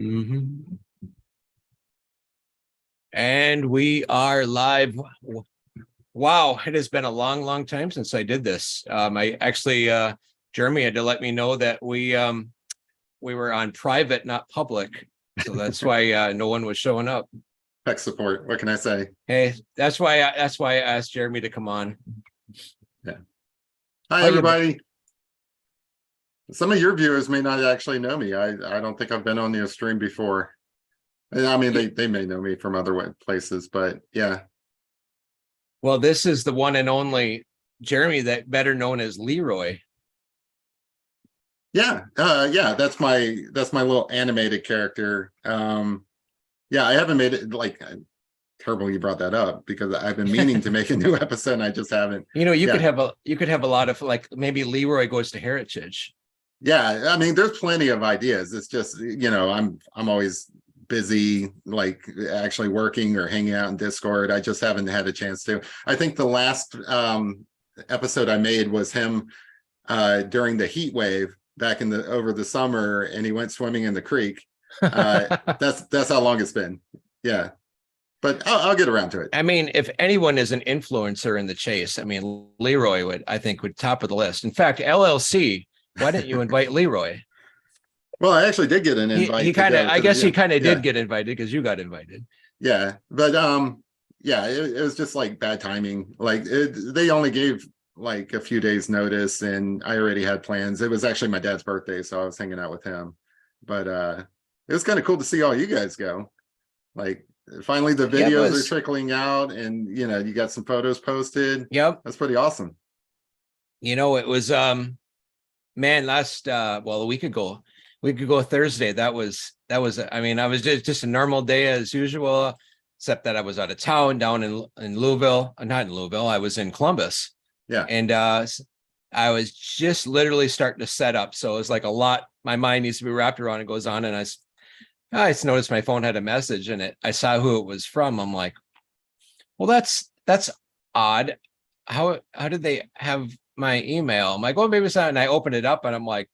Mm-hmm. And we are live. Wow, it has been a long, long time since I did this. I actually, Jeremy had to let me know that we were on private, not public, so that's why no one was showing up. Tech support. What can I say? Hey, that's why I asked Jeremy to come on. Yeah. Hi, everybody. Some of your viewers may not actually know me. I don't think I've been on your stream before. I mean, they may know me from other places, but yeah. Well, this is the one and only Jeremy, that better known as Leroy. Yeah, yeah, that's my little animated character. Yeah, I haven't made it, like, terrible you brought that up, because I've been meaning to make a new episode and I just haven't. You know, you could have a lot of, like, maybe Leroy Goes to Heritage. Yeah, I mean, there's plenty of ideas. It's just, you know, I'm always busy, like actually working or hanging out in Discord. I just haven't had a chance to. I think the last episode I made was him during the heat wave back over the summer, and he went swimming in the creek. That's how long it's been. Yeah, but I'll get around to it. I mean, if anyone is an influencer in the chase, I mean, Leroy would top of the list. In fact, LLC, why didn't you invite Leroy? Well, I actually did get an invite. He kind of, I guess he kind of did get invited because you got invited. Yeah, but yeah, it was just like bad timing. Like they only gave like a few days notice, and I already had plans. It was actually my dad's birthday, so I was hanging out with him. But it was kind of cool to see all you guys go. Like, finally the videos are trickling out, and you know, you got some photos posted. Yep, that's pretty awesome. You know, it was man, last a week ago Thursday, that was I mean, I was just a normal day as usual, except that I was out of town down in Louisville. Not in Louisville, I was in Columbus. Yeah. And I was just literally starting to set up, so it was like a lot my mind needs to be wrapped around. It goes on, and I just noticed my phone had a message in it. I saw who it was from. I'm like, well, that's odd. How did they have my email? I'm like, oh, maybe it's not. And I opened it up, and I'm like,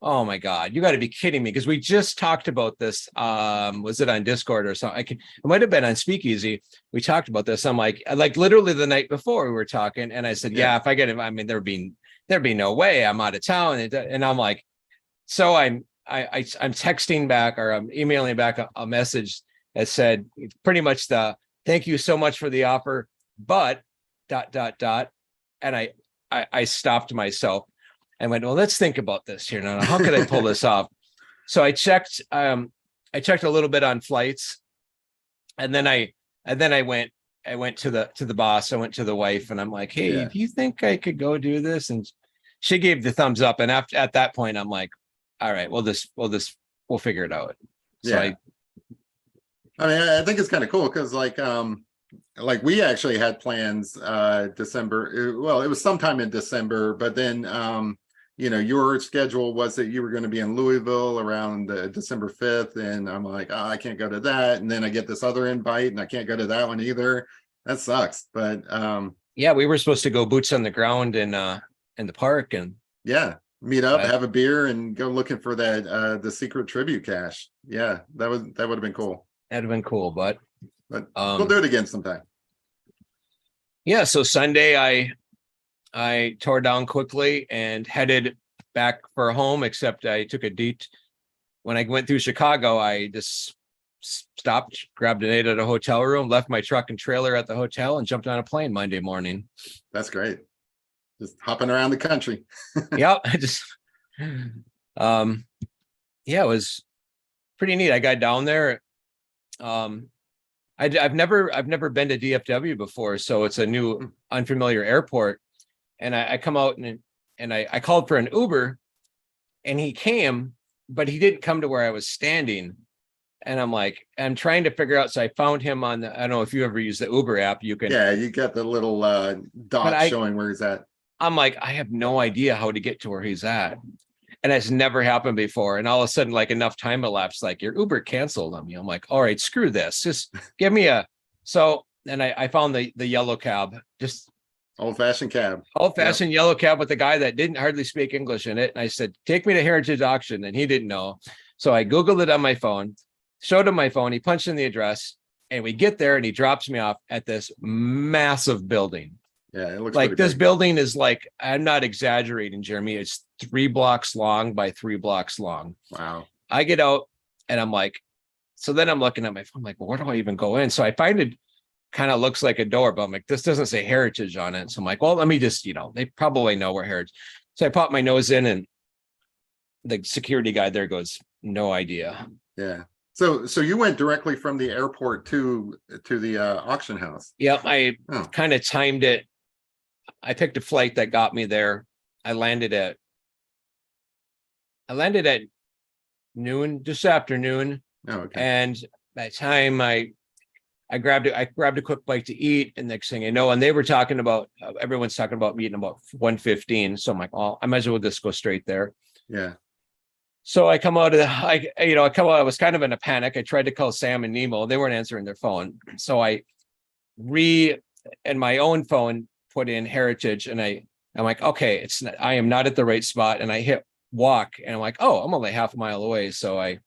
oh my God, you got to be kidding me. Because we just talked about this. Was it on Discord or something? It might have been on Speakeasy. We talked about this. I'm like literally the night before we were talking. And I said, yeah, if I get it, I mean, there'd be no way. I'm out of town. And I'm like, so I'm texting back, or I'm emailing back a message that said pretty much thank you so much for the offer, but ... And I stopped myself. I went, well, let's think about this here now. How could I pull this off? So I checked a little bit on flights, and then I went to the boss. I went to the wife, and I'm like, hey, do you think I could go do this? And she gave the thumbs up. And at that point, I'm like, all right, we'll figure it out. So I mean, I think it's kind of cool because like we actually had plans December. Well, it was sometime in December, but then you know, your schedule was that you were going to be in Louisville around December 5th. And I'm like, oh, I can't go to that. And then I get this other invite, and I can't go to that one either. That sucks. But yeah, we were supposed to go boots on the ground in the park, and yeah, meet up, have a beer, and go looking for that the secret tribute cache. Yeah, that would have been cool. That'd have been cool, but we'll do it again sometime. Yeah, so Sunday I tore down quickly and headed back for home, except I took a detour. When I went through Chicago, I just stopped, grabbed an 8 at a hotel room, left my truck and trailer at the hotel, and jumped on a plane Monday morning. That's great. Just hopping around the country. Yeah, I just yeah, it was pretty neat. I got down there. I've never been to DFW before, so it's a new unfamiliar airport. And I come out and I called for an Uber, and he came, but he didn't come to where I was standing. And I'm like, I'm trying to figure out. So I found him on I don't know if you ever use the Uber app. You can. Yeah, you got the little dot showing where he's at. I'm like, I have no idea how to get to where he's at. And it's never happened before. And all of a sudden, like, enough time elapsed, like, your Uber canceled on me. I'm like, all right, screw this. Just give me and I found the yellow cab, just old-fashioned cab. Old-fashioned yellow cab with a guy that didn't hardly speak English in it. And I said, take me to Heritage Auction. And he didn't know. So I Googled it on my phone, showed him my phone. He punched in the address, and we get there and he drops me off at this massive building. Yeah, it looks Like pretty this big. building is like, I'm not exaggerating, Jeremy. It's 3 blocks long by 3 blocks long. Wow. I get out and I'm like, so then I'm looking at my phone, I'm like, well, where do I even go in? So I find it kind of looks like a door, but I'm like, this doesn't say Heritage on it. So I'm like, well, let me just, they probably know where Heritage. So I pop my nose in and the security guy there goes, no idea. Yeah. So you went directly from the airport to the auction house. Yep. I Oh. kind of timed it. I picked a flight that got me there. I landed at noon, this afternoon. Oh, okay. And by the time I grabbed a quick bite to eat, and next thing I know, and they were talking about, everyone's talking about meeting about 1:15. So I'm like, oh, I might as well just go straight there. Yeah. So I come out of I was kind of in a panic. I tried to call Sam and Nemo. They weren't answering their phone. So I in my own phone, put in Heritage, and I'm like, okay, I am not at the right spot. And I hit walk, and I'm like, oh, I'm only half a mile away. So I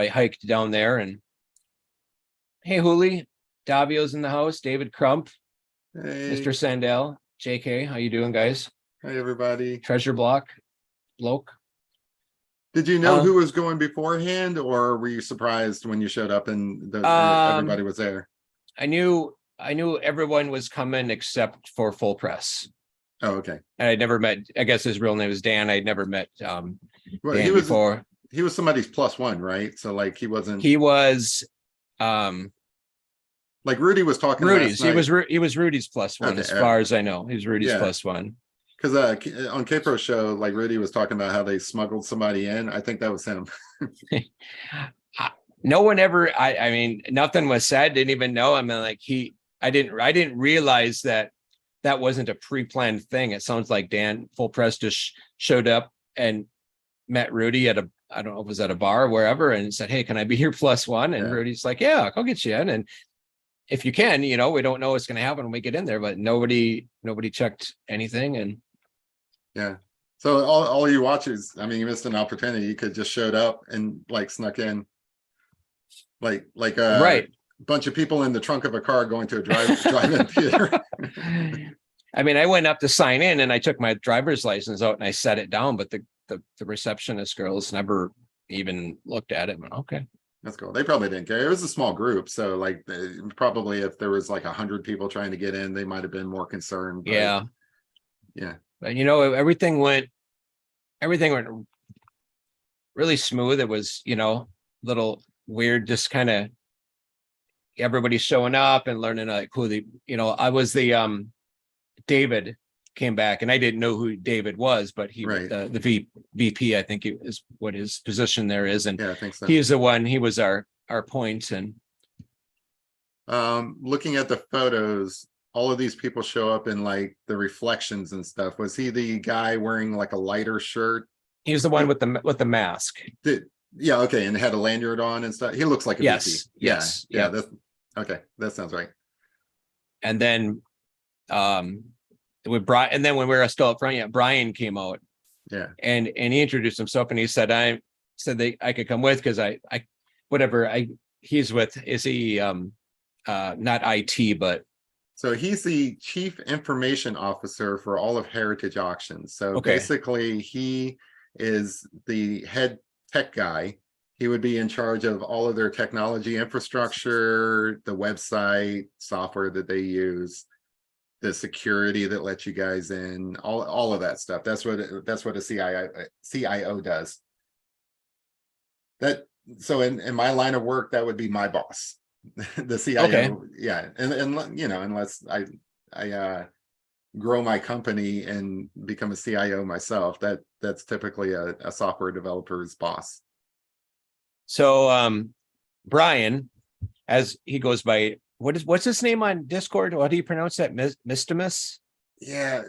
hiked down there, and hey, Hooli, Davio's in the house, David Crump, Hey. Mr. Sandell, JK, how you doing, guys? Hi, everybody. Treasure bloke. Did you know who was going beforehand, or were you surprised when you showed up and everybody was there? I knew everyone was coming except for Full Press. Oh, okay. And I'd never met, I guess his real name is Dan. I'd never met Well, Dan before. He was somebody's +1, right? So like he wasn't. He was like Rudy was talking. Rudy's. He was Rudy's +1, Okay, as far as I know. He was Rudy's +1. Because on K-Pro's show, like Rudy was talking about how they smuggled somebody in. I think that was him. No one ever. I mean, nothing was said. Didn't even know. I mean, like I didn't realize that wasn't a pre-planned thing. It sounds like Dan Full Press just showed up and met Rudy at I don't know if it was at a bar or wherever, and said, hey, can I be your +1? And Rudy's like, yeah, I'll get you in. And if you can, we don't know what's going to happen when we get in there, but nobody checked anything. And yeah. So all you watchers, I mean, you missed an opportunity. You could just showed up and like snuck in, like right. Bunch of people in the trunk of a car going to a drive-in theater. I mean, I went up to sign in and I took my driver's license out and I set it down, but the receptionist girls never even looked at it. But okay, that's cool. They probably didn't care. It was a small group, so like probably if there was like 100 people trying to get in, they might have been more concerned. But, yeah. But everything went really smooth. It was little weird, just kind of everybody showing up and learning like who I was the David came back, and I didn't know who David was, but he was the VP, I think is what his position there is. And yeah, I think so. He is the one, he was our point. And looking at the photos, all of these people show up in like the reflections and stuff. Was he the guy wearing like a lighter shirt? He was the one with the mask. Yeah, okay, and had a lanyard on and stuff. He looks like a VP. Yes. Yeah. Okay, that sounds right. And then with Brian, and then when we were still up front, Brian came out. Yeah. And he introduced himself, and he said, I could come with because he's with, is he not IT, but so he's the chief information officer for all of Heritage Auctions. So basically he is the head tech guy. He would be in charge of all of their technology infrastructure, the website, software that they use, the security that lets you guys in, all of that stuff. That's what a CIO does. So in my line of work, that would be my boss, the CIO. Okay. Yeah, and unless I grow my company and become a CIO myself, that's typically a software developer's boss. So Brian, as he goes by, what's his name on Discord? What do you pronounce that? Mistimus? Yeah,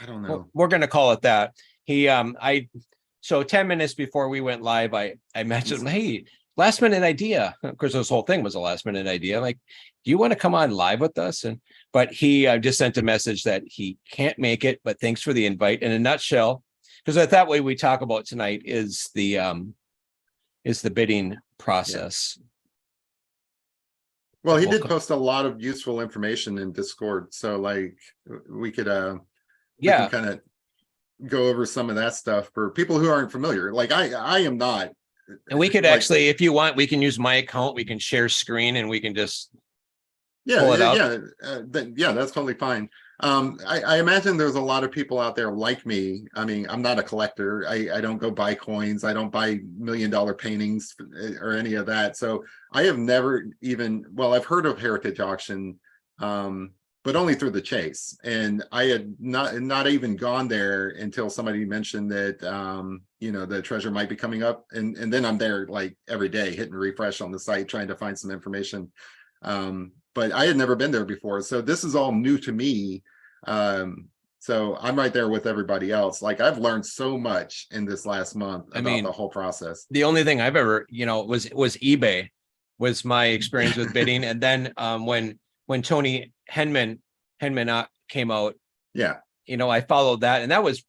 I don't know. We're gonna call it that. So 10 minutes before we went live, I mentioned, hey, last minute idea. Of course, this whole thing was a last minute idea. I'm like, do you want to come on live with us? But he just sent a message that he can't make it, but thanks for the invite. In a nutshell, because that way we talk about tonight is the bidding process. Well, he did post a lot of useful information in Discord, so like we could we can kind of go over some of that stuff for people who aren't familiar. Like I am not. And we could actually, if you want, we can use my account. We can share screen and we can just pull it up. Yeah, that's totally fine. I imagine there's a lot of people out there like me. I mean, I'm not a collector. I don't go buy coins. I don't buy $1 million paintings or any of that. So I have never even, well, I've heard of Heritage Auction, but only through the chase. And I had not even gone there until somebody mentioned that, you know, the treasure might be coming up. And then I'm there like every day hitting refresh on the site, trying to find some information. But I had never been there before. So this is all new to me. So I'm right there with everybody else. Like I've learned so much in this last month about the whole process. The only thing I've ever, you know, was eBay was my experience with bidding. And then when Tony Henman came out, you know, I followed that, and that was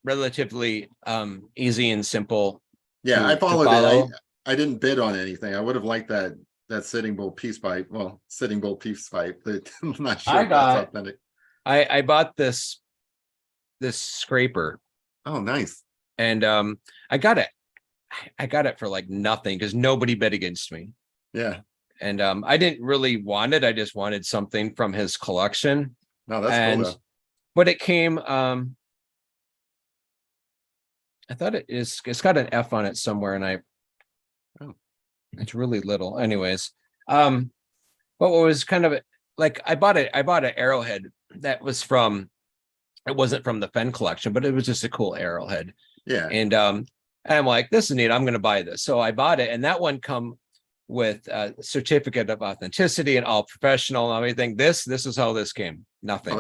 relatively easy and simple. Yeah, I followed it. I didn't bid on anything. I would have liked that Sitting Bull peace pipe. Well, Sitting Bull peace pipe. I'm not sure if that's authentic. I bought this scraper. Oh, nice. And I got it for like nothing because nobody bid against me. Yeah. And I didn't really want it. I just wanted something from his collection. No, that's cool though. But it came I thought it's got an F on it somewhere, and it's really little. Anyways, but what was kind of like, I bought an arrowhead that was it wasn't from the Fenn collection, but it was just a cool arrowhead. Yeah. And I'm like, this is neat. I'm going to buy this. So I bought it, and that one come with a certificate of authenticity and all professional and everything. This is how this came. Nothing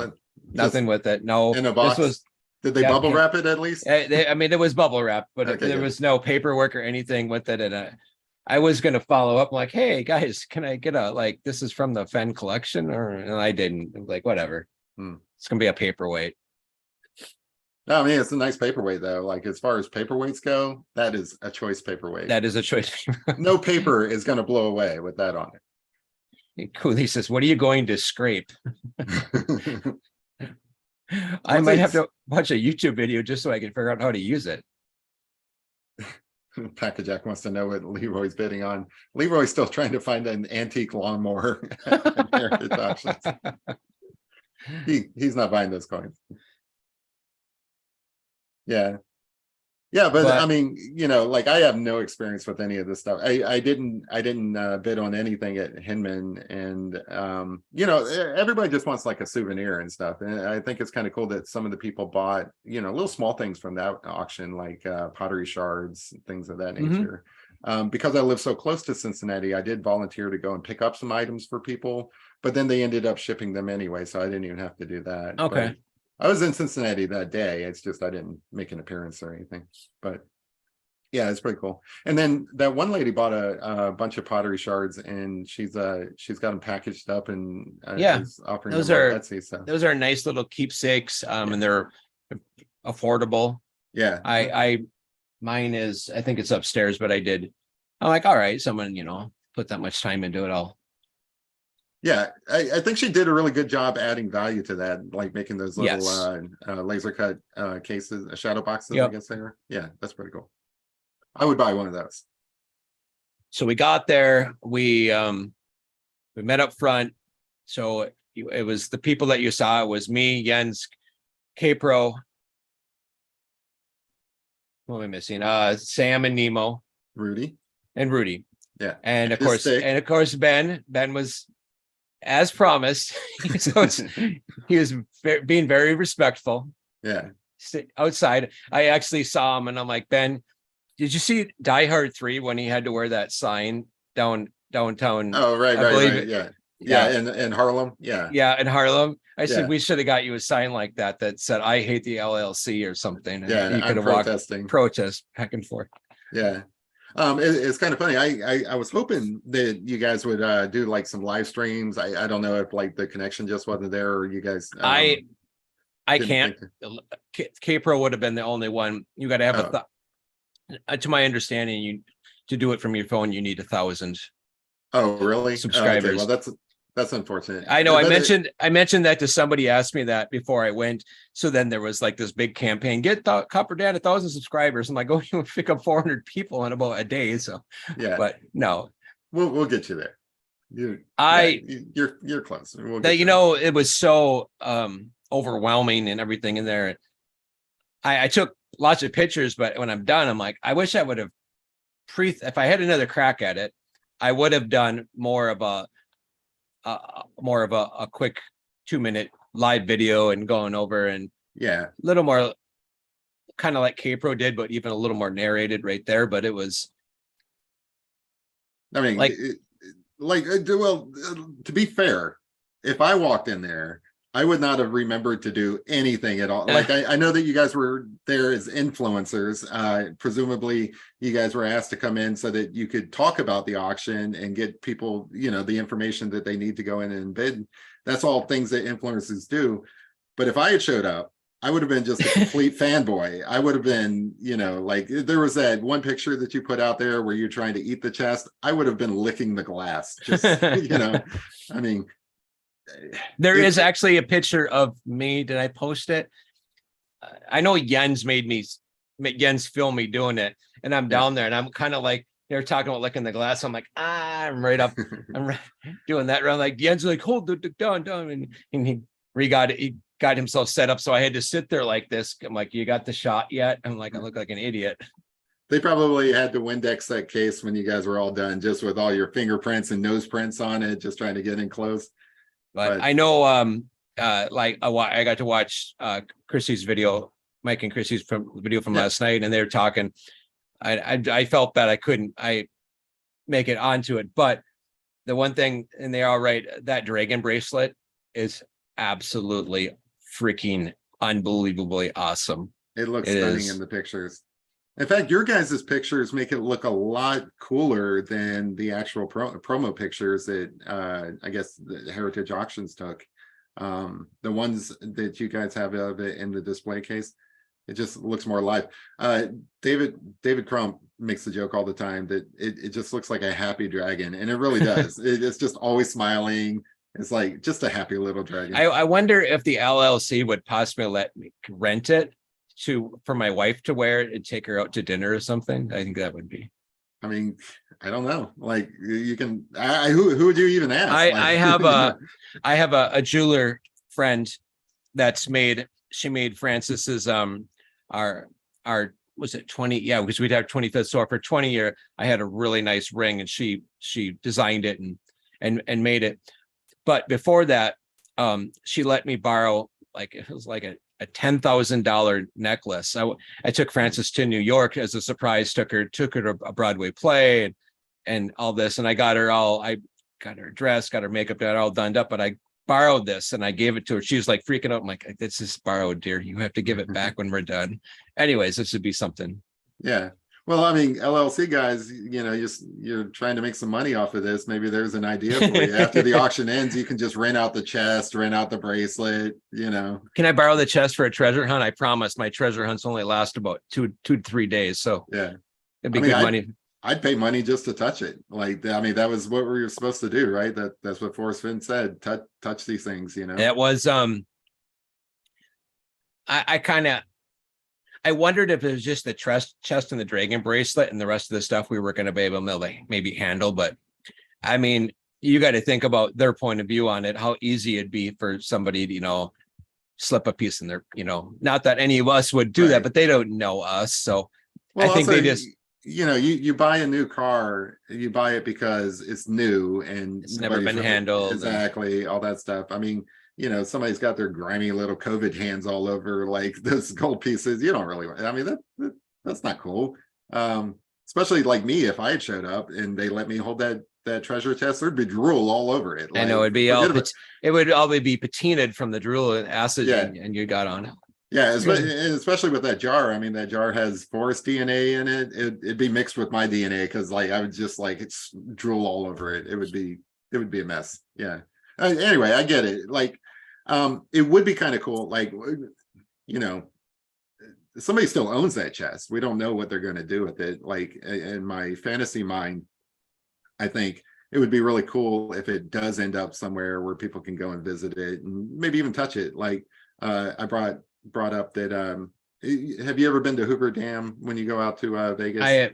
with it. No. In a box. Did they bubble wrap it at least? I mean, it was bubble wrap, but there was no paperwork or anything with it. And I was going to follow up like, hey guys, can I get this is from the Fenn collection? And I didn't. I'm like, whatever. It's going to be a paperweight. No, I mean, it's a nice paperweight though. Like as far as paperweights go, that is a choice paperweight. That is a choice. No paper is going to blow away with that on it. Cooley says, what are you going to scrape? I might have to watch a YouTube video just so I can figure out how to use it. Package Jack wants to know what Leroy's bidding on. Leroy's still trying to find an antique lawnmower at Heritage Auctions. He's not buying those coins. Yeah, but I mean, you know, like I have no experience with any of this stuff. I didn't bid on anything at Hinman, and you know, everybody just wants like a souvenir and stuff. And I think it's kind of cool that some of the people bought, you know, little small things from that auction, like pottery shards, things of that nature. Because I live so close to Cincinnati, I did volunteer to go and pick up some items for people, but then they ended up shipping them anyway, so I didn't even have to do that. Okay. But I was in Cincinnati that day. It's just I didn't make an appearance or anything, but yeah, it's pretty cool. And then that one lady bought a bunch of pottery shards, and she's got them packaged up and is offering those them are on Etsy. So those are nice little keepsakes, and they're affordable. Yeah, mine is, I think it's upstairs, but I'm like, all right, someone, you know, put that much time into it. I think she did a really good job adding value to that, like making those little laser cut cases, shadow boxes, I guess they were. Yeah, that's pretty cool. I would buy one of those. So we got there, we met up front. So it was the people that you saw. It was me, Jens, Capro. What am I missing? Sam and Nemo. Rudy. Yeah. And of course, Ben was, as promised. So he was being very respectful. Yeah. Outside, I actually saw him, and I'm like, Ben, did you see Die Hard 3 when he had to wear that sign downtown? Oh, right. Yeah. In Harlem. Yeah, in Harlem. I said we should have got you a sign like that said I hate the LLC or something. And you could have protest back and forth. Yeah. It's kind of funny. I was hoping that you guys would do like some live streams. I don't know if like the connection just wasn't there, or you guys I Didn't can't. K-Pro would have been the only one. You got to have to my understanding, you to do it from your phone, you need 1,000 Oh, really? Okay, well, subscribers. that's unfortunate. I know. But I mentioned that to somebody, asked me that before I went. So then there was like this big campaign, get Copper Dad 1,000 subscribers. I'm like, oh, you pick up 400 people in about a day. So, yeah, but no, we'll get you there. You're close. We'll get that, you there. it was so overwhelming and everything in there. I took lots of pictures, but when I'm done, I'm like, I wish I would have if I had another crack at it, I would have done more of a quick 2-minute live video and going over and Yeah, a little more kind of like K-Pro did, but even a little more narrated right there. But it was I mean, like, to be fair, if I walked in there, I would not have remembered to do anything at all. Like, I know that you guys were there as influencers. Presumably, you guys were asked to come in so that you could talk about the auction and get people, the information that they need to go in and bid. That's all things that influencers do. But if I had showed up, I would have been just a complete fanboy. I would have been, like, there was that one picture that you put out there where you're trying to eat the chest. I would have been licking the glass. Just, I mean, there is actually a picture of me. Did I post it? I know Jens filmed me doing it, and I'm down there, and I'm kind of like, they're talking about licking the glass. I'm like, I'm right up, doing that. I'm like, Jens like, hold the down, and he got himself set up, so I had to sit there like this. I'm like, you got the shot yet? I'm like, I look like an idiot. They probably had to Windex that case when you guys were all done, just with all your fingerprints and nose prints on it, just trying to get in close. But I know, like I got to watch Chrissy's video, Mike and Chrissy's video from last night, and they were talking. I felt that I make it onto it, but the one thing, and they're all right, that dragon bracelet is absolutely freaking unbelievably awesome. It looks stunning in the pictures. In fact, your guys' pictures make it look a lot cooler than the actual promo pictures that I guess the Heritage Auctions took. The ones that you guys have of it in the display case, it just looks more alive. David Crump makes the joke all the time that it just looks like a happy dragon, and it really does. It's just always smiling. It's like just a happy little dragon. I wonder if the LLC would possibly let me rent it for my wife to wear it and take her out to dinner or something. I think that would be. I mean, I don't know. Like, you can. Who would you even ask? I have a jeweler friend she made Francis's our was it 20? Yeah, because we'd have 25th. So for 20 year, I had a really nice ring, and she designed it and made it. But before that, she let me borrow, like, it was like a $10,000 necklace. I took Frances to New York as a surprise, took her to a Broadway play and all this. And I got her dress, got her makeup, got it all done up, but I borrowed this and I gave it to her. She was like freaking out. I'm like, this is borrowed, dear. You have to give it back when we're done. Anyways, this would be something. Yeah. Well, I mean, LLC guys, you're trying to make some money off of this. Maybe there's an idea for you. After the auction ends, you can just rent out the chest, rent out the bracelet, Can I borrow the chest for a treasure hunt? I promise my treasure hunts only last about 2 to 3 days. So yeah, it'd be good money. I'd pay money just to touch it. Like, I mean, that was what we were supposed to do, right? That's what Forrest Finn said. Touch these things, That was, I wondered if it was just the chest and the dragon bracelet and the rest of the stuff we were going to be able to maybe handle. But I mean, you got to think about their point of view on it, how easy it'd be for somebody to, slip a piece in their, not that any of us would do that, but they don't know us. So I think they just, you buy a new car, you buy it because it's new and it's never been handled. Exactly. All that stuff. I mean, somebody's got their grimy little COVID hands all over like those gold pieces. You don't really, I mean, that's not cool. Especially like me, if I had showed up and they let me hold that treasure chest, there'd be drool all over it. Like, I know it would all be patinaed from the drool and acid, and you got on it. Yeah, especially with that jar. I mean, that jar has Forrest DNA in it. It'd be mixed with my DNA because, like, I would just it's drool all over it. It would be a mess. Yeah. Anyway, I get it. Like, It would be kind of cool, like, you know, somebody still owns that chest. We don't know what they're going to do with it. Like in my fantasy mind, I think it would be really cool if it does end up somewhere where people can go and visit it and maybe even touch it. Like I brought up that have you ever been to Hoover Dam when you go out to Vegas? I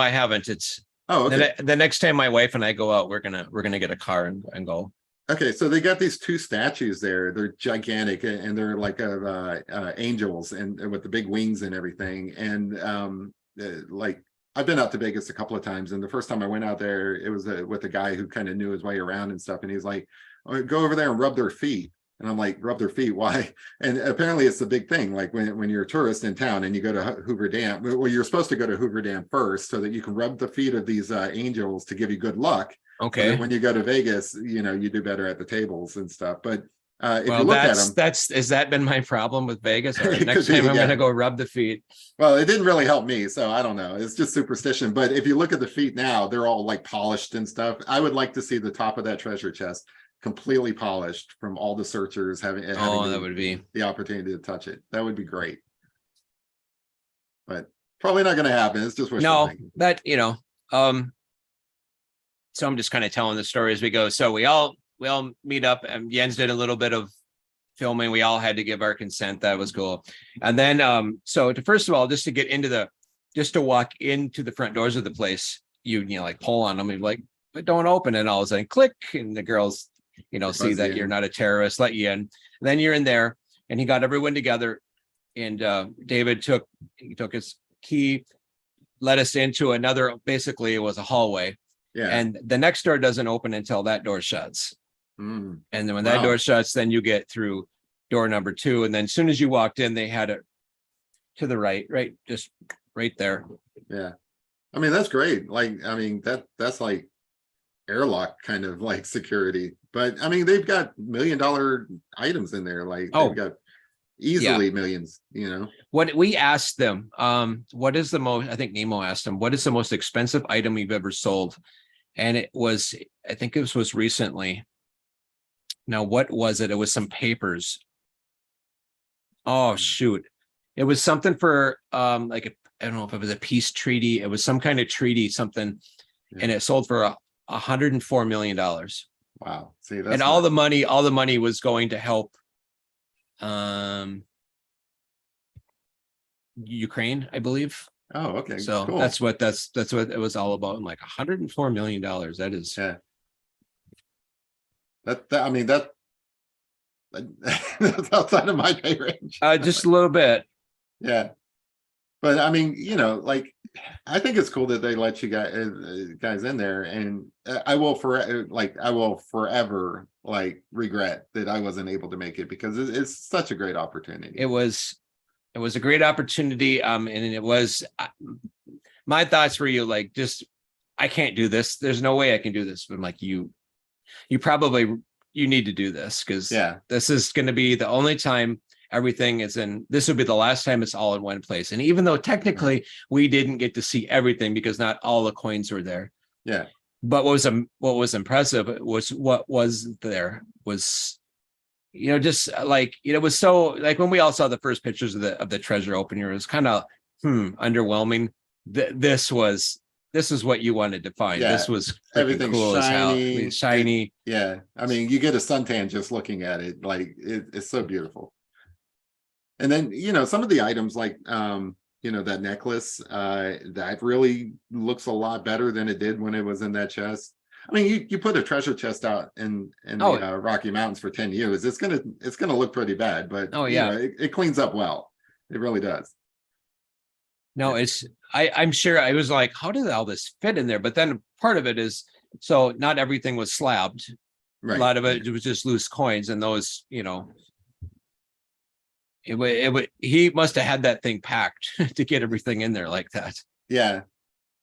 haven't. It's Oh, okay. The next time my wife and I go out, we're gonna get a car and go. Okay, so they got these two statues there. They're gigantic and they're like angels and with the big wings and everything. And like I've been out to Vegas a couple of times, and the first time I went out there, it was with a guy who kind of knew his way around and stuff. And he's like, "Oh, go over there and rub their feet." And I'm like, "Rub their feet? Why?" And apparently it's the big thing. Like when you're a tourist in town and you go to Hoover Dam, well, you're supposed to go to Hoover Dam first so that you can rub the feet of these angels to give you good luck. Okay. So when you go to Vegas, you do better at the tables and stuff. But if you look at them, has that been my problem with Vegas? All right, next time I'm going to go rub the feet. Well, it didn't really help me, so I don't know. It's just superstition. But if you look at the feet now, they're all like polished and stuff. I would like to see the top of that treasure chest completely polished from all the searchers having that would be the opportunity to touch it. That would be great. But probably not going to happen. It's just wishful thinking. That so I'm just kind of telling the story as we go. So we all meet up, and Jens did a little bit of filming. We all had to give our consent. That was cool. And then first of all, just to walk into the front doors of the place, you like pull on them and like, but don't open it. And all of a sudden click, and the girls see that you're not a terrorist, let you in. And then you're in there, and he got everyone together, and David took his key, led us into another, basically it was a hallway. Yeah. And the next door doesn't open until that door shuts. And then when that door shuts, then you get through door number 2. And then as soon as you walked in, they had it to the right, just right there. Yeah. I mean, that's great. Like, I mean, that's like airlock kind of like security. But I mean, they've got $1 million items in there. Like they've got easily millions, What we asked them, what is the most, I think Nemo asked them, what is the most expensive item you've ever sold? And it was, I think this was recently. Now, what was it? It was some papers. Oh, shoot. It was something for I don't know if it was a peace treaty. It was some kind of treaty, something, and it sold for $104 million. Wow. See, that's and all the money was going to help Ukraine, I believe. Oh, okay. So cool. that's what it was all about. I'm like $104 million. That is I mean that's outside of my pay range. Just a little bit. Yeah. But I mean, like I think it's cool that they let you guys in there, and I will forever like regret that I wasn't able to make it, because it's such a great opportunity. It was a great opportunity. And it was my thoughts were like, just I can't do this. There's no way I can do this. But I'm like, you need to do this, because this is going to be the only time everything is in. This will be the last time it's all in one place. And even though technically we didn't get to see everything because not all the coins were there. Yeah. But what was impressive was what was there was, just like, it was so like when we all saw the first pictures of the treasure opener, it was kind of underwhelming. This is what you wanted to find. Yeah. This was everything cool shiny, as hell. I mean, shiny. Yeah. I mean, you get a suntan just looking at it. Like it's so beautiful. And then, some of the items like, that necklace, that really looks a lot better than it did when it was in that chest. I mean, you put a treasure chest out in the Rocky Mountains for 10 years, it's gonna look pretty bad, but it cleans up well. It really does. No, I'm sure I was like, how did all this fit in there? But then part of it is, so not everything was slabbed. Right. A lot of it was just loose coins, and those, he must have had that thing packed to get everything in there like that. Yeah.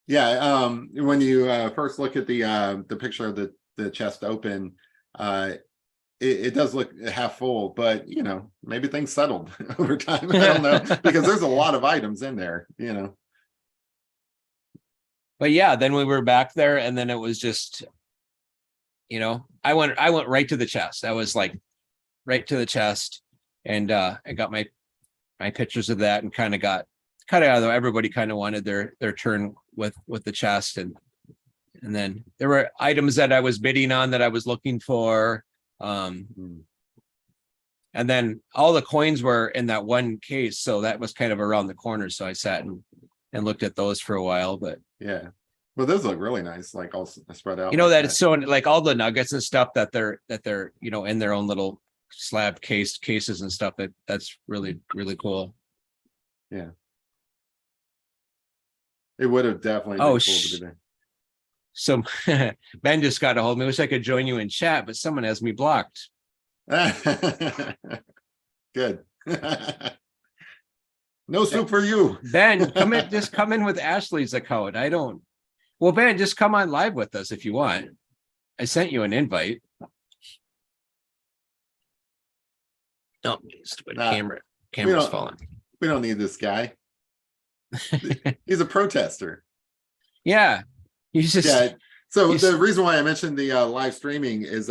When you first look at the picture of the chest open, it does look half full, but maybe things settled over time. I don't know, because there's a lot of items in there. But yeah, then we were back there, and then it was just, I went right to the chest. I was like, right to the chest. And I got my pictures of that, and kind of everybody kind of wanted their turn with the chest. And then there were items that I was bidding on that I was looking for. And then all the coins were in that one case. So that was kind of around the corner. So I sat and looked at those for a while, but yeah. Well, those look really nice, like all spread out. you know, like that it's so like all the nuggets and stuff that they're, you know, in their own little slab cases and stuff. That's really, really cool. Yeah. It would have definitely been Oh, cool to be there. So Ben just got a hold of me. Wish I could join you in chat, but someone has me blocked. Good. No soup for you. Ben, just come in with Ashley's account. Well, Ben, just come on live with us if you want. I sent you an invite. No, stupid camera's falling. We don't need this guy. He's a protester. Yeah. He's just So the reason why I mentioned the live streaming is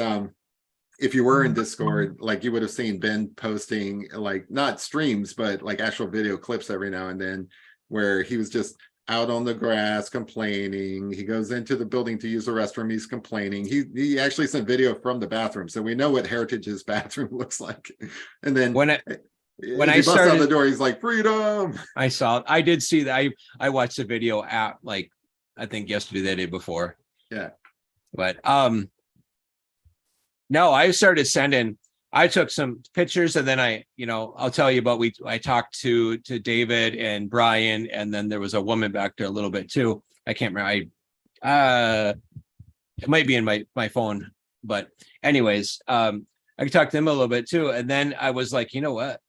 if you were in Discord, like you would have seen Ben posting like not streams, but like actual video clips every now and then where he was just out on the grass complaining. He goes into the building to use the restroom. He's complaining. He actually sent video from the bathroom. So we know what Heritage's bathroom looks like. And then when I started out the door, he's like, freedom. I did see that. I watched the video at like, I think yesterday, the day before. Yeah. But no, I took some pictures, and then I'll tell you about, I talked to David and Brian, and then there was a woman back there a little bit too. I can't remember. It might be in my phone, but anyways, I talked to them a little bit too. And then I was like, you know what?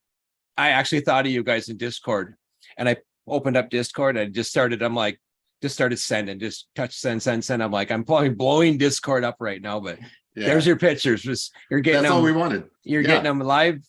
I actually thought of you guys in Discord, and I opened up Discord and just started sending, just touch send. I'm like, I'm probably blowing Discord up right now, but there's your pictures. You're getting that's them, all we wanted. You're getting them live.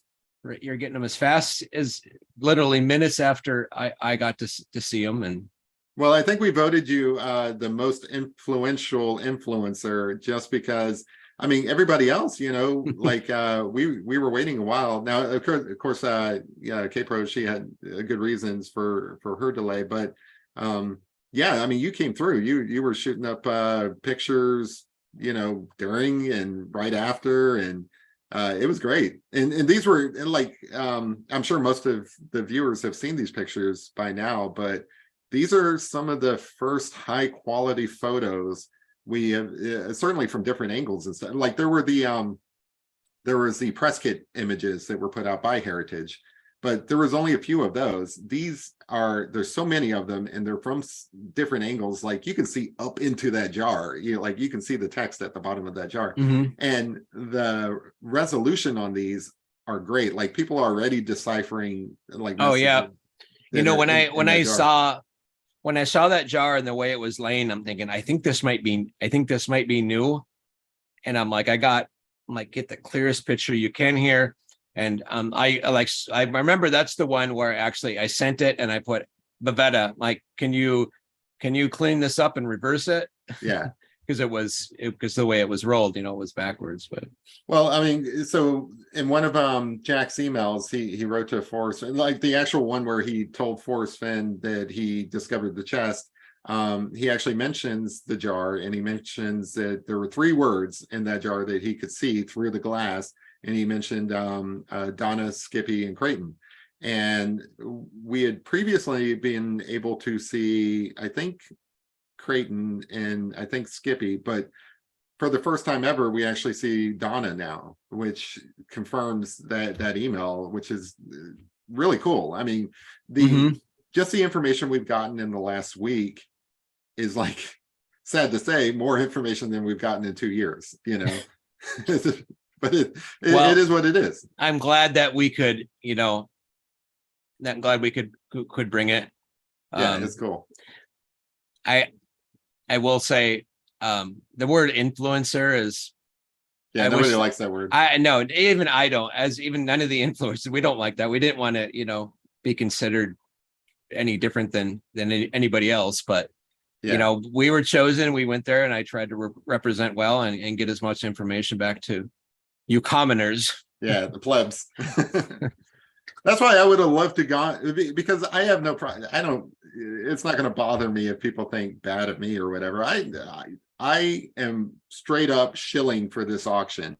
You're getting them as fast as literally minutes after I got to see them. And well, I think we voted you the most influential influencer just because, I mean, everybody else, like we were waiting a while. Now, of course, K-Pro, she had good reasons for her delay, but yeah, I mean, you came through. You were shooting up pictures, during and right after, and it was great. And these were like, I'm sure most of the viewers have seen these pictures by now, but these are some of the first high quality photos we have, certainly from different angles and stuff. Like there was the press kit images that were put out by Heritage, but there was only a few of those. There's so many of them, and they're from different angles. Like you can see up into that jar. You can see the text at the bottom of that jar. Mm-hmm. And the resolution on these are great. Like people are already deciphering like, oh yeah. When I saw that jar and the way it was laying, I'm thinking, I think this might be new. And I'm like, get the clearest picture you can here. And I remember that's the one where actually I sent it and I put Bavetta, like, can you clean this up and reverse it? Yeah. because the way it was rolled, it was backwards. But well, I mean, so in one of Jack's emails, he wrote to Forrest, like the actual one where he told Forrest Fenn that he discovered the chest. He actually mentions the jar, and he mentions that there were 3 words in that jar that he could see through the glass. And he mentioned Donna, Skippy, and Creighton. And we had previously been able to see, I think, Creighton and I think Skippy, but for the first time ever, we actually see Donna now, which confirms that email, which is really cool. I mean, just the information we've gotten in the last week is, like, sad to say, more information than we've gotten in 2 years, but it is what it is. I'm glad that we could, could bring it. Yeah, it's cool. I will say the word influencer is, nobody likes that word. I know, even I don't, even none of the influencers, we don't like that. We didn't want to, be considered any different than anybody else, but we were chosen. We went there, and I tried to represent well and get as much information back to you commoners. Yeah, the plebs. That's why I would have loved to go, because I have no problem. I don't. It's not going to bother me if people think bad of me or whatever. I am straight up shilling for this auction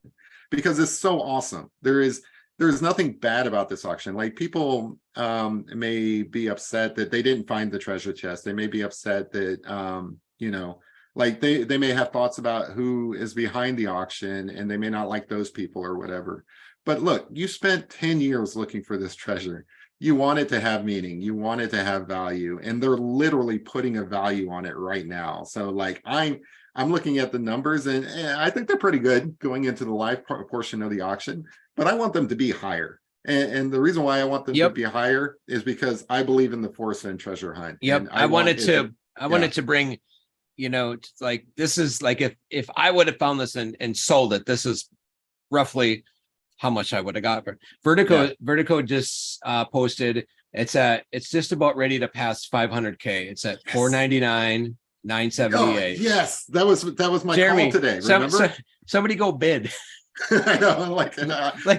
because it's so awesome. There's nothing bad about this auction. Like people may be upset that they didn't find the treasure chest. They may be upset that like they may have thoughts about who is behind the auction, and they may not like those people or whatever. But look, you spent 10 years looking for this treasure. You want it to have meaning. You want it to have value. And they're literally putting a value on it right now. So like I'm looking at the numbers, and I think they're pretty good going into the live portion of the auction, but I want them to be higher. And the reason why I want them to be higher is because I believe in the force and treasure hunt. Yep. And I wanted to bring, like, this is like, if I would have found this and sold it, this is roughly how much I would have got for Vertigo just posted. It's just about ready to pass 500K. It's at 499, 978. Oh, yes, that was my Jeremy, call today. Remember? Somebody go bid. I know, like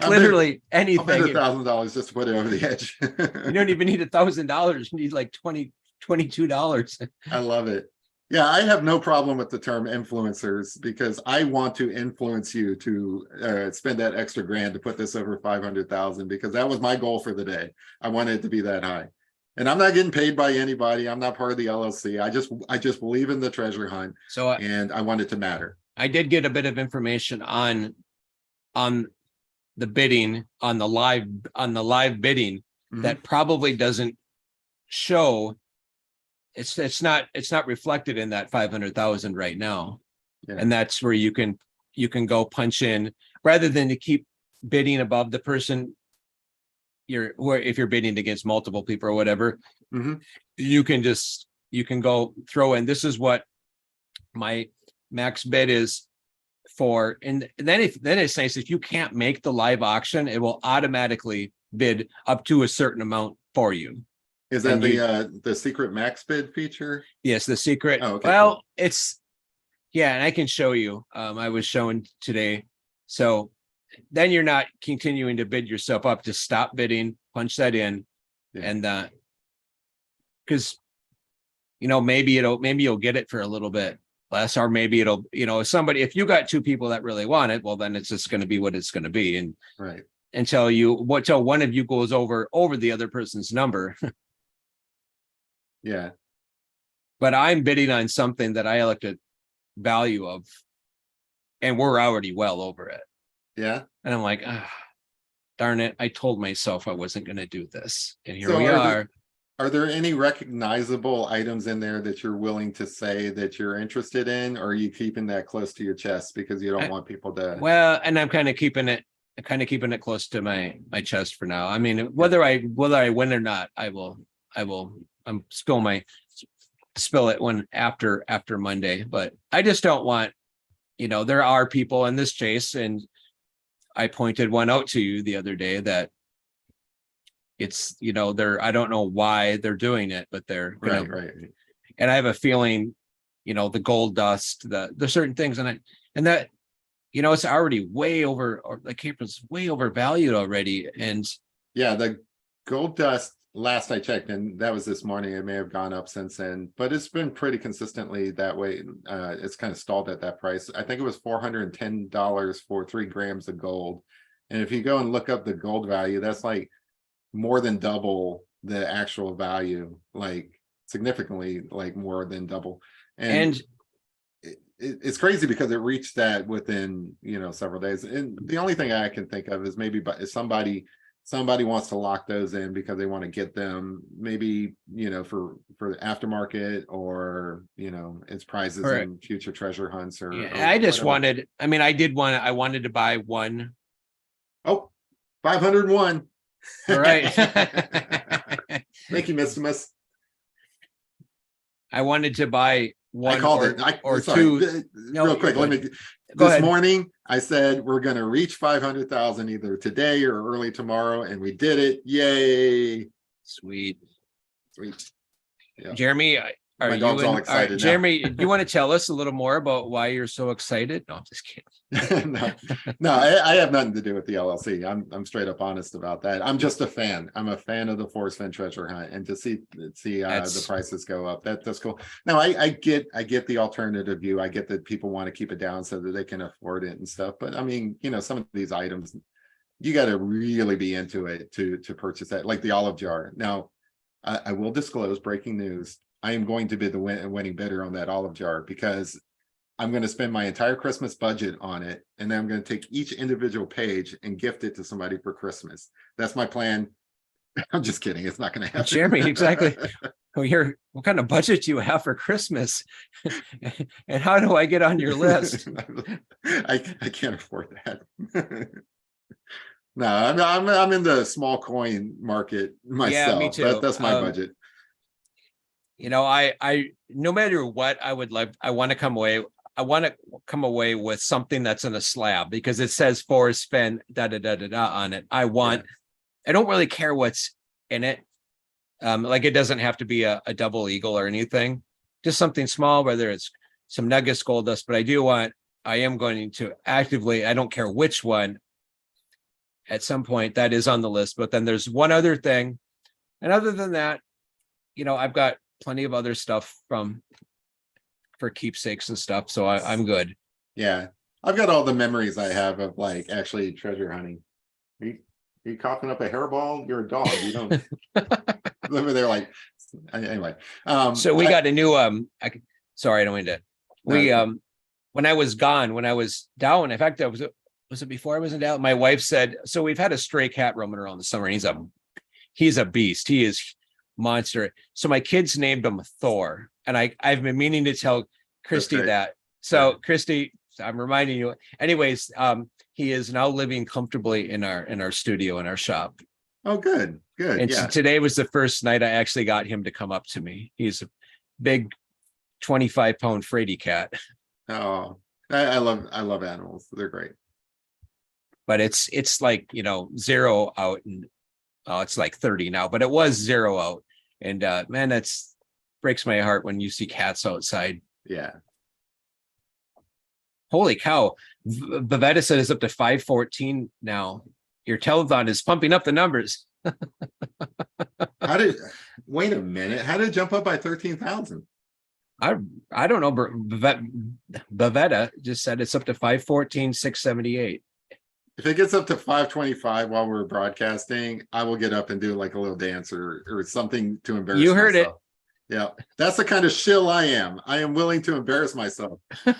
literally anything. $100,000 just to put it over the edge. You don't even need $1,000. You need like $22. I love it. Yeah, I have no problem with the term influencers, because I want to influence you to spend that extra grand to put this over 500,000, because that was my goal for the day. I wanted it to be that high. And I'm not getting paid by anybody. I'm not part of the LLC. I just believe in the treasure hunt. So and I want it to matter. I did get a bit of information on the bidding, on the live bidding, that probably doesn't show. It's not reflected in that 500,000 right now. Yeah. And that's where you can go punch in, rather than to keep bidding above the person if you're bidding against multiple people or whatever. You can go throw in, this is what my max bid is for. And then it's nice, if you can't make the live auction, it will automatically bid up to a certain amount for you. Is that the secret max bid feature? Yes, the secret. Oh, okay, well, cool. It's, and I can show you. I was showing today. So then you're not continuing to bid yourself up. Just stop bidding, punch that in, and because maybe you'll get it for a little bit less, or maybe it'll, if you got two people that really want it, well, then it's just going to be what it's going to be, and right until one of you goes over the other person's number. Yeah. But I'm bidding on something that I looked at value of, and we're already well over it. Yeah. And I'm like, darn it. I told myself I wasn't going to do this. And here we are. Are there any recognizable items in there that you're willing to say that you're interested in, or are you keeping that close to your chest because you don't want people to? Well, and I'm kind of keeping it close to my chest for now. I mean, whether I win or not, I will spill it when after Monday, but I just don't want, there are people in this chase, and I pointed one out to you the other day that it's, I don't know why they're doing it, but they're right. And I have a feeling, the gold dust, the certain things, and that, it's already way over, or the caper's way overvalued already. And yeah, the gold dust, last I checked, and that was this morning, it may have gone up since then, but it's been pretty consistently that way. It's kind of stalled at that price. I think it was $410 for 3 grams of gold. And if you go and look up the gold value, that's like more than double the actual value, like significantly, like more than double. And it's crazy because it reached that within, several days. And the only thing I can think of is maybe if somebody wants to lock those in because they want to get them, maybe, for the aftermarket, or, it's prizes in future treasure hunts, or I just wanted, I wanted to buy one. Oh, 501. All right. Thank you, Miss. I wanted to buy one. I called two. Real quick, let me. This morning, I said we're going to reach 500,000 either today or early tomorrow, and we did it. Yay! Sweet. Yeah. Jeremy, Are My you dog's all all right, excited now. Jeremy? Do you want to tell us a little more about why you're so excited? No, I'm just kidding. No, no, I have nothing to do with the LLC. I'm straight up honest about that. I'm just a fan. I'm a fan of the Forrest Fenn treasure hunt, and to see the That's prices go up, that's cool. Now I get the alternative view. I get that people want to keep it down so that they can afford it and stuff. But I mean, some of these items, you got to really be into it to purchase that, like the olive jar. Now, I will disclose breaking news. I am going to be the winning bidder on that olive jar, because I'm going to spend my entire Christmas budget on it, and then I'm going to take each individual page and gift it to somebody for Christmas. That's my plan. I'm just kidding. It's not going to happen. Jeremy, exactly. What kind of budget do you have for Christmas? And how do I get on your list? I can't afford that. No, I'm in the small coin market myself. Yeah, me too. That's my budget. I no matter what, I want to come away. I want to come away with something that's in a slab, because it says Forrest Fenn da da da da da on it. I don't really care what's in it. Like, it doesn't have to be a double eagle or anything. Just something small, whether it's some nuggets, gold dust. But I am going to actively, I don't care which one, at some point that is on the list. But then there's one other thing. And other than that, I've got plenty of other stuff for keepsakes and stuff. So I'm good. Yeah. I've got all the memories I have of, like, actually treasure hunting. Are you coughing up a hairball? You're a dog. You don't over there, like, anyway. So we got a new sorry, I don't mean to. We when I was gone, when I was down, in fact, was it before I was in Dallas? My wife said, so we've had a stray cat roaming around the summer, and he's a beast. He is monster. So my kids named him Thor, and I've been meaning to tell Christy that. So yeah. Christy, I'm reminding you. Anyways, he is now living comfortably in our studio, in our shop. Oh, good. And yeah. Today was the first night I actually got him to come up to me. He's a big 25-pound Frady cat. Oh, I love animals. They're great. But it's like, 0 out, and it's like 30 now, but it was 0 out. And man, that's breaks my heart when you see cats outside. Yeah. Holy cow. Bavetta said it's up to 514 now. Your telethon is pumping up the numbers. Wait a minute. How did it jump up by 13,000? I don't know. Bavetta just said it's up to 514, 678. If it gets up to 525 while we're broadcasting, I will get up and do like a little dance or something to embarrass myself. You heard it. Yeah. That's the kind of shill I am. I am willing to embarrass myself. I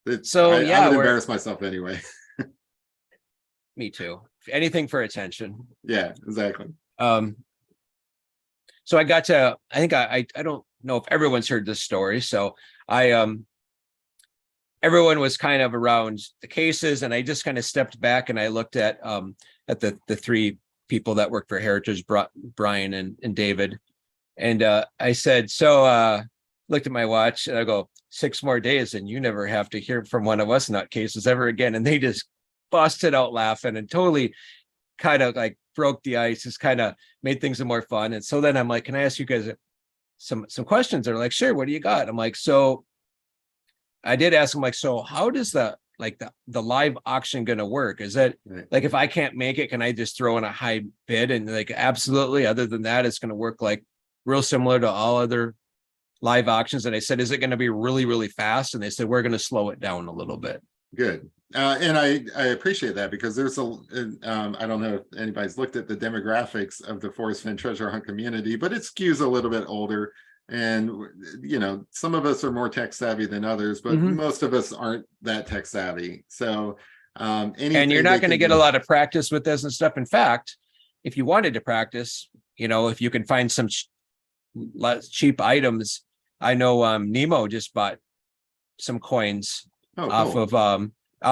would embarrass myself anyway. Me too. Anything for attention. Yeah, exactly. So I got to, I think I don't know if everyone's heard this story. So everyone was kind of around the cases, and I just kind of stepped back and I looked at the three people that worked for Heritage, Brian and David. And I said, looked at my watch and I go, 6 more days and you never have to hear from one of us nutcases ever again. And they just busted out laughing and totally kind of like broke the ice, just kind of made things more fun. And so then I'm like, can I ask you guys some questions? They're like, sure, what do you got? I'm like, so I did ask them, like, so how does the live auction going to work? Is that like, if I can't make it, can I just throw in a high bid? And like, absolutely. Other than that, it's going to work like real similar to all other live auctions. And I said, is it going to be really, really fast? And they said, we're going to slow it down a little bit. Good. And I appreciate that, because there's I don't know if anybody's looked at the demographics of the Forrest Fenn treasure hunt community, but it skews a little bit older. And, some of us are more tech savvy than others, but most of us aren't that tech savvy. So, and you're not going to get a lot of practice with this and stuff. In fact, if you wanted to practice, if you can find some cheap items, I know Nemo just bought some coins off of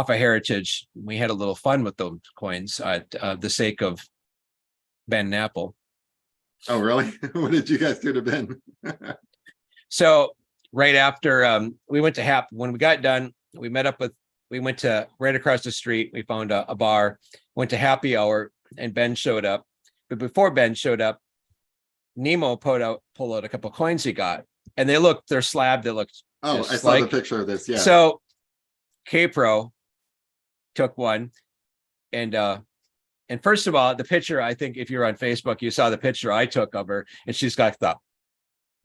Heritage. We had a little fun with those coins at the sake of Ben Napple. Oh, really? What did you guys do to Ben? So right after we went to when we got done, we went to right across the street. We found a bar, went to happy hour, and Ben showed up. But before Ben showed up, Nemo pulled out a couple coins he got, and they're slabbed. They looked Oh, just I saw the like, picture of this. Yeah. so K-Pro took one, and first of all, the picture, I think if you're on Facebook, you saw the picture I took of her, and she's got the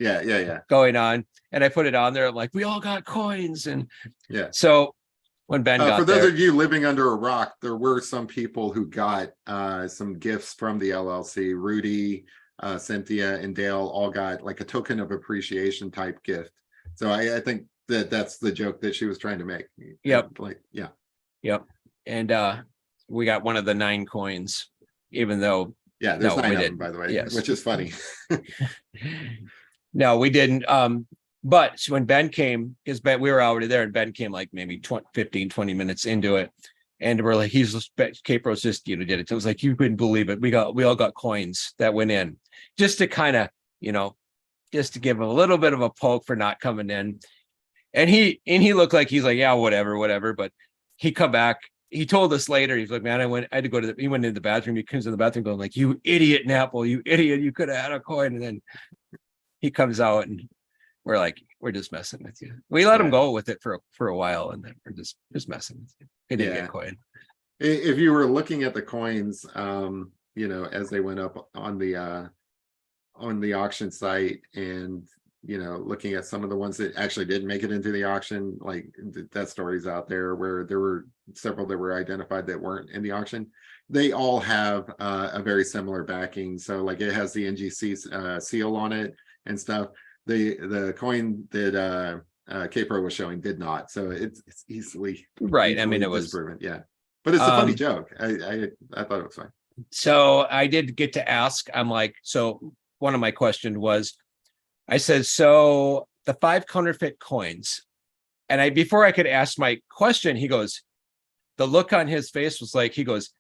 Yeah. going on, and I put it on there. I'm like, we all got coins, and Yeah. so when Ben got for those there, of you living under a rock, there were some people who got some gifts from the LLC. Rudy, Cynthia, and Dale all got like a token of appreciation type gift. So I think that's the joke that she was trying to make. Yep. Like, yeah. Yep. And we got one of the 9 coins, even though Yeah, there's no, 9 we of them, didn't. by the way, Yes. which is funny. No, we didn't. But when Ben came, because we were already there, and Ben came like maybe 15, 20 minutes into it. And we're like, K-Pro's just, did it. It was like, you couldn't believe it. We all got coins that went in, just to kind of, just to give him a little bit of a poke for not coming in. And he looked like he's like, yeah, whatever. But he come back. He told us later, he's like, man, I had to go he went into the bathroom. He comes in the bathroom going like, you idiot, Napple, you idiot. You could have had a coin. And then he comes out, and we're like, we're just messing with you. We let him go with it for a while, and then we're just messing with you. He didn't get coin. If you were looking at the coins, as they went up on the auction site, and looking at some of the ones that actually didn't make it into the auction, like that story's out there where there were several that were identified that weren't in the auction. They all have a very similar backing. So like it has the NGC seal on it and stuff. The coin that K-Pro was showing did not. So it's easily right. I mean, it was disproven. Yeah, but it's a funny joke. I thought it was fine. So I did get to ask. I'm like, so one of my questions was, I said, so the 5 counterfeit coins, and before I could ask my question, he goes, the look on his face was like, he goes,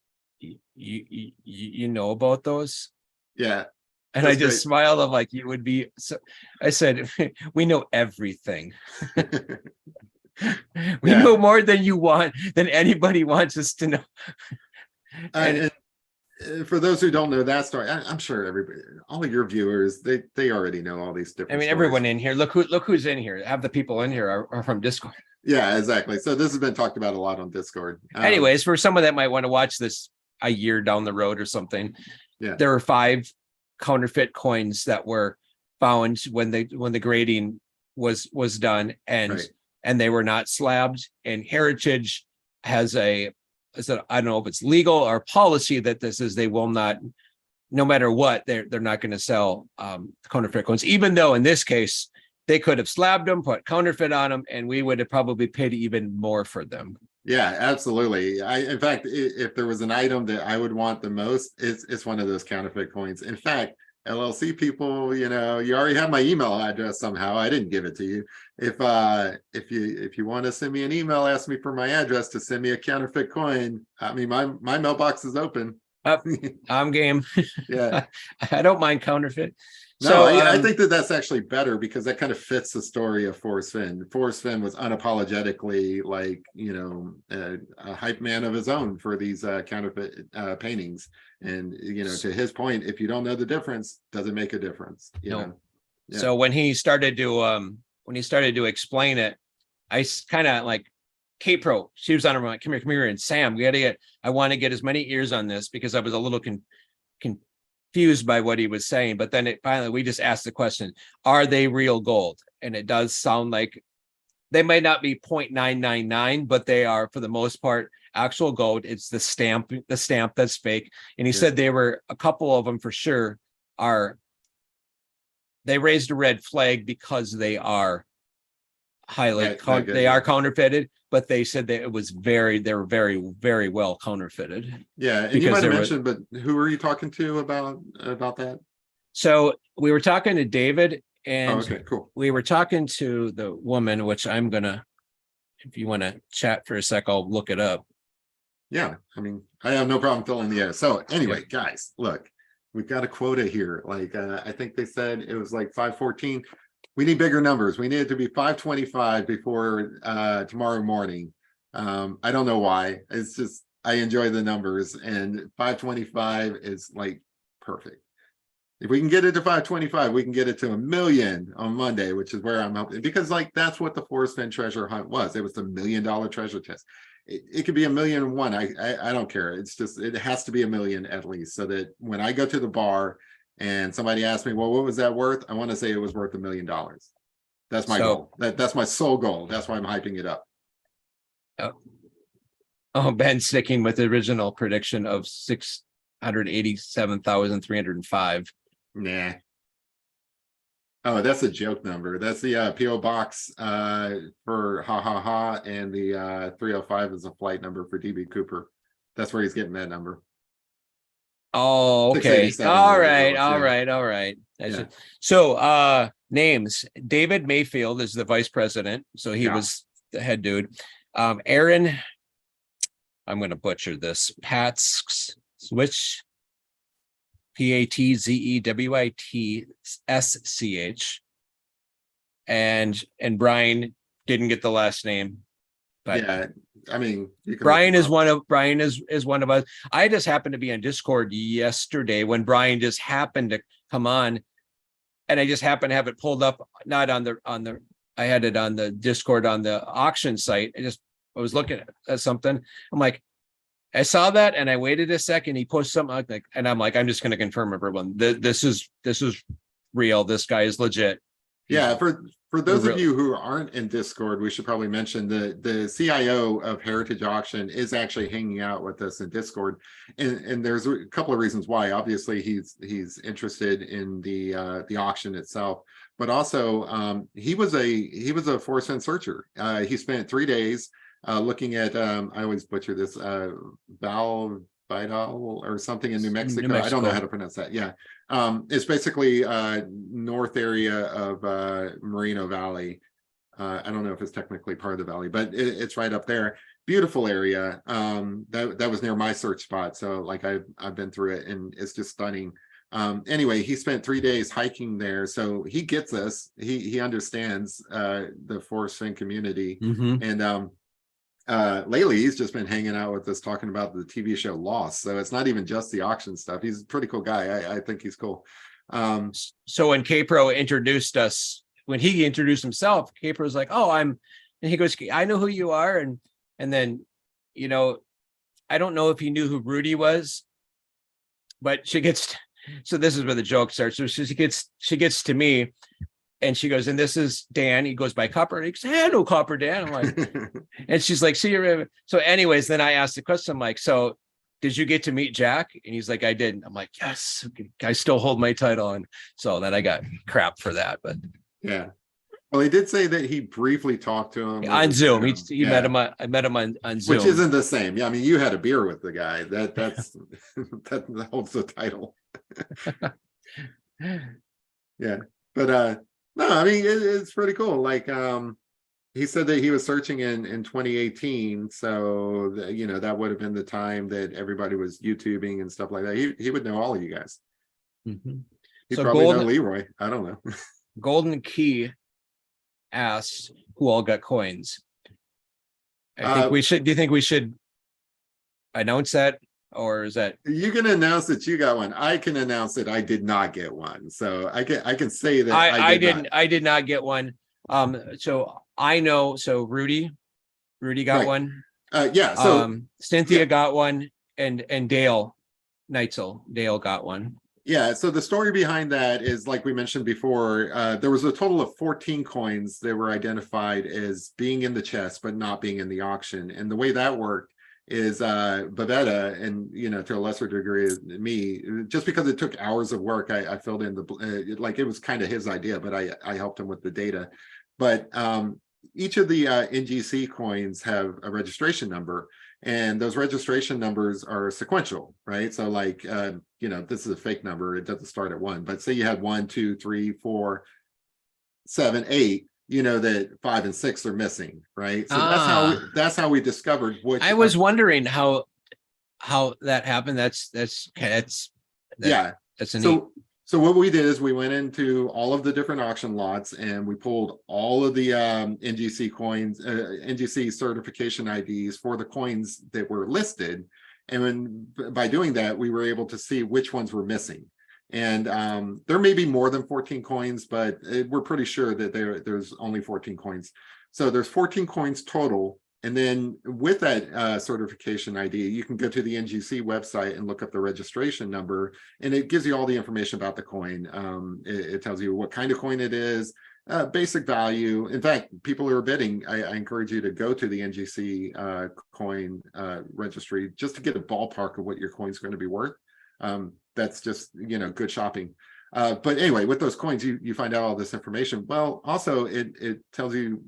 you know about those? Yeah. And I just smiled. I'm like, you would be. So I said, we know everything. We know more than anybody wants us to know. And for those who don't know that story, I'm sure everybody, all of your viewers, they already know all these different. I mean, stories. Everyone in here. Look who's in here. Have the people in here are from Discord. Yeah, exactly. So this has been talked about a lot on Discord. Anyways, for someone that might want to watch this a year down the road or something, there were 5 counterfeit coins that were found when the grading was done, and they were not slabbed. And Heritage has I don't know if it's legal or policy that this is, they will not, no matter what, they're not going to sell counterfeit coins, even though in this case they could have slabbed them, put counterfeit on them, and we would have probably paid even more for them. Yeah, absolutely. In fact, if there was an item that I would want the most, it's one of those counterfeit coins. In fact, LLC people, you already have my email address somehow. I didn't give it to you. If you want to send me an email, ask me for my address to send me a counterfeit coin. I mean, my mailbox is open. I'm game. Yeah, I don't mind counterfeit. No, I think that's actually better, because that kind of fits the story of Forrest Fenn. Forrest Fenn was unapologetically like, a hype man of his own for these counterfeit paintings. And, to his point, if you don't know the difference, doesn't make a difference. Yeah. So when he started to explain it, I kind of like, K-Pro, she was on her mind, come here, and Sam, I want to get as many ears on this, because I was a little confused by what he was saying. But then finally we just asked the question, are they real gold? And it does sound like they might not be 0.999, but they are, for the most part, actual gold. It's the stamp that's fake. And he said they were, a couple of them for sure they raised a red flag because they are highly counterfeited, but they said that they were very, very well counterfeited. Yeah, and you might have mentioned, but who were you talking to about that? So we were talking to David, and okay, cool. We were talking to the woman, which I'm gonna, if you want to chat for a sec, I'll look it up. Yeah, I mean, I have no problem filling the air. So anyway, guys, look, we've got a quota here. Like I think they said it was like 514. We need bigger numbers. We need it to be 525 before tomorrow morning. I don't know why. It's just, I enjoy the numbers, and 525 is like perfect. If we can get it to 525, we can get it to 1 million on Monday, which is where I'm hoping, because like that's what the Forrest Fenn treasure hunt was. It was the $1 million treasure chest. It could be 1,000,001. I don't care. It's just it has to be 1 million at least, so that when I go to the bar and somebody asks me, well, what was that worth? I want to say it was worth $1 million. That's my goal. That's my sole goal. That's why I'm hyping it up. Oh, Ben sticking with the original prediction of 687,305. Nah. Oh, that's a joke number. That's the PO box for ha ha ha, and the 305 is a flight number for DB Cooper. That's where he's getting that number. Oh, okay. 687, All whatever it right, was, all yeah. right, all right. Yeah. So names. David Mayfield is the vice president, so he Yeah. was the head dude. Aaron, I'm gonna butcher this. Pat's Switch, Patzewitsch, and Brian didn't get the last name, but Yeah, I mean, you can Brian look is him up. Brian is one of us. I just happened to be on Discord yesterday when Brian just happened to come on, and I just happened to have it pulled up, not on the I had it on the Discord on the auction site. I was looking at something. I'm like, I saw that and I waited a second. He posted something like, and I'm like, I'm just going to confirm everyone. This is real. This guy is legit. Yeah, for those of real. you who aren't in Discord, we should probably mention the CIO of Heritage Auction is actually hanging out with us in Discord, and there's a couple of reasons why. Obviously, he's interested in the auction itself, but also he was a Forrest Fenn searcher. He spent 3 days looking at I always butcher this Vidal or something in New Mexico. I don't know how to pronounce that. Yeah. It's basically north area of Moreno Valley. I don't know if it's technically part of the valley, but it's right up there. Beautiful area. That was near my search spot. So like I've been through it and it's just stunning. Anyway, he spent 3 days hiking there. So he gets us, he understands the Forrest Fenn community. And lately he's just been hanging out with us talking about the TV show Lost, so it's not even just the auction stuff. He's a pretty cool guy. I think he's cool. So when K-Pro introduced us, when he introduced himself, K-Pro was like, oh, and he goes, I know who you are, and then I don't know if he knew who Rudy was, but she gets so this is where the joke starts. So she gets to me and she goes, and this is Dan. He goes by Copper. And he goes, hey, I know Copper Dan. I'm like, and she's like, see you. So anyways, then I asked the question, I'm like, so did you get to meet Jack? And he's like, I did. I'm like, yes, I still hold my title. And so then I got crap for that, but yeah. Well, he did say that he briefly talked to him on Zoom. He yeah. met him. I met him on Zoom, which isn't the same. Yeah, I mean, you had a beer with the guy. That's that holds the title. Yeah, but no, I mean it's pretty cool. Like he said that he was searching in 2018, so that would have been the time that everybody was YouTubing and stuff like that. He would know all of you guys. He'd So probably know Leroy. I don't know. Golden Key asks who all got coins. I think we should. Do you think we should announce that, or is that you can announce that you got one? I can announce that I did not get one, so I can say that I did not get one. So I know. So Rudy got one. Yeah. So Cynthia got one, and Dale Neitzel got one. Yeah, so the story behind that is, like we mentioned before, there was a total of 14 coins that were identified as being in the chest, but not being in the auction. And the way that worked is Bavetta, and to a lesser degree me, just because it took hours of work, I filled in like it was kind of his idea, but I helped him with the data. But each of the NGC coins have a registration number, and those registration numbers are sequential, right? So like, this is a fake number. It doesn't start at 1, but say you had 1, 2, 3, 4, 7, 8, that 5 and 6 are missing, right? So that's how we discovered which. I was wondering how that happened. That's yeah. That's a neat. So what we did is we went into all of the different auction lots and we pulled all of the NGC coins, NGC certification IDs for the coins that were listed. And by doing that, we were able to see which ones were missing. And there may be more than 14 coins, but we're pretty sure that there's only 14 coins. So there's 14 coins total. And then with that certification ID, you can go to the NGC website and look up the registration number, and it gives you all the information about the coin. It tells you what kind of coin it is, basic value. In fact, people who are bidding, I encourage you to go to the NGC coin registry just to get a ballpark of what your coin's going to be worth. That's just, good shopping. But anyway, with those coins, you find out all this information. Well, also it tells you,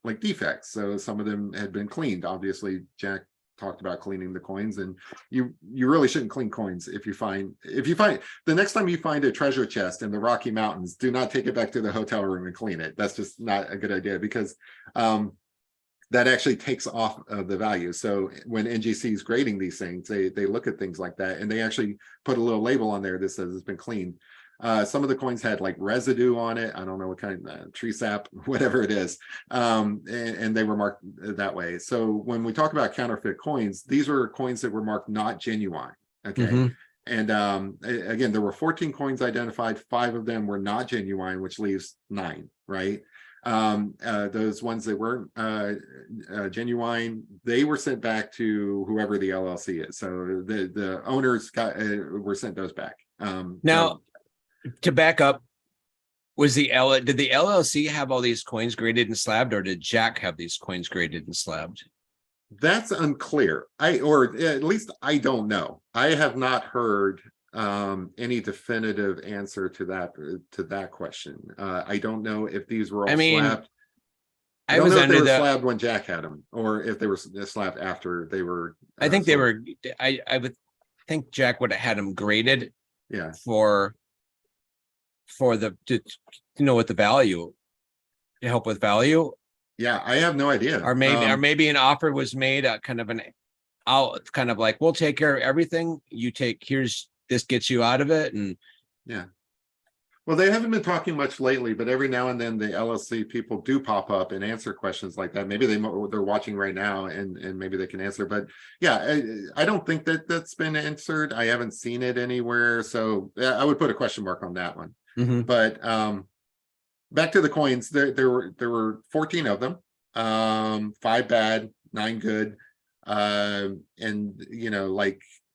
like defects. So some of them had been cleaned. Obviously, Jack talked about cleaning the coins, and you really shouldn't clean coins. If you find the next time you find a treasure chest in the Rocky Mountains, do not take it back to the hotel room and clean it. That's just not a good idea, because that actually takes off the value. So when NGC is grading these things, they look at things like that, and they actually put a little label on there that says it's been cleaned. Some of the coins had like residue on it. I don't know what kind, tree sap, whatever it is. And they were marked that way. So when we talk about counterfeit coins, these are coins that were marked not genuine. Okay. And again, there were 14 coins identified. 5 of them were not genuine, which leaves 9, right? Those ones that weren't genuine, they were sent back to whoever the LLC is. So the owners were sent those back. Now, to back up, did the LLC have all these coins graded and slabbed, or did Jack have these coins graded and slabbed? That's unclear. Or at least I don't know. I have not heard any definitive answer to that question. I don't know if these were all slabbed. I don't know if they were slabbed when Jack had them, or if they were slabbed after they were. I think they were. I would think Jack would have had them graded. Yeah. For the to with the value, to help with value. Yeah, I have no idea. Or maybe an offer was made, kind of like, we'll take care of everything. This gets you out of it. And yeah. Well, they haven't been talking much lately, but every now and then the LLC people do pop up and answer questions like that. Maybe they're watching right now, and maybe they can answer. But yeah, I don't think that's been answered. I haven't seen it anywhere. So I would put a question mark on that one. But back to the coins, there were 14 of them, 5 bad, 9 good. And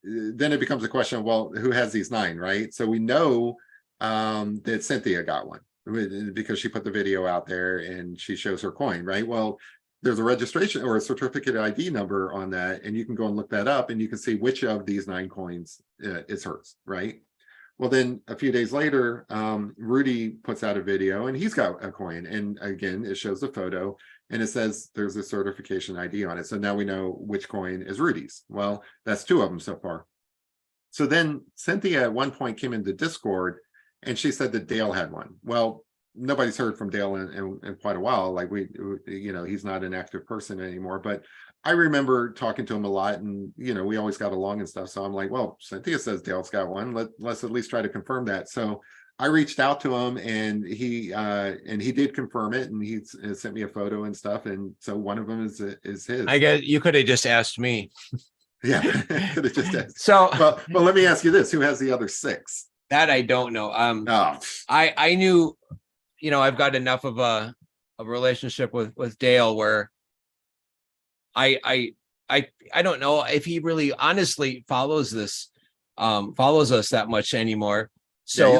then it becomes a question of, well, who has these 9, right? So we know that Cynthia got one because she put the video out there and she shows her coin, right? Well, there's a registration or a certificate ID number on that, and you can go and look that up, and you can see which of these 9 coins is hers, right? Well, then a few days later, Rudy puts out a video, and he's got a coin, and again, it shows the photo, and it says there's a certification ID on it. So now we know which coin is Rudy's. Well, that's 2 of them so far. So then Cynthia at one point came into Discord, and she said that Dale had one. Well, nobody's heard from Dale in quite a while. Like he's not an active person anymore. But I remember talking to him a lot, and we always got along and stuff. So I'm like, well, Cynthia says Dale's got one. Let's at least try to confirm that. So I reached out to him, and he did confirm it, and he sent me a photo and stuff. And so one of them is his. I guess you could have just asked me. Yeah, could have just asked. So, well, let me ask you this: who has the other 6? That I don't know. I knew, I've got enough of a relationship with Dale where I don't know if he really honestly follows us that much anymore. So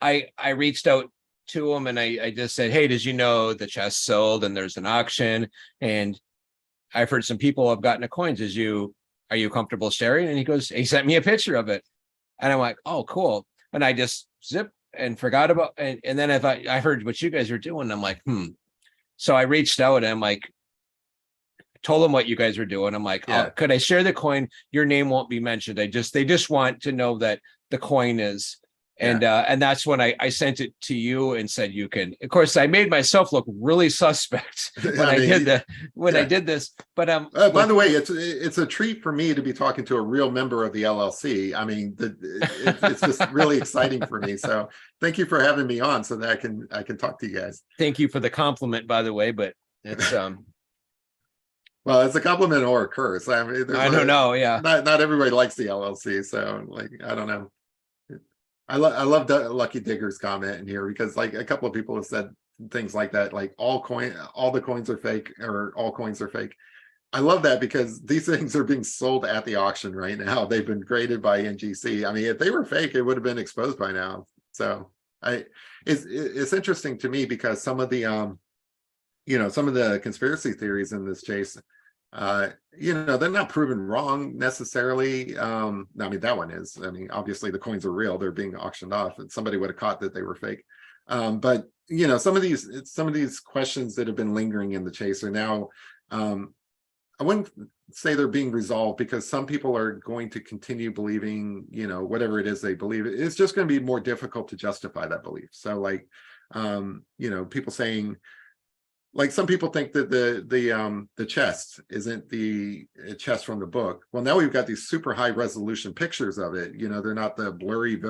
I reached out to him, and I just said, hey, did you know the chest sold and there's an auction? And I've heard some people have gotten the coins. Are you comfortable sharing? And he sent me a picture of it. And I'm like, oh, cool. And I just zipped and forgot about, and then if I heard what you guys were doing, I'm like, So I reached out, and I'm like, told them what you guys were doing. I'm like, yeah. Oh, could I share the coin? Your name won't be mentioned. They just want to know that the coin is. And that's when I sent it to you and said you can. Of course, I made myself look really suspect when I did this. But by the way, it's a treat for me to be talking to a real member of the LLC. I mean, it's just really exciting for me. So thank you for having me on, so that I can talk to you guys. Thank you for the compliment, by the way. But it's well, it's a compliment or a curse. I mean, I don't know. Yeah, not everybody likes the LLC, so like I don't know. I love the Lucky Digger's comment in here, because like a couple of people have said things like that, like all the coins are fake, or all coins are fake. I love that, because these things are being sold at the auction right now. They've been graded by NGC. I mean, if they were fake, it would have been exposed by now. So it's interesting to me, because some of the some of the conspiracy theories in this chase, they're not proven wrong necessarily. I mean, that one is. I mean, obviously the coins are real, they're being auctioned off, and somebody would have caught that they were fake. But some of these questions that have been lingering in the chase are now, I wouldn't say they're being resolved, because some people are going to continue believing, whatever it is they believe. It's just going to be more difficult to justify that belief. So like, people saying, like, some people think that the chest isn't the chest from the book. Well, now we've got these super high resolution pictures of it. They're not the blurry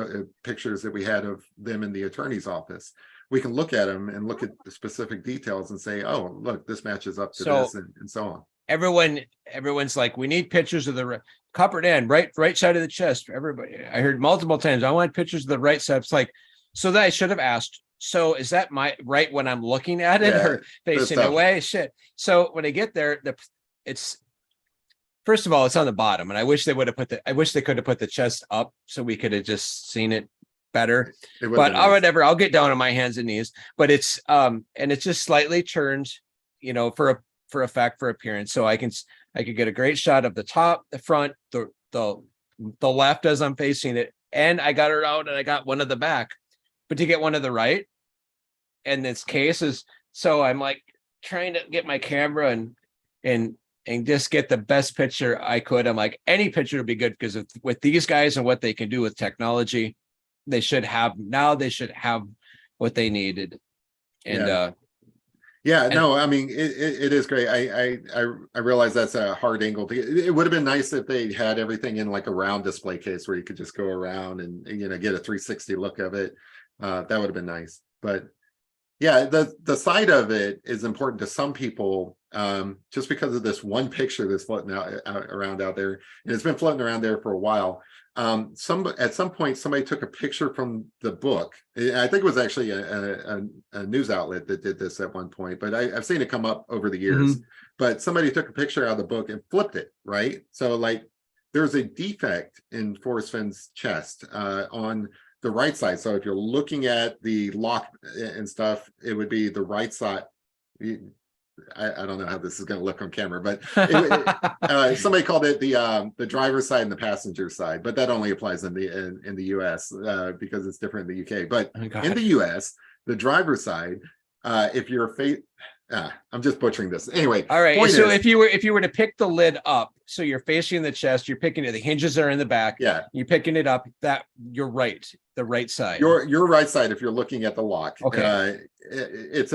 pictures that we had of them in the attorney's office. We can look at them and look at the specific details and say, oh, look, this matches up to this, and so on. Everyone's like, we need pictures of the coppered end, right side of the chest. Everybody, I heard multiple times, I want pictures of the right side. It's like, so that I should have asked, so is that my right when I'm looking at it, or facing away? Shit. So when I get there, it's first of all, it's on the bottom, and I wish they could have put the chest up so we could have just seen it better. But whatever, I'll get down on my hands and knees. But it's and it's just slightly turned, for effect, for appearance. So I could get a great shot of the top, the front, the left as I'm facing it, and I got it out, and I got one of the back. But to get one of the right, and this case is, so I'm like trying to get my camera and just get the best picture I could. I'm like, any picture would be good, because with these guys and what they can do with technology, they should have what they needed. And no, I mean, it is great. I realize that's a hard angle to get. It would have been nice if they had everything in like a round display case where you could just go around and get a 360 look of it. That would have been nice. But yeah, the side of it is important to some people, just because of this one picture that's floating around out there, and it's been floating around there for a while. At some point, somebody took a picture from the book. I think it was actually a news outlet that did this at one point, but I've seen it come up over the years. Mm-hmm. But somebody took a picture out of the book and flipped it, right? So like, there's a defect in Forrest Finn's chest on the right side. So if you're looking at the lock and stuff, it would be the right side. I don't know how this is going to look on camera, but somebody called it the driver's side and the passenger side, but that only applies in the US because it's different in the UK. But in the US, the driver's side, if you're I'm just butchering this. Anyway, all right. So if you were to pick the lid up, so you're facing the chest, you're picking it, the hinges are in the back. Yeah. You're picking it up, that you're right, the right side. Your right side if you're looking at the lock. Okay. It's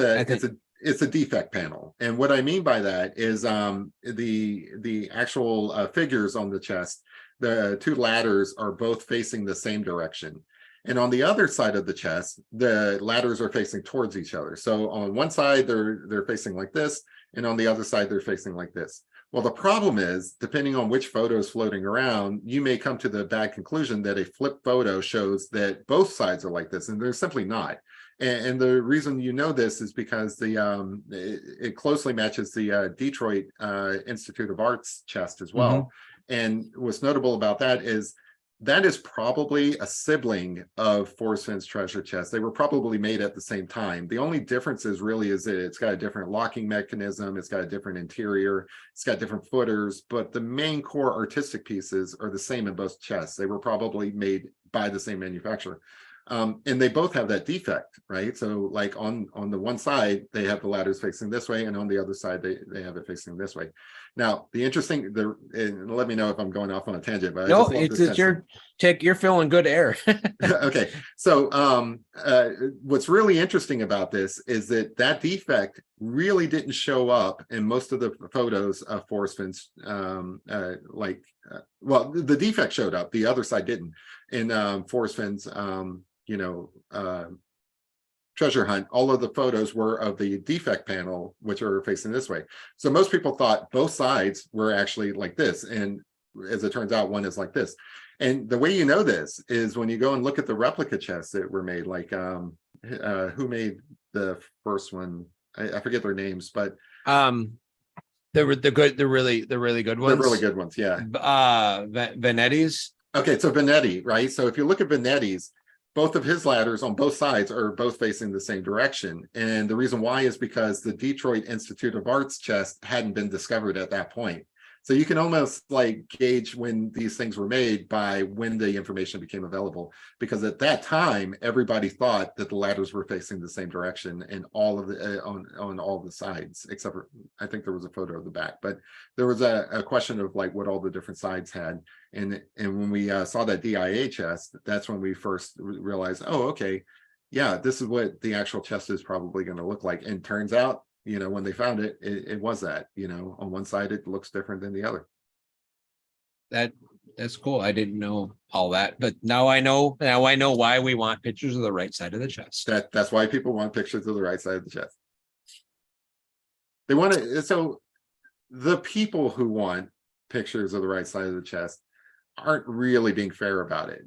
a defect panel. And what I mean by that is the actual figures on the chest, the two ladders are both facing the same direction. And on the other side of the chest, the ladders are facing towards each other. So on one side, they're facing like this, and on the other side, they're facing like this. Well, the problem is, depending on which photo is floating around, you may come to the bad conclusion that a flip photo shows that both sides are like this, and they're simply not. And the reason you know this is because it closely matches the Detroit Institute of Art's chest as well. Mm-hmm. And what's notable about that is probably a sibling of Forrest Finn's treasure chest. They were probably made at the same time. The only difference is that it's got a different locking mechanism, it's got a different interior, it's got different footers, but the main core artistic pieces are the same in both chests. They were probably made by the same manufacturer. And they both have that defect, right? So like on the one side, they have the ladders facing this way, and on the other side, they have it facing this way. Now, and let me know if I'm going off on a tangent, but no, you're feeling good air. Okay. So what's really interesting about this is that defect really didn't show up in most of the photos of Forrest Finn's, the defect showed up, the other side didn't. In Forrest Finn's treasure hunt, all of the photos were of the defect panel, which are facing this way. So most people thought both sides were actually like this, and as it turns out, one is like this. And the way you know this is when you go and look at the replica chests that were made, like who made the first one? I forget their names, but they were the good, the really good ones. they're really good ones. Yeah. Vanetti's. Okay, so Vanetti, right? So if you look at Vanetti's, both of his ladders on both sides are both facing the same direction. And the reason why is because the Detroit Institute of Arts chest hadn't been discovered at that point. So you can almost like gauge when these things were made by when the information became available, because at that time everybody thought that the ladders were facing the same direction and all of the on all the sides, except for I think there was a photo of the back, but there was a question of like what all the different sides had. And when we saw that DIA chest, that's when we first realized, oh, okay, yeah, this is what the actual chest is probably going to look like. And turns out, you know, when they found it, it was that, you know, on one side it looks different than the other. That's cool. I didn't know all that, but now I know. Now I know why we want pictures of the right side of the chest. That's why people want pictures of the right side of the chest. They want to. So the people who want pictures of the right side of the chest aren't really being fair about it.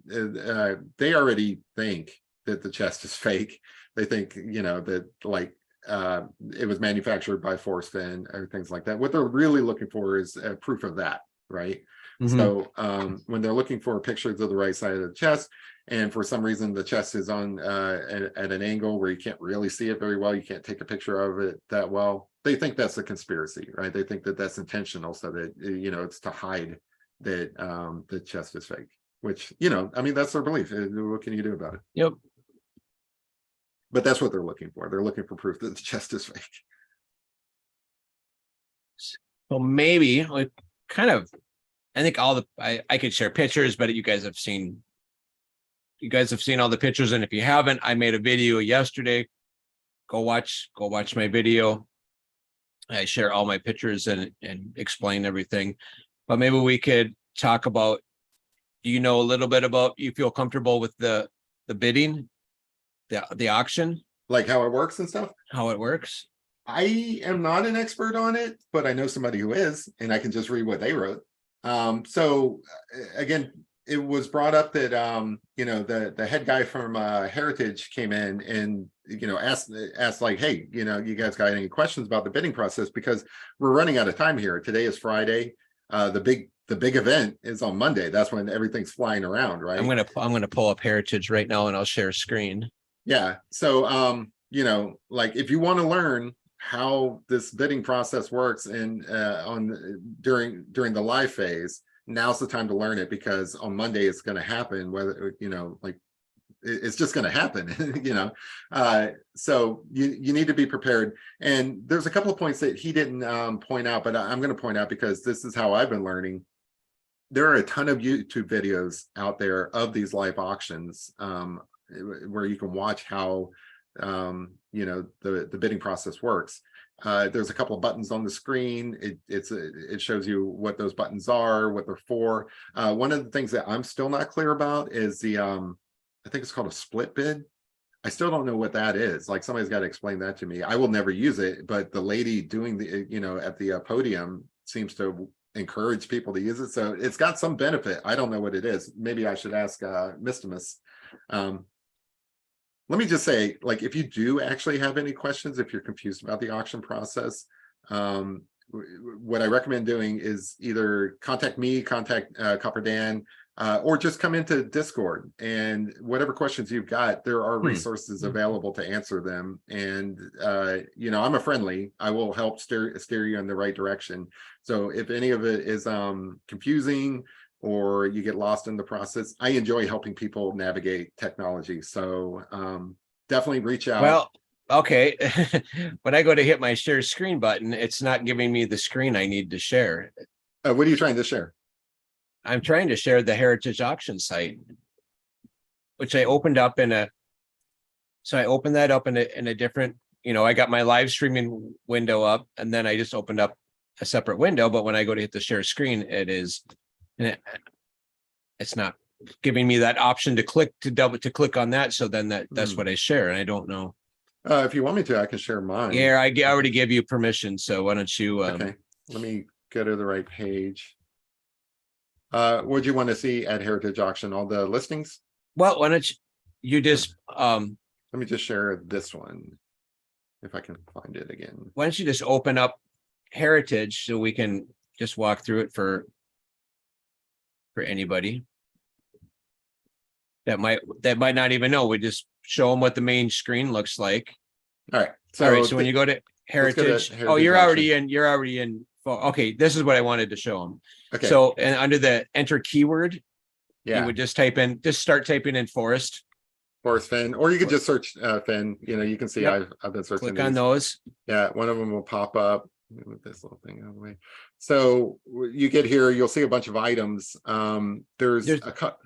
They already think that the chest is fake. They think, you know, that like it was manufactured by Force Fin or things like that. What they're really looking for is proof of that, right? Mm-hmm. So when they're looking for pictures of the right side of the chest, and for some reason the chest is on at an angle where you can't really see it very well, you can't take a picture of it that well, they think that's a conspiracy, right? They think that that's intentional, so that, you know, it's to hide that the chest is fake, which, you know, I mean, that's their belief. What can you do about it? Yep. But that's what they're looking for. They're looking for proof that the chest is fake. Well, maybe like kind of, I think all the I could share pictures, but you guys have seen all the pictures. And if you haven't, I made a video yesterday. Go watch my video. I share all my pictures and explain everything. But maybe we could talk about, do you know a little bit about, you feel comfortable with the bidding, the auction? Like how it works and stuff? How it works? I am not an expert on it, but I know somebody who is, and I can just read what they wrote. So again, it was brought up that you know, the head guy from Heritage came in and, you know, asked like, hey, you know, you guys got any questions about the bidding process, because we're running out of time here. Today is Friday. The big event is on Monday. That's when everything's flying around, right? I'm gonna pull up Heritage right now and I'll share a screen. Yeah. So you know, like if you want to learn how this bidding process works and during the live phase, now's the time to learn it, because on Monday it's going to happen, whether, you know, like it's just going to happen, you know. So you need to be prepared. And there's a couple of points that he didn't point out, but I'm going to point out because this is how I've been learning. There are a ton of YouTube videos out there of these live auctions where you can watch how you know, the bidding process works. There's a couple of buttons on the screen. It shows you what those buttons are, what they're for. One of the things that I'm still not clear about is the I think it's called a split bid. I still don't know what that is. Like, somebody's got to explain that to me. I will never use it, but the lady doing the, you know, at the podium seems to encourage people to use it. So it's got some benefit. I don't know what it is. Maybe I should ask Mistimus. Let me just say, like, if you do actually have any questions, if you're confused about the auction process, what I recommend doing is either contact me, contact Copper Dan, or just come into Discord, and whatever questions you've got, there are resources available to answer them. And you know, I'm a friendly. I will help steer you in the right direction. So if any of it is confusing, or you get lost in the process, I enjoy helping people navigate technology. So definitely reach out. Well, okay. When I go to hit my share screen button, it's not giving me the screen I need to share. What are you trying to share? I'm trying to share the Heritage auction site, which I opened up so I opened that up in a different, you know, I got my live streaming window up, and then I just opened up a separate window. But when I go to hit the share screen, it's not giving me that option to click on that. So then that's what I share. And I don't know. If you want me to, I can share mine. Yeah, I already gave you permission. So why don't you? Okay, let me go to the right page. What do you want to see at Heritage Auction? All the listings? Well, why don't you just Let me just share this one if I can find it again. why don't you just open up Heritage so we can just walk through it for anybody that might not even know. We just show them what the main screen looks like. All right. All right. So when you go to Heritage, oh, you're already in. Okay, this is what I wanted to show them. Okay. So, and under the enter keyword, yeah, you would just start typing in forest. Forest Fin, or you could just search Fin. You know, you can see Yep. I've been searching. Click on those. Yeah, one of them will pop up. Move this little thing out of the way. So you get here, you'll see a bunch of items. There's a cut.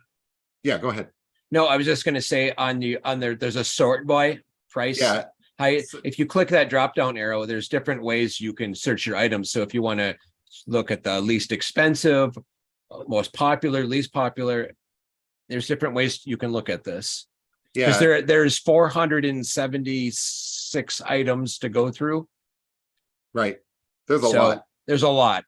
Yeah, go ahead. No, I was just going to say on there, there's a sort by price. Yeah. If you click that drop down arrow, there's different ways you can search your items. So if you want to look at the least expensive, most popular, least popular, there's different ways you can look at this. Yeah. Because there's 476 items to go through. Right. There's a lot. There's a lot.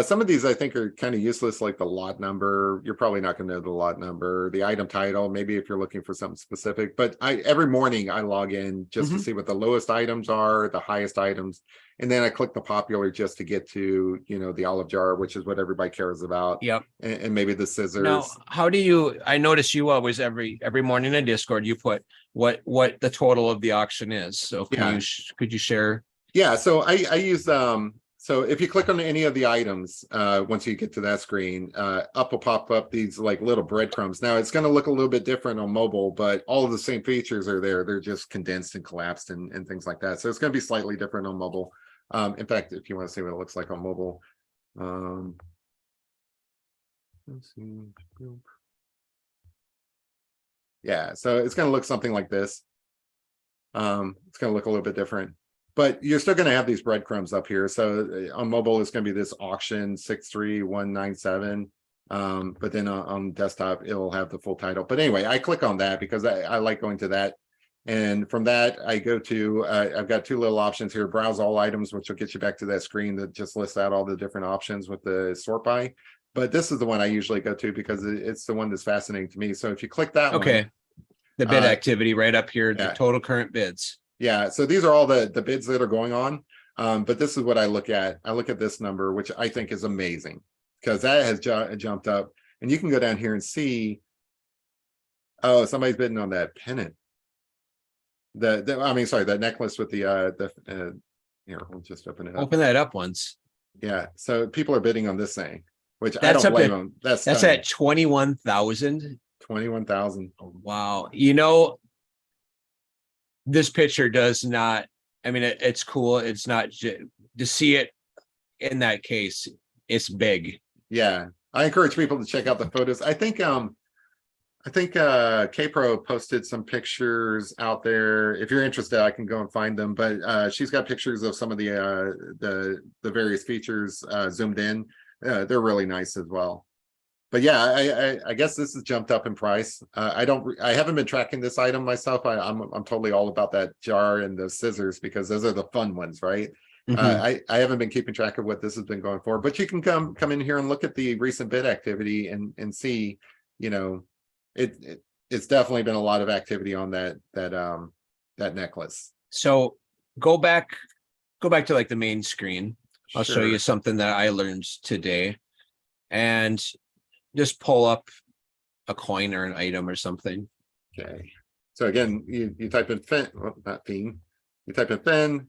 Some of these I think are kind of useless, like the lot number. You're probably not going to know the lot number, the item title, maybe if you're looking for something specific. But every morning I log in just to see what the lowest items are, the highest items. And then I click the popular just to get to, you know, the olive jar, which is what everybody cares about. Yep. And maybe the scissors. Now, how do you, I notice you always every morning in Discord, you put what the total of the auction is. So could you share? Yeah. So I use, so if you click on any of the items, once you get to that screen, up will pop up these like little breadcrumbs. Now it's going to look a little bit different on mobile, but all of the same features are there. They're just condensed and collapsed and things like that. So it's going to be slightly different on mobile. In fact, if you want to see what it looks like on mobile, let's see. Yeah, so it's going to look something like this. It's going to look a little bit different. But you're still going to have these breadcrumbs up here. So on mobile, it's going to be this auction 63197. But then on desktop, it'll have the full title. But anyway, I click on that because I like going to that. And from that, I go to, I've got two little options here, browse all items, which will get you back to that screen that just lists out all the different options with the sort by. But this is the one I usually go to because it's the one that's fascinating to me. So if you click that one. The bid activity right up here, the total current bids. Yeah, so these are all the bids that are going on. But this is what I look at. I look at this number, which I think is amazing because that has jumped up. And you can go down here and see, oh, somebody's bidding on that pennant. That necklace with the here, we'll just open it up. Open that up once. Yeah, so people are bidding on this thing, which I don't blame them. That's at 21,000. 21,000. Wow. You know, this picture does not, I mean, it's cool. It's not to see it in that case. It's big. Yeah. I encourage people to check out the photos. I think Kpro posted some pictures out there. If you're interested, I can go and find them, but she's got pictures of some of the various features zoomed in. They're really nice as well. But yeah, I guess this has jumped up in price. I haven't been tracking this item myself. I'm totally all about that jar and those scissors because those are the fun ones, right? I haven't been keeping track of what this has been going for, but you can come in here and look at the recent bid activity and see, you know, it's definitely been a lot of activity on that necklace. So go back to like the main screen. I'll show you something that I learned today, and just pull up a coin or an item or something. Okay. So again, you type in Fin, well, not Fiend. You type in Fin,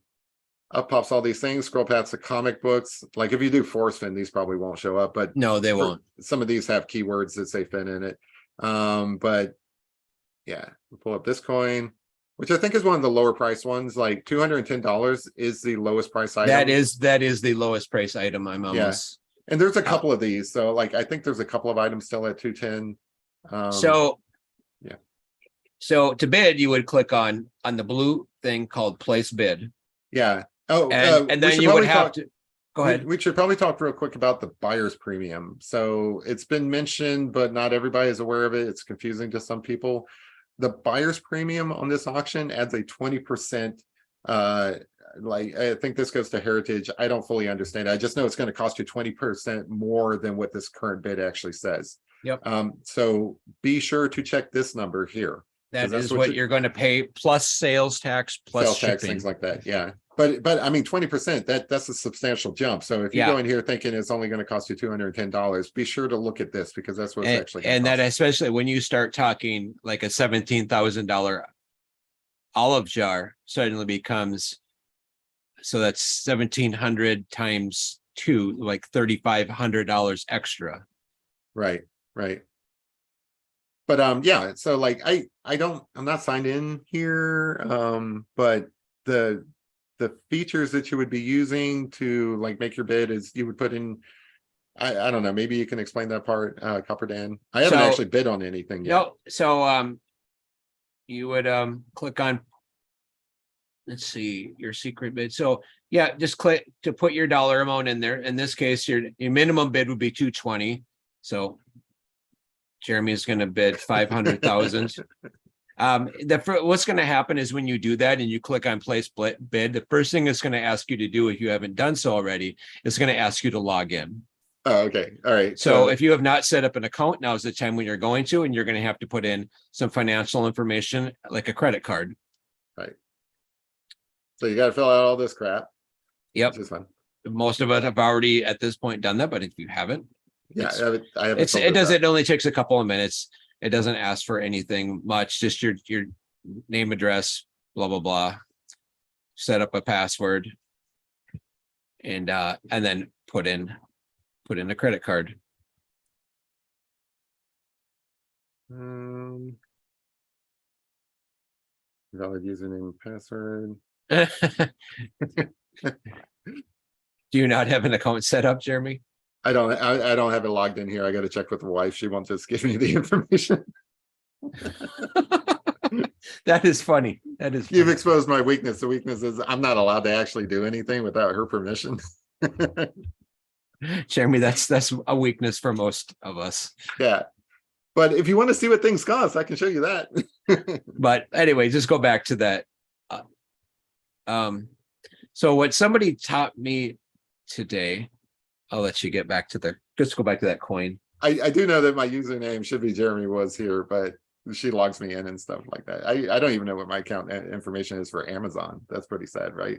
up pops all these things, scroll past the comic books. Like if you do Force Fin, these probably won't show up, but no, they won't. Some of these have keywords that say Fin in it. But yeah, we'll pull up this coin, which I think is one of the lower price ones. Like $210 is the lowest price item. That is the lowest price item. I'm almost. And there's a couple of these. So like, I think there's a couple of items still at 210. Yeah. So to bid, you would click on the blue thing called place bid. Yeah. Oh, and then you would have to go ahead. We should probably talk real quick about the buyer's premium. So it's been mentioned, but not everybody is aware of it. It's confusing to some people. The buyer's premium on this auction adds a 20% like, I think this goes to Heritage. I don't fully understand. I just know it's going to cost you 20% more than what this current bid actually says. Yep. So be sure to check this number here. That is what you're going to pay plus sales tax, plus Sales tax, shipping. things like that. Yeah. But I mean, 20%, that's a substantial jump. So if you go in here thinking it's only going to cost you $210, be sure to look at this, because that's what it's actually going to cost. And that, especially when you start talking like a $17,000 olive jar, suddenly becomes, so that's 1,700 times 2, like $3,500 extra. Right. But yeah, so like I'm not signed in here. But the features that you would be using to like make your bid is you would put in, I don't know, maybe you can explain that part, Copper Dan. I haven't actually bid on anything yet. No, so you would click on, let's see, your secret bid. So yeah, just click to put your dollar amount in there. In this case, your minimum bid would be 220. So Jeremy is going to bid 500,000. What's going to happen is when you do that and you click on place bid, the first thing it's going to ask you to do, if you haven't done so already, is going to ask you to log in. Oh, okay. All right. So if you have not set up an account, now is the time when you're going to, and you're going to have to put in some financial information like a credit card. Right. So you got to fill out all this crap. Yep. Which is fun. Most of us have already at this point done that, but if you haven't, yeah, I haven't. It only takes a couple of minutes. It doesn't ask for anything much, just your name, address, blah, blah, blah. Set up a password and then put in a credit card. Valid username and password. Do you not have an account set up, Jeremy? I don't have it logged in here. I got to check with the wife. She won't just give me the information. That is funny. You've exposed my weakness. The weakness is I'm not allowed to actually do anything without her permission. Jeremy, that's a weakness for most of us. Yeah. But if you want to see what things cost, I can show you that. But anyway, just go back to that. So what somebody taught me today, I'll let you get back to let's go back to that coin. I do know that my username should be Jeremy was here, but she logs me in and stuff like that. I don't even know what my account information is for Amazon. That's pretty sad, right?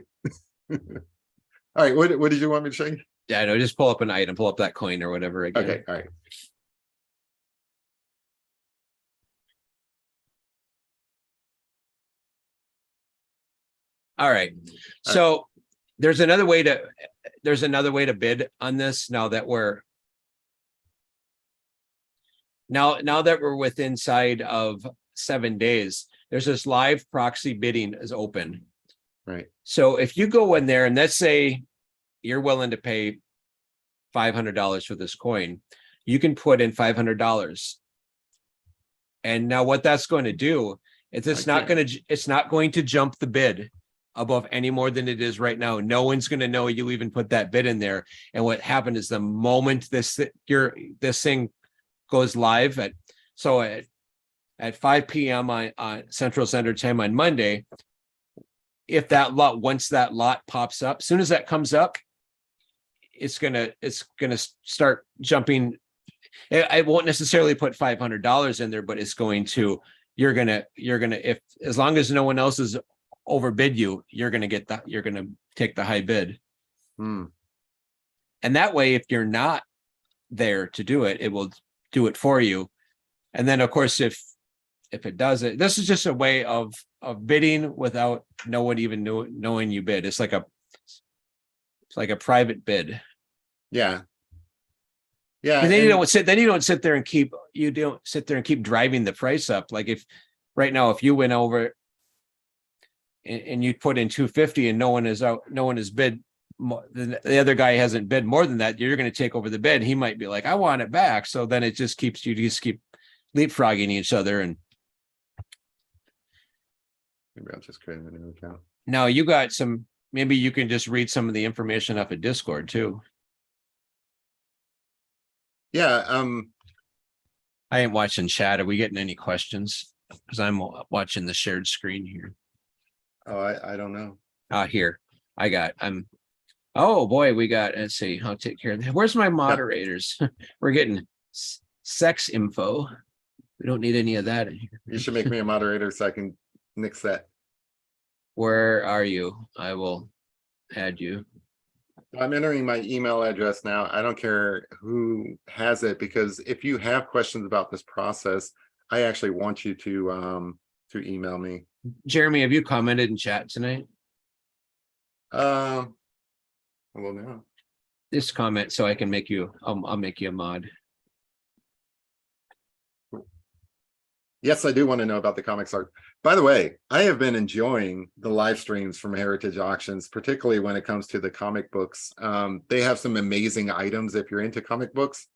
All right. What did you want me to show you? Yeah, no, just pull up an item, pull up that coin or whatever again. Okay. All right. All right. So there's another way to bid on this now that we're within inside of 7 days. There's this live proxy bidding is open. Right. So if you go in there and let's say you're willing to pay $500 for this coin, you can put in $500. And now what that's going to do is it's not going to jump the bid above any more than it is right now. No one's going to know you even put that bid in there. And what happened is the moment this thing goes live at 5 p.m. on Central Standard Time on Monday, once that lot pops up, as soon as that comes up, it's gonna start jumping. I won't necessarily put $500 in there, but it's going to. You're gonna if as long as no one else is overbid you, you're gonna take the high bid. And that way, if you're not there to do it, it will do it for you. And then, of course, if it does it, this is just a way of bidding without no one even knowing you bid. It's like a private bid. Yeah. Yeah. And then you don't sit there and keep driving the price up. Like if right now, if you went over and you put in 250 and no one has bid, the other guy hasn't bid more than that, you're going to take over the bid. He might be like, I want it back. So then it just keep leapfrogging each other. And maybe I'll just create a new account. Now maybe you can just read some of the information off of Discord too. Yeah. I ain't watching chat. Are we getting any questions? Because I'm watching the shared screen here. Oh, I don't know. Here. Oh boy, let's see. I'll take care of that. Where's my moderators? We're getting sex info. We don't need any of that in here. You should make me a moderator so I can nix that. Where are you? I will add you. I'm entering my email address now. I don't care who has it, because if you have questions about this process, I actually want you to email me. Jeremy, have you commented in chat tonight? Well, no. This comment so I can make you. I'll make you a mod. Yes, I do want to know about the comics art. By the way, I have been enjoying the live streams from Heritage Auctions, particularly when it comes to the comic books. They have some amazing items if you're into comic books.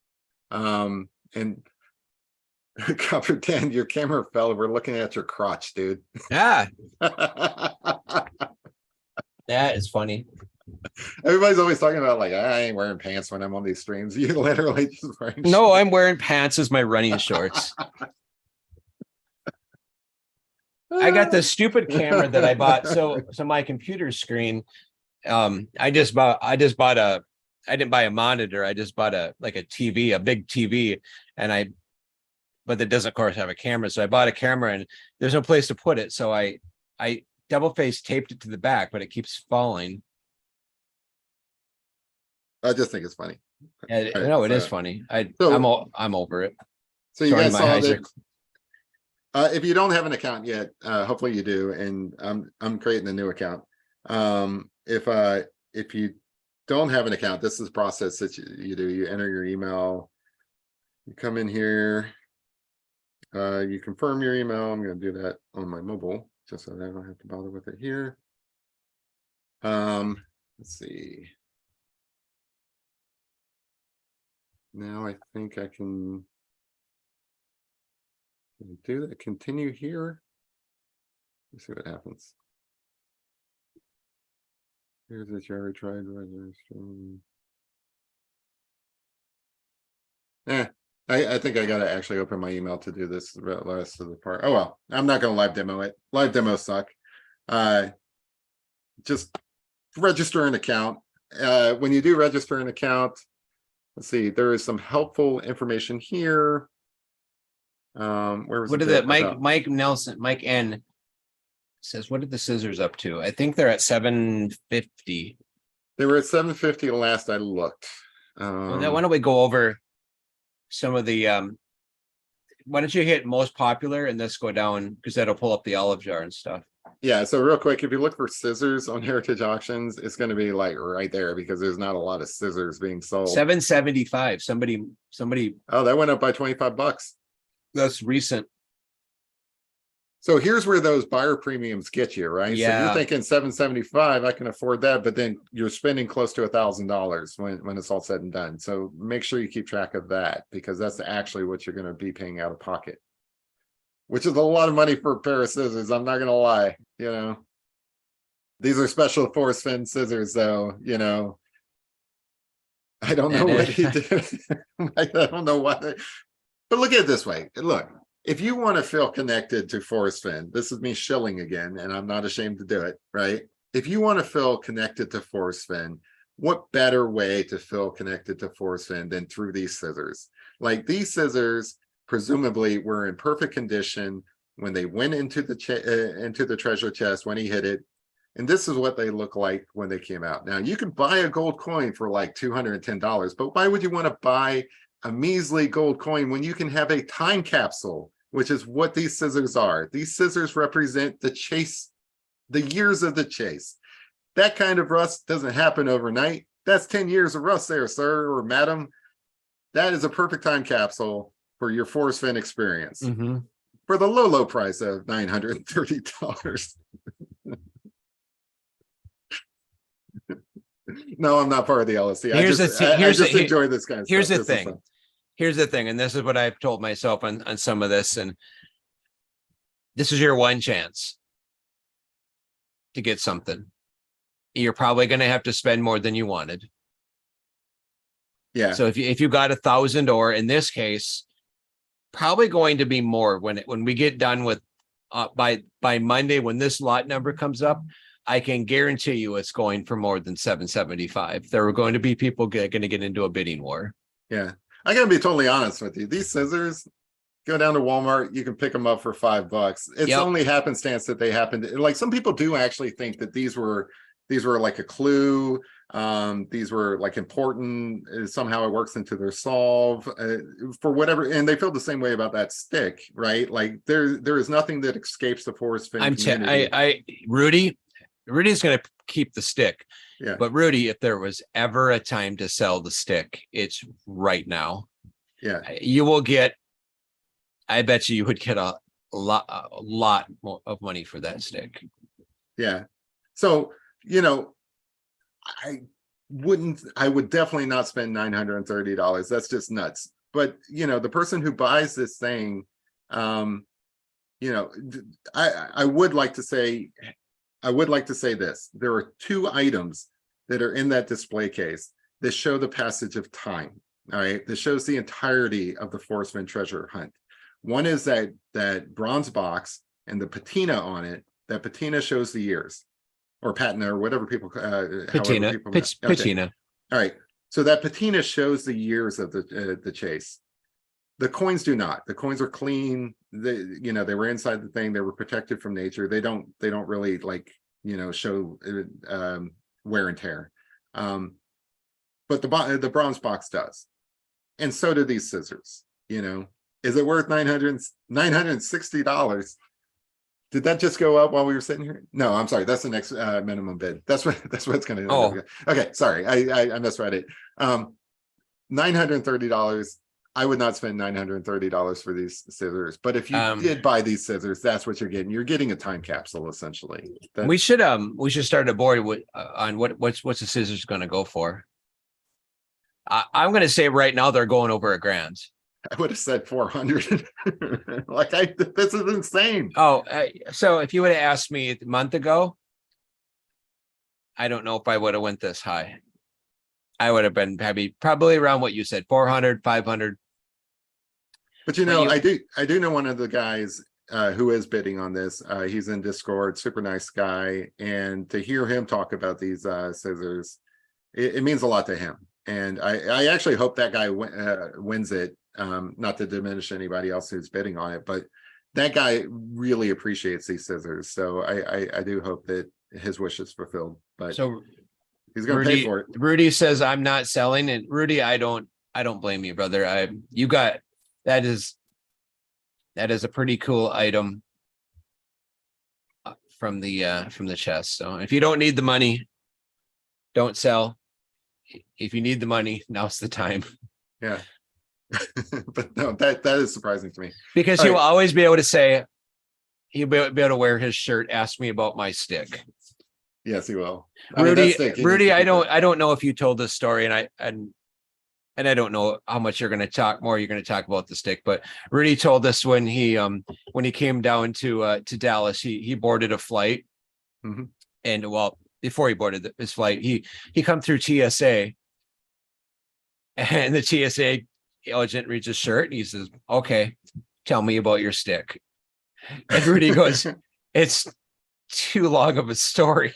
And Copper Dan, your camera fell. We're looking at your crotch, dude. Yeah, that is funny. Everybody's always talking about like, I ain't wearing pants when I'm on these streams. You literally just wearing No, I'm wearing pants as my running shorts. I got this stupid camera that I bought. So my computer screen, I didn't buy a monitor. I just bought a TV, a big TV, but it doesn't of course have a camera. So I bought a camera and there's no place to put it. So I double face taped it to the back, but it keeps falling. I just think it's funny. No, it is funny. I'm over it. So you guys saw that. If you don't have an account yet, hopefully you do, and I'm creating a new account. If you don't have an account, this is the process that you do. You enter your email, you come in here, you confirm your email. I'm going to do that on my mobile just so that I don't have to bother with it here. Let's see. Now I think I can do that. Continue here. Let's see what happens. Here's this. You ever tried registering? I think I gotta actually open my email to do this the rest of the part. Oh well, I'm not gonna live demo it. Live demos suck. Just register an account. When you do register an account, let's see, there is some helpful information here. Where was what did that Mike Nelson, Mike N says, what did the scissors up to? I think they're at 750. They were at 750 last I looked. Why don't we go over some of the why don't you hit most popular and this go down, because that'll pull up the olive jar and stuff. Yeah, so real quick, if you look for scissors on Heritage Auctions, it's going to be like right there, because there's not a lot of scissors being sold. 775. Somebody. Oh, that went up by $25. That's recent. So here's where those buyer premiums get you, right? Yeah. So you're thinking 775, I can afford that, but then you're spending close to $1,000 when it's all said and done. So make sure you keep track of that, because that's actually what you're going to be paying out of pocket, which is a lot of money for a pair of scissors. I'm not going to lie. These are special force fin scissors, though. I don't know what he did. I don't know why. But look at it this way. Look, if you want to feel connected to Forrest Fenn, this is me shilling again, and I'm not ashamed to do it, right? If you want to feel connected to Forrest Fenn, what better way to feel connected to Forrest Fenn than through these scissors? Like, these scissors presumably were in perfect condition when they went into the treasure chest when he hid it. And this is what they look like when they came out. Now, you can buy a gold coin for like $210, but why would you want to buy a measly gold coin when you can have a time capsule, which is what these scissors are? These scissors represent the chase, the years of the chase. That kind of rust doesn't happen overnight. That's 10 years of rust there, sir or madam. That is a perfect time capsule for your Forrest Fenn experience for the low price of $930. No, I'm not part of the LSC. I just enjoy this kind of stuff. Here's the thing, and this is what I've told myself on some of this, and this is your one chance to get something. You're probably going to have to spend more than you wanted. Yeah. So if you got 1,000, or in this case, probably going to be more when we get done with by Monday, when this lot number comes up, I can guarantee you it's going for more than $775. There are going to be people going to get into a bidding war. Yeah. I gotta be totally honest with you. These scissors, go down to Walmart, you can pick them up for $5. It's Yep. only happenstance that they happen to, like, some people do actually think that these were like a clue. These were like important. Somehow it works into their solve for whatever, and they feel the same way about that stick, right? Like there is nothing that escapes the forest fin community. Rudy's going to keep the stick. Yeah. But Rudy, if there was ever a time to sell the stick, it's right now. Yeah. You will get, I bet you would get a lot more of money for that stick. Yeah. So, you know, I would definitely not spend $930. That's just nuts. But, you know, the person who buys this thing, you know, I would like to say this. There are two items that are in that display case that show the passage of time. All right. That shows the entirety of the Forest Fin treasure hunt. One is that bronze box and the patina on it. That patina shows the years, or patina, or whatever people Patina. Patina. All right. So that patina shows the years of the chase. The coins do not. The coins are clean. They, you know, they were inside the thing. They were protected from nature. They don't really, like, you know, show wear and tear. But the bronze box does, and so do these scissors. You know, is it worth $960? Did that just go up while we were sitting here? No, I'm sorry. That's the next minimum bid. That's what it's going to. Oh, okay. Sorry, I misread it. $930. I would not spend $930 for these scissors. But if you did buy these scissors, that's what you're getting. You're getting a time capsule, essentially. We should start a board with on what's the scissors going to go for. I'm going to say right now they're going over $1,000. I would have said 400. This is insane. Oh, so if you would have asked me a month ago, I don't know if I would have went this high. I would have been probably around what you said, 400, 500. But you know, I do know one of the guys who is bidding on this. He's in Discord, super nice guy, and to hear him talk about these scissors, it means a lot to him. And I actually hope that guy wins it. Not to diminish anybody else who's bidding on it, but that guy really appreciates these scissors. So I do hope that his wish is fulfilled. But so he's going to pay for it. Rudy says I'm not selling, and Rudy, I don't blame you, brother. You got that is a pretty cool item from the chest. So if you don't need the money, don't sell. If you need the money, now's the time. Yeah. But no, that is surprising to me, because he will always be able to say, he'll be able to wear his shirt, ask me about my stick. Yes, he will. Rudy, I don't know if you told this story, and I don't know how much you're going to talk about the stick, but Rudy told us when he came down to Dallas, he boarded a flight. Mm-hmm. And well, before he boarded his flight, he come through TSA, and the TSA agent reads his shirt and he says, "Okay, tell me about your stick." And Rudy goes, "It's too long of a story."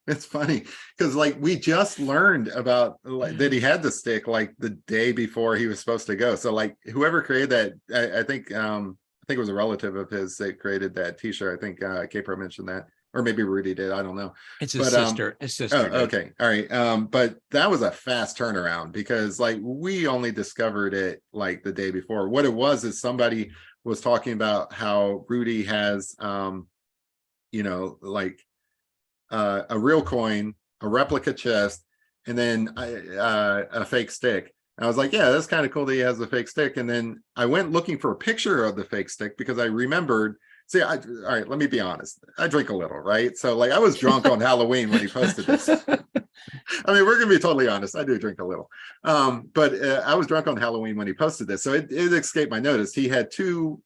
It's funny because, like, we just learned about that he had the stick like the day before he was supposed to go. So, like, whoever created that, I think it was a relative of his that created that T-shirt. I think K-Pro mentioned that, or maybe Rudy did. I don't know. It's his sister. His sister. Oh, okay, all right. But that was a fast turnaround because, like, we only discovered it like the day before. What it was is somebody was talking about how Rudy has, you know, like, a real coin, a replica chest, and then a fake stick. And I was like, yeah, that's kind of cool that he has a fake stick. And then I went looking for a picture of the fake stick because I remembered. See, all right, let me be honest. I drink a little, right? So, like, I was drunk on Halloween when he posted this. I mean, we're gonna be totally honest. I do drink a little, but I was drunk on Halloween when he posted this, so it escaped my notice. He had two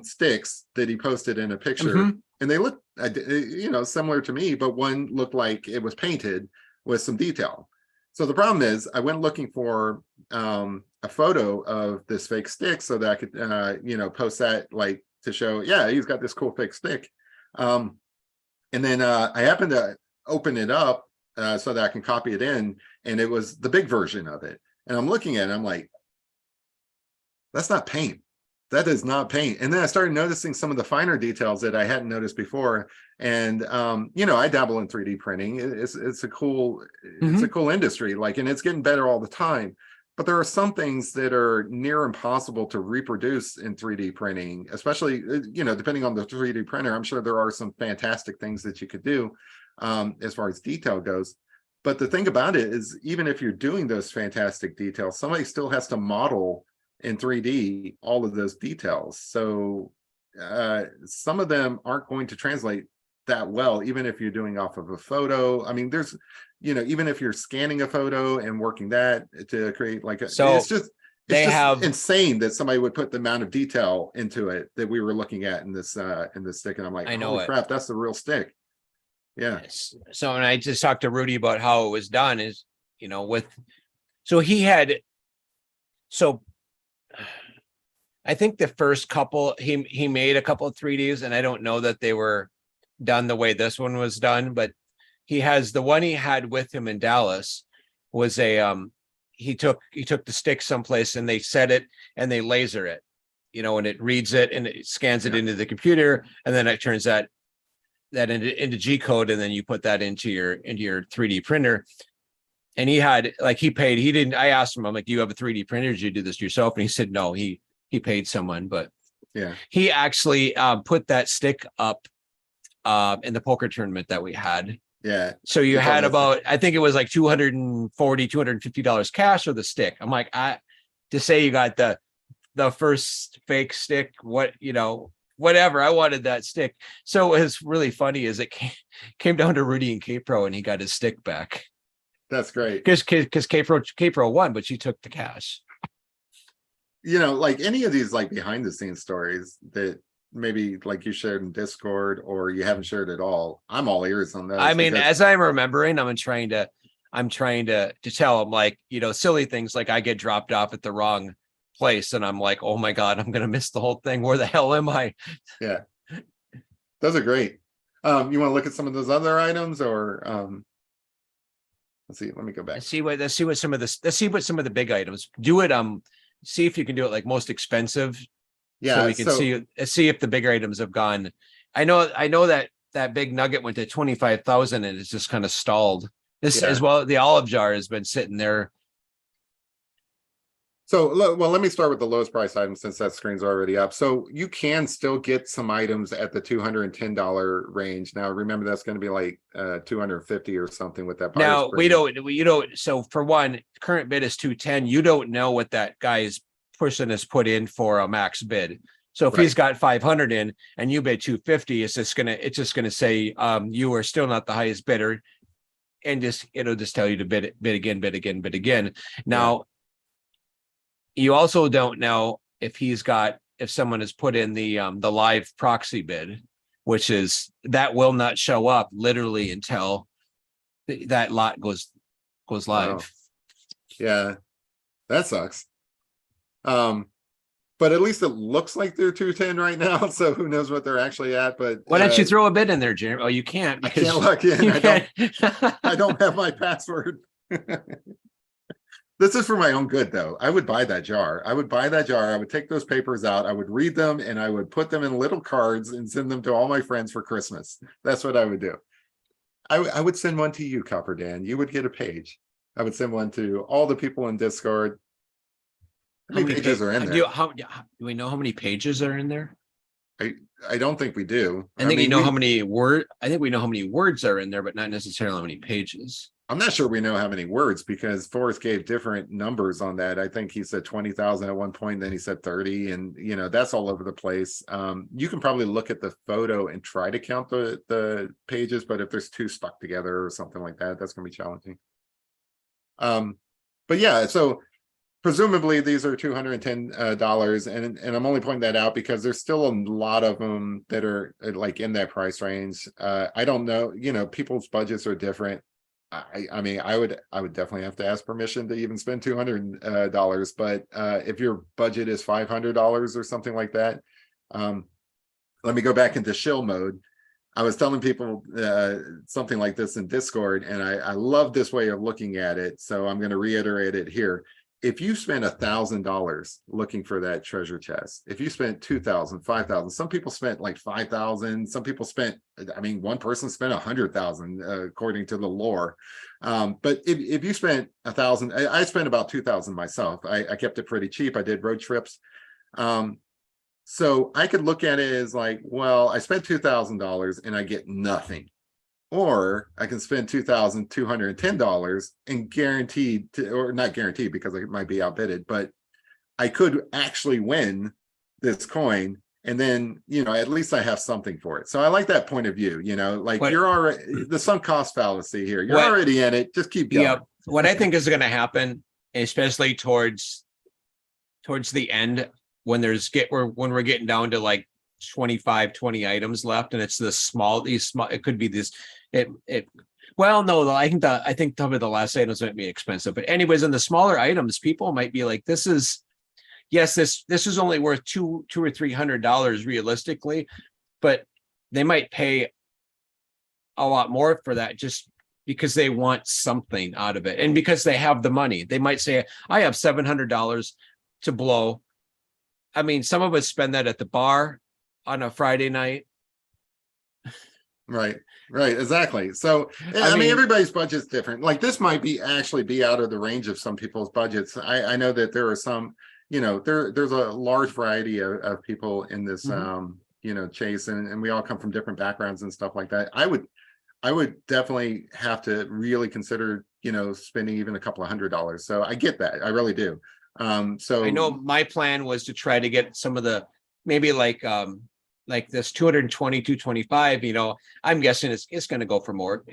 sticks that he posted in a picture, mm-hmm. and they looked, you know, similar to me, but one looked like it was painted with some detail. So the problem is, I went looking for a photo of this fake stick so that I could, you know, post that, like, to show, yeah, he's got this cool fake stick. And then I happened to open it up so that I can copy it in, and it was the big version of it. And I'm looking at it, I'm like, that's not paint. That is not paint. And then I started noticing some of the finer details that I hadn't noticed before. And you know, I dabble in 3D printing. It's a cool industry, like, and it's getting better all the time. But there are some things that are near impossible to reproduce in 3D printing, especially, you know, depending on the 3D printer. I'm sure there are some fantastic things that you could do as far as detail goes. But the thing about it is, even if you're doing those fantastic details, somebody still has to model in 3D all of those details. So some of them aren't going to translate that well, even if you're doing off of a photo. I mean, there's, you know, even if you're scanning a photo and working that to create like a, So it's just insane that somebody would put the amount of detail into it that we were looking at in this stick. And I'm like, I know holy it. crap, that's the real stick. Yeah. So, and I just talked to Rudy about how it was done is, you know, so he had, so I think the first couple, he made a couple of 3Ds, and I don't know that they were done the way this one was done, but he has the one he had with him in Dallas was he took the stick someplace and they set it and they laser it, you know, and it reads it and it scans it into the computer, and then it turns that into G code, and then you put that into your 3D printer. And he had, like, I asked him, I'm like, do you have a 3D printer? Did you do this yourself? And he said, no, he paid someone, but yeah, he actually put that stick up in the poker tournament that we had. Yeah. So you had about, I think it was like $250 cash for the stick. I'm like, to say you got the first fake stick, what, you know, whatever, I wanted that stick. So what was really funny is it came down to Rudy and K-Pro, and he got his stick back. That's great. Because K-Pro won, but she took the cash. You know, like any of these like behind the scenes stories that maybe like you shared in Discord or you haven't shared at all, I'm all ears on those. I mean, as I'm remembering, I'm trying to tell them, like, you know, silly things like I get dropped off at the wrong place and I'm like, oh my God, I'm gonna miss the whole thing. Where the hell am I? Yeah, those are great. You want to look at some of those other items, or let's see, let me go back. Let's see what some of the big items. Do it. See if you can do it like most expensive. Yeah, so we can see if the bigger items have gone. I know that big nugget went to 25,000 and it's just kind of stalled. This as well. The olive jar has been sitting there. So, well, let me start with the lowest price item since that screen's already up. So you can still get some items at the $210 range. Now, remember, that's going to be like $250 or something with that. Now, we don't. So for one, current bid is $210. You don't know what that guy's person has put in for a max bid. So if he's got 500 in and you bid 250, it's just gonna say you are still not the highest bidder, and it'll just tell you to bid again. Now, you also don't know if someone has put in the live proxy bid, which is that will not show up literally until that lot goes live. Wow. Yeah, that sucks. But at least it looks like they're 210 right now. So who knows what they're actually at? But why don't you throw a bid in there, Jeremy? Oh, you can't. I can't log in. I don't have my password. This is for my own good, though. I would buy that jar. I would take those papers out. I would read them and I would put them in little cards and send them to all my friends for Christmas. That's what I would do. I would send one to you, Copper Dan. You would get a page. I would send one to all the people in Discord. How many pages are in there? Do we know how many pages are in there? I don't think we do. I think we know how many words are in there, but not necessarily how many pages. I'm not sure we know how many words because Forrest gave different numbers on that. I think he said 20,000 at one point, then he said 30, and you know, that's all over the place. You can probably look at the photo and try to count the pages, but if there's two stuck together or something like that, that's going to be challenging. But yeah, so presumably these are $210, and I'm only pointing that out because there's still a lot of them that are like in that price range. I don't know, you know, people's budgets are different. I mean, I would definitely have to ask permission to even spend $200, but if your budget is $500 or something like that, let me go back into shill mode. I was telling people something like this in Discord, and I love this way of looking at it. So I'm going to reiterate it here. If you spend $1,000 looking for that treasure chest, if you spent 2,000, 5,000, some people spent like 5,000, some people spent, I mean, one person spent 100,000 according to the lore. But if you spent 1,000, I spent about 2,000 myself. I kept it pretty cheap. I did road trips. So I could look at it as like, well, I spent $2,000 and I get nothing. Or I can spend $2,210 and guaranteed to, or not guaranteed because it might be outbidded, but I could actually win this coin. And then, you know, at least I have something for it. So I like that point of view, you know, like you're already the sunk cost fallacy here. You're already in it. Just keep going. Yeah. What I think is going to happen, especially towards the end, when we're getting down to like 25, 20 items left, and it's these small, it could be this, well, no, I think probably the last items might be expensive, but anyways, in the smaller items, people might be like, this is only worth $200 or $300 realistically, but they might pay a lot more for that just because they want something out of it. And because they have the money, they might say, I have $700 to blow. I mean, some of us spend that at the bar on a Friday night. Right, exactly. So I mean, everybody's budget's different. Like this might actually be out of the range of some people's budgets. I know that there are some, you know, there's a large variety of people in this you know, chase, and we all come from different backgrounds and stuff like that. I would definitely have to really consider, you know, spending even a couple of $100. So I get that. I really do. So I know my plan was to try to get some of the, maybe like this 220, 225, you know, I'm guessing it's going to go for more.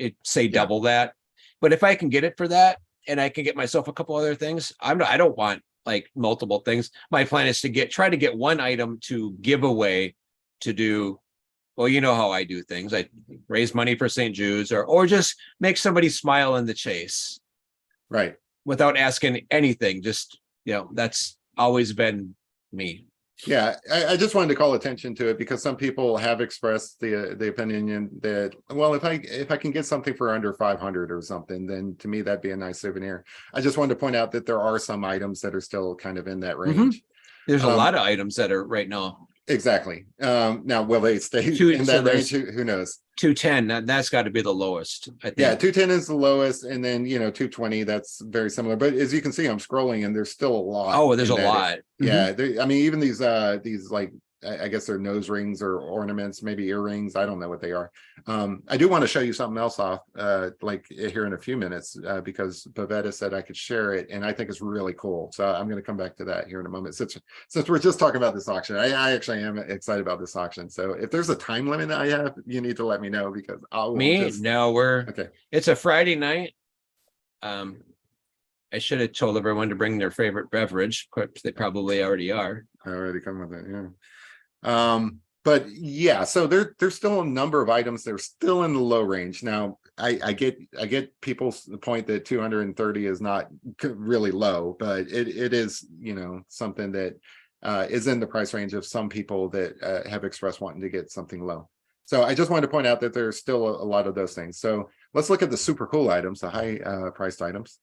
Double that. But if I can get it for that, and I can get myself a couple other things, I don't want like multiple things. My plan is to try to get one item to give away to do. Well, you know how I do things. I raise money for St. Jude's or just make somebody smile in the chase. Right. Without asking anything, just, you know, that's always been me. Yeah, I just wanted to call attention to it because some people have expressed the opinion that, well, if I can get something for under 500 or something, then to me that'd be a nice souvenir. I just wanted to point out that there are some items that are still kind of in that range. There's a lot of items that are right now. Exactly. Now, will they stay in that range? Who knows? 210, that's got to be the lowest, I think. Yeah, 210 is the lowest, and then, you know, 220, that's very similar. But as you can see, I'm scrolling and there's still a lot. Oh, there's a lot. Yeah, I mean, even these like, I guess they're nose rings or ornaments, maybe earrings. I don't know what they are. I do want to show you something else off, like here in a few minutes, because Bavetta said I could share it, and I think it's really cool. So I'm going to come back to that here in a moment. Since we're just talking about this auction, I actually am excited about this auction. So if there's a time limit I have, you need to let me know because okay. It's a Friday night. I should have told everyone to bring their favorite beverage. They probably already are. I already come with it, yeah. But yeah, so there's still a number of items that are still in the low range. Now, I get people's point that 230 is not really low, but it is, you know, something that is in the price range of some people that have expressed wanting to get something low. So I just wanted to point out that there's still a lot of those things. So let's look at the super cool items, the high priced items.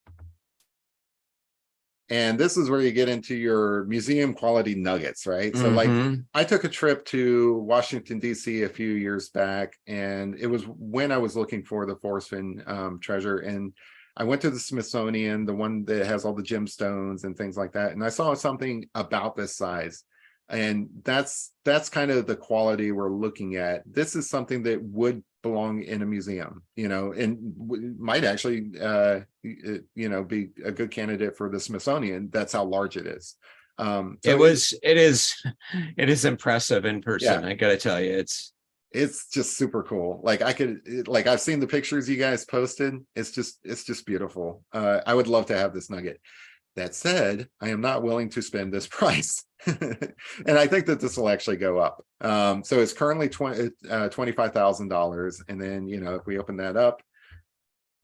And this is where you get into your museum quality nuggets, right? So like I took a trip to Washington, D.C. a few years back, and it was when I was looking for the Forrest Fenn treasure. And I went to the Smithsonian, the one that has all the gemstones and things like that. And I saw something about this size. And that's kind of the quality we're looking at. This is something that would belong in a museum, you know, and might actually, you know, be a good candidate for the Smithsonian. That's how large it is. So it is impressive in person. Yeah. I got to tell you, it's just super cool. Like I've seen the pictures you guys posted. It's just beautiful. I would love to have this nugget. That said, I am not willing to spend this price. And I think that this will actually go up. So it's currently $25,000. And then, you know, if we open that up,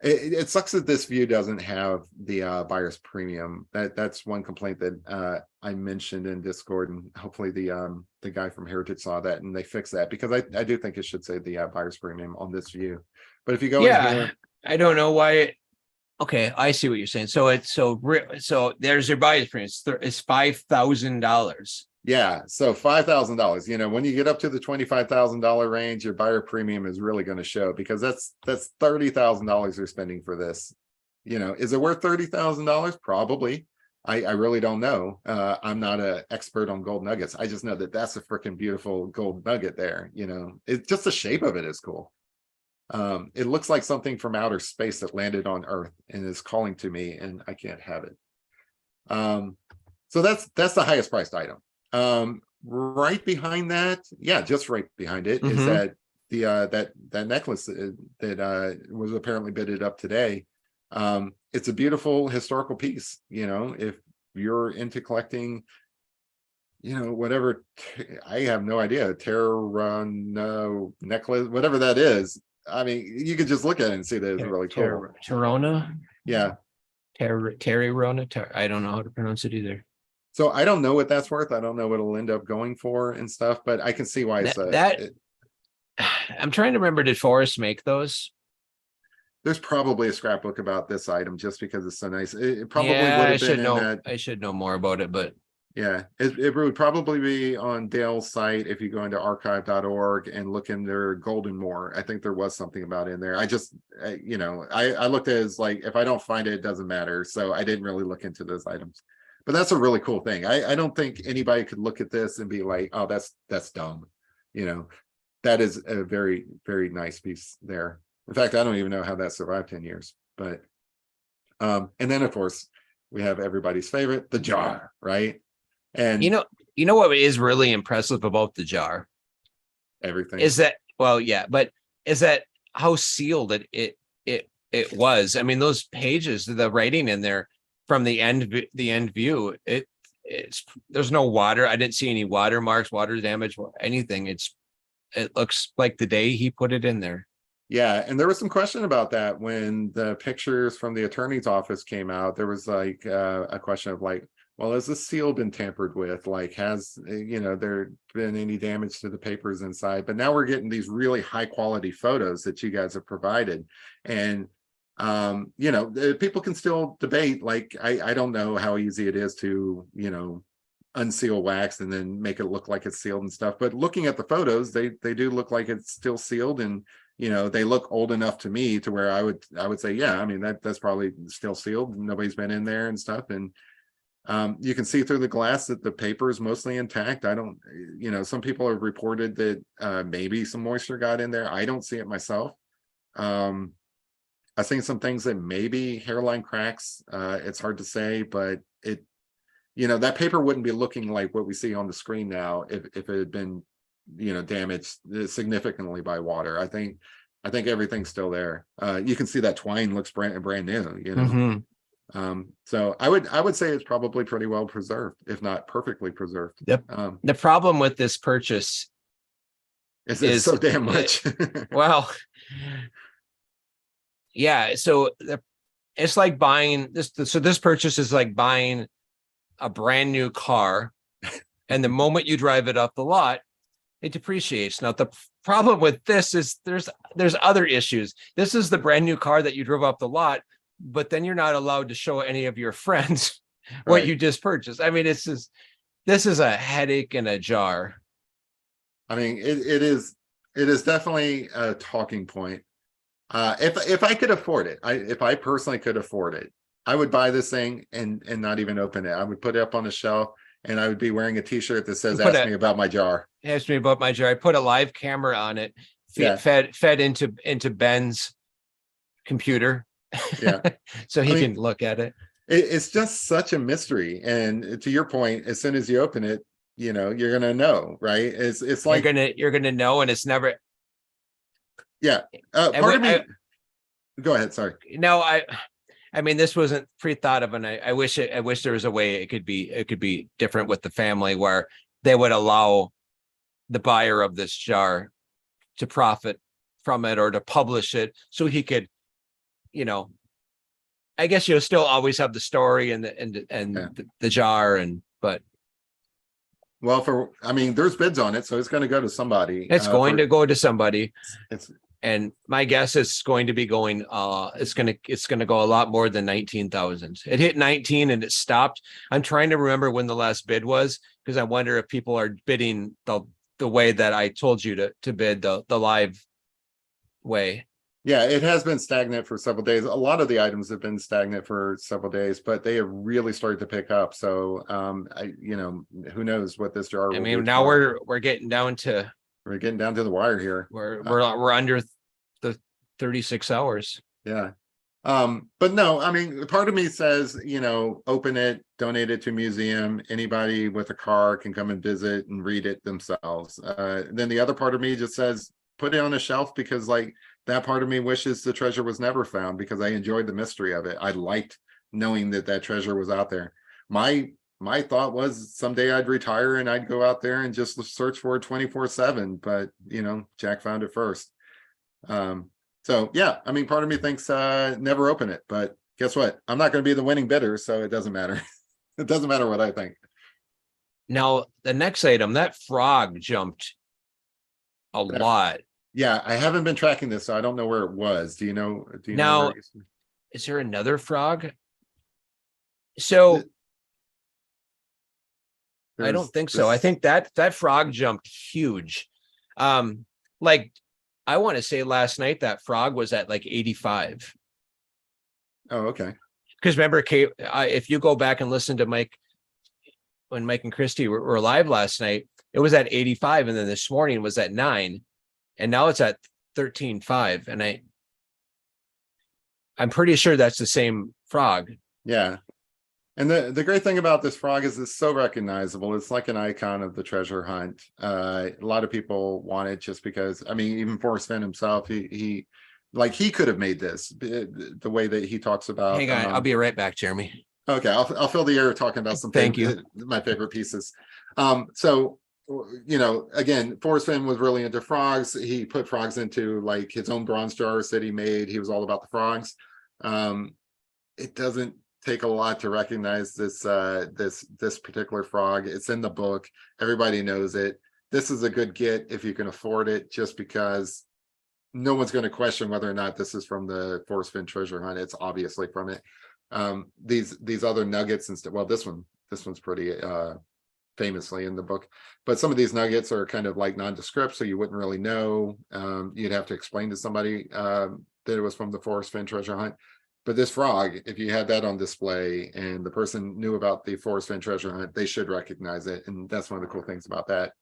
It sucks that this view doesn't have the buyer's premium. That's one complaint that I mentioned in Discord, and hopefully the guy from Heritage saw that and they fixed that, because I do think it should say the buyer's premium on this view. But if you go in Yeah, here, I don't know why it. Okay, I see what you're saying. So it's so there's your buyer's premium. It's $5,000. yeah, so $5,000. You know, when you get up to the $25,000 range, your buyer premium is really going to show, because that's $30,000 you're spending for this. You know, is it worth $30,000? Probably. I really don't know. I'm not an expert on gold nuggets. I just know that that's a freaking beautiful gold nugget there. You know, it's just the shape of it is cool. It looks like something from outer space that landed on Earth and is calling to me, and I can't have it. So that's the highest priced item. Right behind that, yeah, just right behind it is that that necklace that was apparently bidded up today. It's a beautiful historical piece. You know, if you're into collecting, you know, whatever, I have no idea, Terrano necklace, whatever that is. I mean, you could just look at it and see that it's really cool. Terrona? Yeah. Terry Rona? I don't know how to pronounce it either. So I don't know what that's worth. I don't know what it'll end up going for and stuff, but I can see why it's I'm trying to remember, did Forrest make those? There's probably a scrapbook about this item just because it's so nice. It probably would Yeah, have been in that. I should know more about it, but Yeah, it would probably be on Dale's site if you go into archive.org and look in their Golden Moor. I think there was something about in there. You know, I looked at it as like, if I don't find it, it doesn't matter. So I didn't really look into those items. But that's a really cool thing. I don't think anybody could look at this and be like, oh, that's dumb. You know, that is a very, very nice piece there. In fact, I don't even know how that survived 10 years. But and then of course we have everybody's favorite, the jar, right? And you know what is really impressive about the jar? Everything is that, well, yeah, but is that how sealed it was. I mean, those pages, the writing in there from the end view, it's there's no water. I didn't see any watermarks, water damage, anything. It looks like the day he put it in there. Yeah, and there was some question about that when the pictures from the attorney's office came out. There was like a question of like, well, has this seal been tampered with? Like, has, you know, there been any damage to the papers inside? But now we're getting these really high quality photos that you guys have provided. And, you know, people can still debate, like, I don't know how easy it is to, you know, unseal wax and then make it look like it's sealed and stuff. But looking at the photos, they do look like it's still sealed, and you know, they look old enough to me to where I would say, yeah, I mean, that's probably still sealed. Nobody's been in there and stuff. And you can see through the glass that the paper is mostly intact. I don't, you know, some people have reported that maybe some moisture got in there. I don't see it myself. I've seen some things that maybe hairline cracks. It's hard to say, but it, you know, that paper wouldn't be looking like what we see on the screen now if it had been, you know, damaged significantly by water. I think everything's still there. You can see that twine looks brand new, you know. So I would say it's probably pretty well preserved, if not perfectly preserved. The problem with this purchase is so damn much. Well, yeah, so it's like buying this. So this purchase is like buying a brand new car, and the moment you drive it off the lot, it depreciates. Now, the problem with this is there's other issues. This is the brand new car that you drove off the lot, but then you're not allowed to show any of your friends what you just purchased. I mean, this is a headache in a jar. I mean, it is definitely a talking point. If I could afford it, if I personally could afford it, I would buy this thing and not even open it. I would put it up on the shelf, and I would be wearing a t-shirt that says, ask me about my jar. Ask me about my jar. I put a live camera on it, fed into Ben's computer. Yeah. So he can look at it. It's just such a mystery. And to your point, as soon as you open it, you know, you're going to know, right? It's like, you're going to know, and it's never. Yeah. Part of me. Go ahead. Sorry. No, I mean, this wasn't pre-thought of, and I wish there was a way it could be different with the family, where they would allow the buyer of this jar to profit from it or to publish it, so he could you know, I guess you'll still always have the story and Yeah. the jar but Well, I mean, there's bids on it, so it's going to go to somebody. it's going to go to somebody. It's And my guess is going to be going, it's going to go a lot more than 19,000. It hit 19 and it stopped. I'm trying to remember when the last bid was, because I wonder if people are bidding the way that I told you to bid, the live way. Yeah, it has been stagnant for several days. A lot of the items have been stagnant for several days, but they have really started to pick up. So, who knows what this jar will I do mean, now tomorrow. we're getting down to We're getting down to the wire here. we're under the 36 hours. Yeah. But no, I mean, part of me says, open it, donate it to a museum. Anybody with a car can come and visit and read it themselves. Then the other part of me just says, put it on a shelf, because like that part of me wishes the treasure was never found, because I enjoyed the mystery of it. I liked knowing that treasure was out there. My thought was someday I'd retire and I'd go out there and just search for it 24/7. But Jack found it first. So yeah, I mean, part of me thinks never open it, but guess what? I'm not going to be the winning bidder, so it doesn't matter. It doesn't matter what I think. Now, the next item, that frog jumped a lot. Yeah, I haven't been tracking this, so I don't know where it was. Do you know? Now, where is there another frog? So I don't think so. I think that frog jumped huge. Like I want to say last night that frog was at like 85. Oh, okay. Because remember, Kate, if you go back and listen to Mike, when Mike and Christy were live last night, it was at 85, and then this morning was at 9, and now it's at 13.5. And I'm pretty sure that's the same frog. Yeah. And the great thing about this frog is it's so recognizable. It's like an icon of the treasure hunt. A lot of people want it just because, I mean, even Forrest Fenn himself, he could have made this the way that he talks about. Hang on, I'll be right back, Jeremy. Okay, I'll fill the air talking about some Thank you. My favorite pieces. So again, Forrest Fenn was really into frogs. He put frogs into like his own bronze jars that he made. He was all about the frogs. It doesn't take a lot to recognize this particular frog. It's in the book. Everybody knows it. This is a good get if you can afford it, just because no one's going to question whether or not this is from the Forrest Fenn treasure hunt. It's obviously from it. These other nuggets and stuff. Well, this one's pretty famously in the book, but some of these nuggets are kind of like nondescript, so you wouldn't really know. You'd have to explain to somebody that it was from the Forrest Fenn treasure hunt. But this frog, if you had that on display and the person knew about the Forrest Fenn treasure hunt, they should recognize it. And that's one of the cool things about that.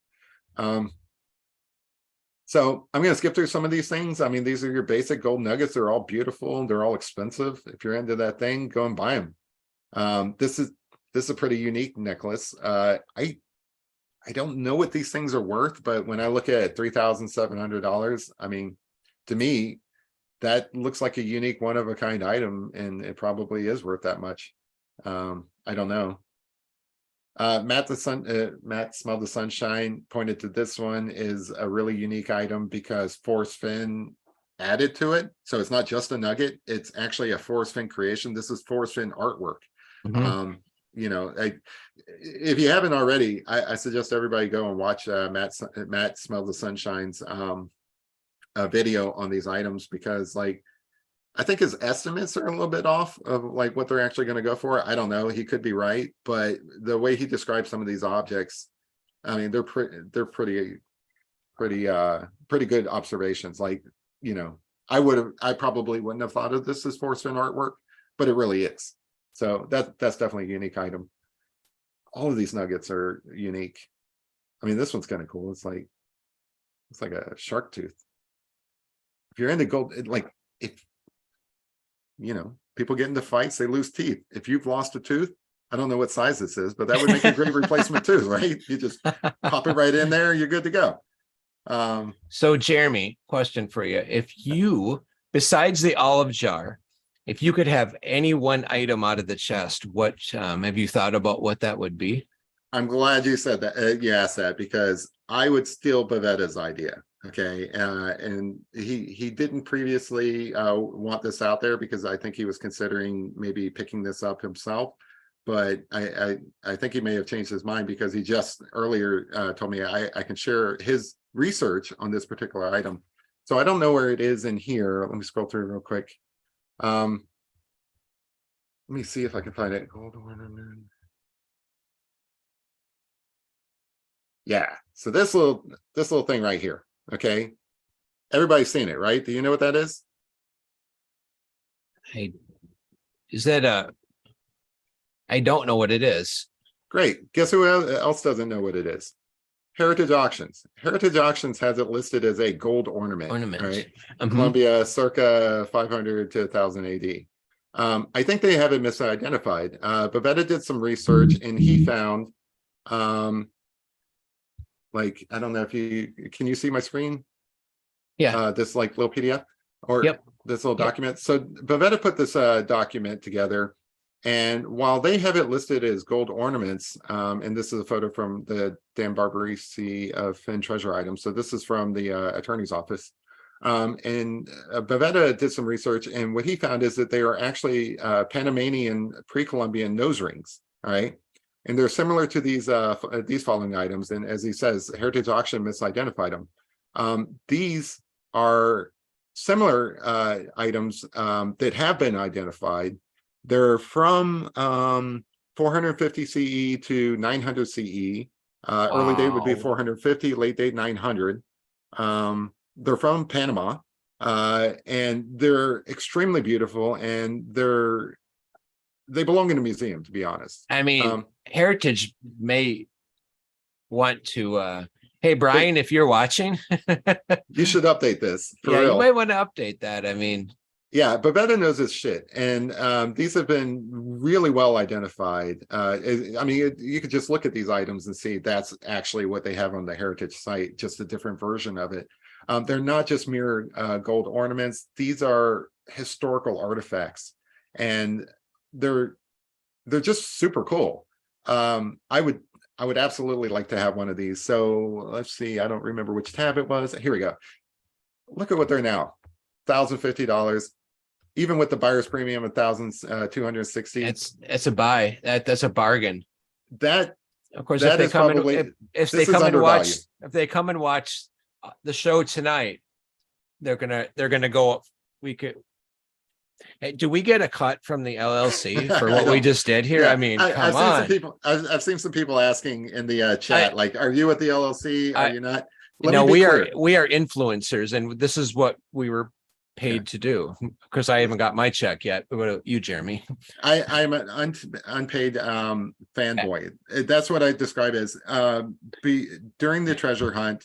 So I'm going to skip through some of these things. I mean, these are your basic gold nuggets. They're all beautiful. They're all expensive. If you're into that thing, go and buy them. This is a pretty unique necklace. I don't know what these things are worth, but when I look at $3,700, I mean, to me, that looks like a unique one of a kind item, and it probably is worth that much. I don't know. Matt Smell the Sunshine pointed to this one is a really unique item because Forrest Fenn added to it. So it's not just a nugget, it's actually a Forrest Fenn creation. This is Forrest Fenn artwork. Mm-hmm. If you haven't already, I suggest everybody go and watch Matt Smell the Sunshine's a video on these items, because like I think his estimates are a little bit off of like what they're actually going to go for. I don't know, he could be right, but the way he describes some of these objects, I mean, they're pretty good observations. Like, I probably wouldn't have thought of this as Forrest Fenn artwork, but it really is. So that's definitely a unique item. All of these nuggets are unique. I mean, this one's kind of cool. It's like a shark tooth. If you're into gold, if people get into fights, they lose teeth. If you've lost a tooth, I don't know what size this is, but that would make a great replacement too, right? You just pop it right in there, you're good to go. So Jeremy, question for you. If you, besides the olive jar, if you could have any one item out of the chest, what have you thought about what that would be? I'm glad you said that. You asked that, because I would steal Pavetta's idea. Okay, and he didn't previously want this out there because I think he was considering maybe picking this up himself. But I think he may have changed his mind because he just earlier told me I can share his research on this particular item. So I don't know where it is in here. Let me scroll through real quick. Let me see if I can find it. Gold ornament. Yeah. So this little thing right here. Okay. Everybody's seen it, right? Do you know what that is? Is that I don't know what it is. Great. Guess who else doesn't know what it is? Heritage Auctions. Heritage Auctions has it listed as a gold ornament. Right? Columbia, circa 500 to 1000 AD. I think they have it misidentified. Bavetta did some research and he found, like, I don't know if can you see my screen? Yeah. This like little PDF or this little document. So Bavetta put this document together. And while they have it listed as gold ornaments, and this is a photo from the Dan Barbarisi of Finn Treasure Items. So this is from the attorney's office. And Bavetta did some research, and what he found is that they are actually Panamanian pre-Columbian nose rings. All right. And they're similar to these following items. And as he says, Heritage Auction misidentified them. These are similar items that have been identified. They're from 450 CE to 900 CE. Early date would be 450, late date 900. They're from Panama, and they're extremely beautiful, and they belong in a museum, to be honest. I mean, Heritage may want to hey Brian, if you're watching, you should update this for real. You might want to update that. I mean, yeah, Bavetta knows his shit, and these have been really well identified. I mean, you could just look at these items and see that's actually what they have on the Heritage site, just a different version of it. They're not just mere gold ornaments; these are historical artifacts, and they're just super cool. I would absolutely like to have one of these. So let's see. I don't remember which tab it was. Here we go. Look at what they're now. $1,050. Even with the buyer's premium of $1,260. It's a buy. That's a bargain. That, of course, that if they come probably, if they come and watch the show tonight, they're gonna go up. We could. Hey, do we get a cut from the LLC for what we just did here? Yeah, I mean, come on. I've seen some people asking in the chat, like, are you at the LLC? Are you not? No, we are influencers, and this is what we were paid to do. Of course, I haven't got my check yet. What about you, Jeremy? I'm an unpaid fanboy. That's what I describe as during the treasure hunt.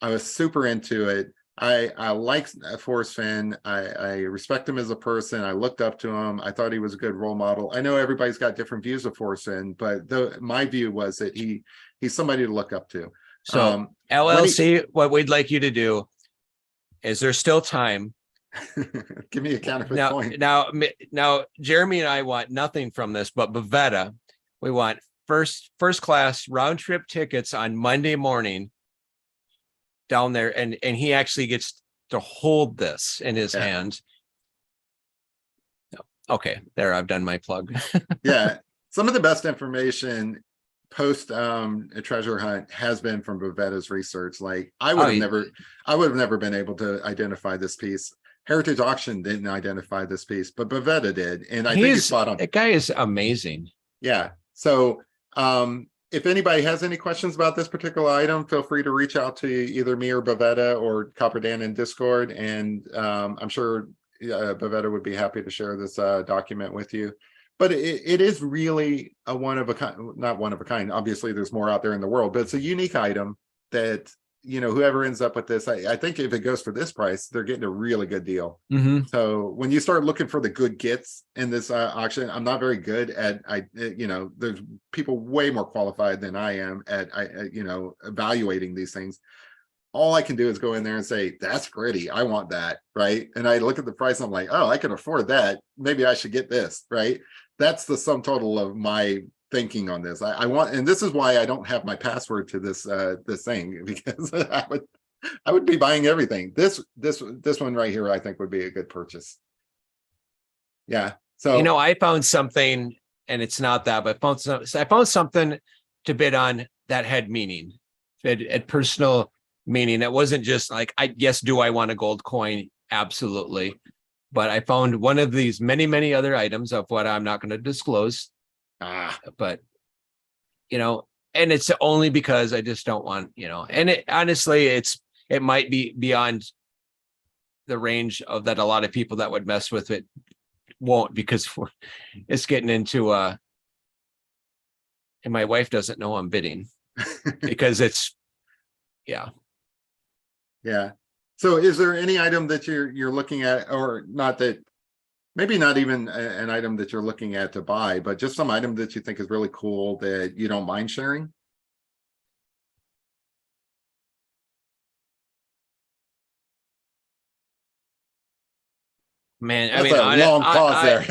I was super into it. I like Forrest Fenn. I respect him as a person. I looked up to him. I thought he was a good role model. I know everybody's got different views of Forrest Fenn, but my view was that he's somebody to look up to. So LLC, what we'd like you to do is there's still time. Give me a counterfeit coin. Now, Jeremy and I want nothing from this, but Bavetta, we want first class round trip tickets on Monday morning down there, and he actually gets to hold this in his hand. Okay, there, I've done my plug. Yeah, some of the best information post a treasure hunt has been from Bavetta's research. Like I would have never been able to identify this piece. Heritage Auction didn't identify this piece, but Bavetta did, and I think he's spot on. That guy is amazing. Yeah. So if anybody has any questions about this particular item, feel free to reach out to either me or Bavetta or Copper Dan in Discord, and I'm sure Bavetta would be happy to share this document with you. But it is really a one of a kind, not one of a kind. Obviously, there's more out there in the world, but it's a unique item that, whoever ends up with this, I think if it goes for this price, they're getting a really good deal. Mm-hmm. So when you start looking for the good gets in this auction, I'm not very good at, there's people way more qualified than I am at, evaluating these things. All I can do is go in there and say, that's pretty, I want that, right? And I look at the price, I'm like, oh, I can afford that. Maybe I should get this, right? That's the sum total of my thinking on this. I want, and this is why I don't have my password to this thing, because I would be buying everything. This one right here, I think would be a good purchase. Yeah. So I found something, and it's not that, but I found something to bid on that had meaning. It had personal meaning. It wasn't just like, do I want a gold coin? Absolutely. But I found one of these many, many other items of what I'm not going to disclose. But, and it's only because I just don't want, and it honestly, it might be beyond the range of that a lot of people that would mess with it won't, because it's getting into and my wife doesn't know I'm bidding because it's yeah. So is there any item that you're looking at, or not, that maybe not even an item that you're looking at to buy, but just some item that you think is really cool that you don't mind sharing? Man, That's a long pause there.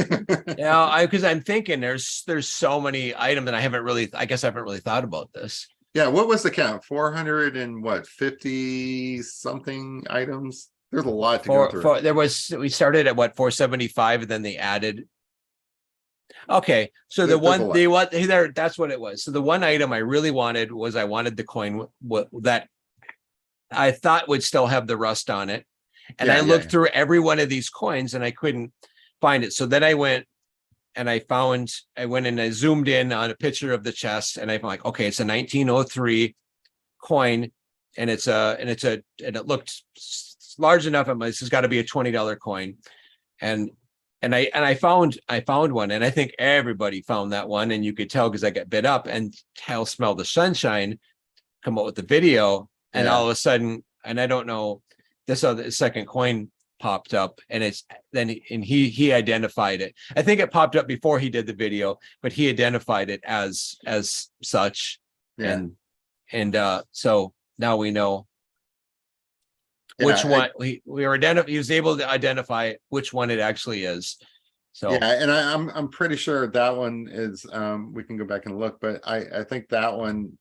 Because I'm thinking there's so many items, and I haven't really thought about this. Yeah, what was the count? 400 and what, 50 something items? There's a lot to go through. We started at what, 475, and then they added. Okay, so that's what it was. So the one item I really wanted was, I wanted the coin that I thought would still have the rust on it. And I looked through every one of these coins and I couldn't find it. So then I went and I went and I zoomed in on a picture of the chest, and I'm like, okay, it's a 1903 coin, and it looked large enough. This has got to be a $20 coin. And I found one, and I think everybody found that one, and you could tell because I got bid up, and Hell Smell the Sunshine come up with the video, and all of a sudden, and I don't know, this other second coin popped up, and he identified it. I think it popped up before he did the video, but he identified it as such. And so now we know which one he was able to identify which one it actually is. So and I'm pretty sure that one is we can go back and look, but I think that one,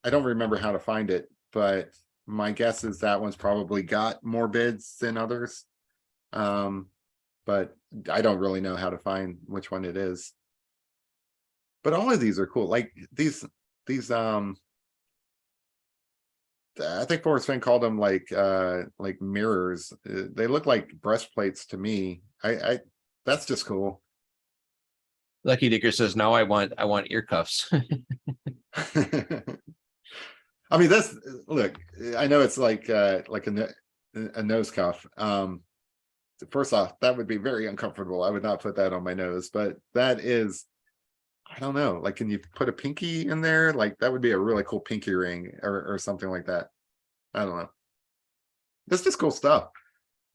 I don't remember how to find it, but my guess is that one's probably got more bids than others. But I don't really know how to find which one it is. But all of these are cool. Like these I think Forrest Finn called them like mirrors. They look like breastplates to me. I that's just cool. Lucky Dicker says, no, I want ear cuffs. I mean, look, I know it's like a nose cuff. First off, that would be very uncomfortable. I would not put that on my nose, but that is, I don't know, like, can you put a pinky in there? Like, that would be a really cool pinky ring or something like that. I don't know. That's just cool stuff.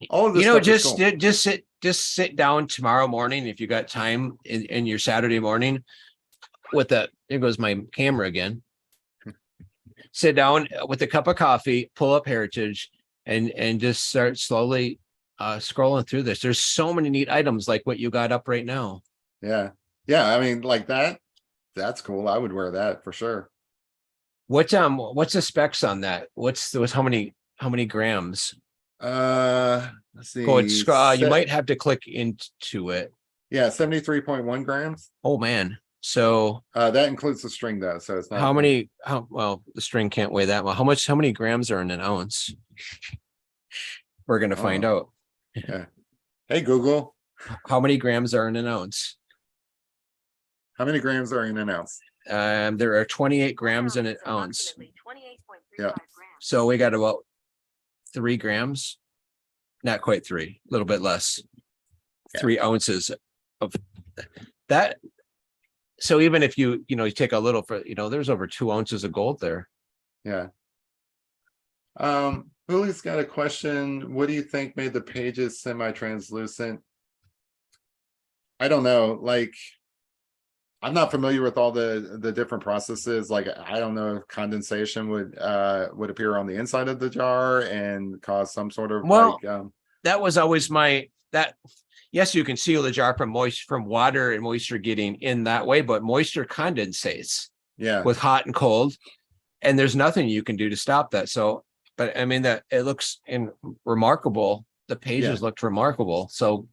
All of this stuff just sit down tomorrow morning, if you got time in your Saturday morning, there goes my camera again. Sit down with a cup of coffee, pull up Heritage, and just start slowly scrolling through this. There's so many neat items like what you got up right now. Yeah. I mean, like that's cool. I would wear that for sure. What's the specs on that? How many grams? Let's see. You might have to click into it. Yeah, 73.1 grams. Oh man. So that includes the string though. So it's not well, the string can't weigh that well. How many grams are in an ounce? We're gonna find out. Yeah. Hey Google. How many grams are in an ounce? How many grams are in an ounce? There are 28 grams in an ounce. Yeah. So we got about 3 grams. Not quite 3, a little bit less. 3 ounces of that. So even if you take a little there's over 2 ounces of gold there. Yeah. Julie's got a question. What do you think made the pages semi-translucent? I don't know. Like, I'm not familiar with all the different processes. Like, I don't know if condensation would appear on the inside of the jar and cause some sort of that was always yes, you can seal the jar from water and moisture getting in that way, but moisture condensates with hot and cold, and there's nothing you can do to stop that. So but I mean that it looks remarkable. The pages looked remarkable. So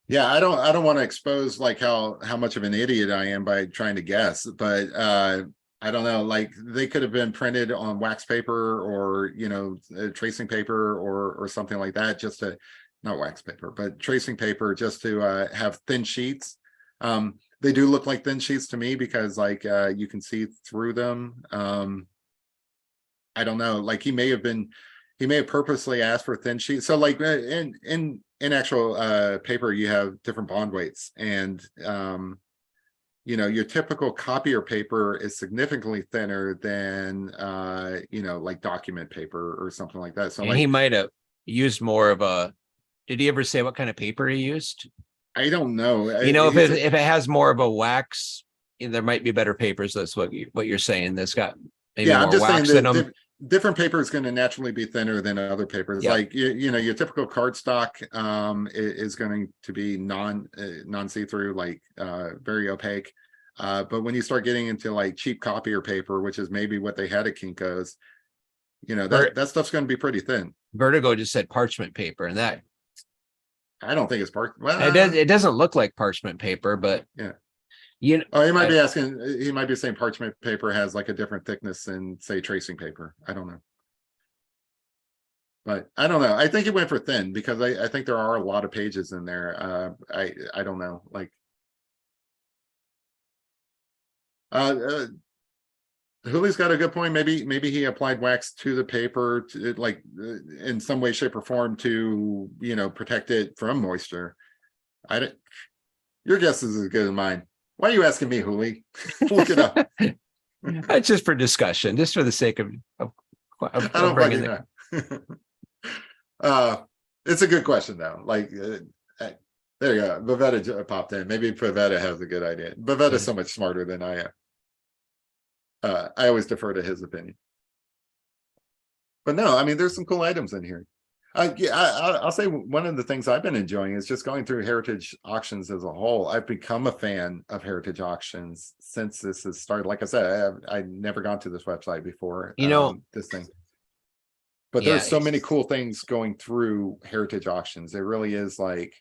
yeah, I don't want to expose like how much of an idiot I am by trying to guess, but I don't know, like they could have been printed on wax paper or, you know, tracing paper or something like that, just to, not wax paper, but tracing paper, just to have thin sheets. They do look like thin sheets to me because like you can see through them. I don't know, like he may have purposely asked for thin sheets. So like in actual paper, you have different bond weights, and you know, your typical copier paper is significantly thinner than you know, like document paper or something like that. So and like he might have used more of a, did he ever say what kind of paper he used? I don't know. You know, if it has more of a wax, there might be better papers. That's what you're saying. That's got maybe Yeah, I'm more just saying wax in them. that different paper is going to naturally be thinner than other papers. Yeah. Like you know, your typical cardstock is going to be non see-through, like very opaque. But when you start getting into like cheap copier paper, which is maybe what they had at Kinko's, you know, that stuff's going to be pretty thin. Vertigo just said parchment paper, and that I don't think it's well, it doesn't look like parchment paper, but yeah. You know, oh, he might be asking, he might be saying parchment paper has like a different thickness than say tracing paper. I don't know. But I don't know. I think it went for thin because I think there are a lot of pages in there. I don't know. Like Julie's got a good point. Maybe he applied wax to the paper to, like in some way, shape, or form to, you know, protect it from moisture. Your guess is as good as mine. Why are you asking me, Julie? Look it up. It's just for discussion, just for the sake of I don't bringing fucking know. It's a good question though. Like there you go. Bavetta popped in. Maybe Bavetta has a good idea. Bavetta's so much smarter than I am. I always defer to his opinion. But no, I mean, there's some cool items in here. Yeah, I'll say one of the things I've been enjoying is just going through heritage auctions as a whole. I've become a fan of heritage auctions since this has started. Like I said, I've never gone to this website before. You know, this thing. But there's so many cool things going through heritage auctions. It really is like,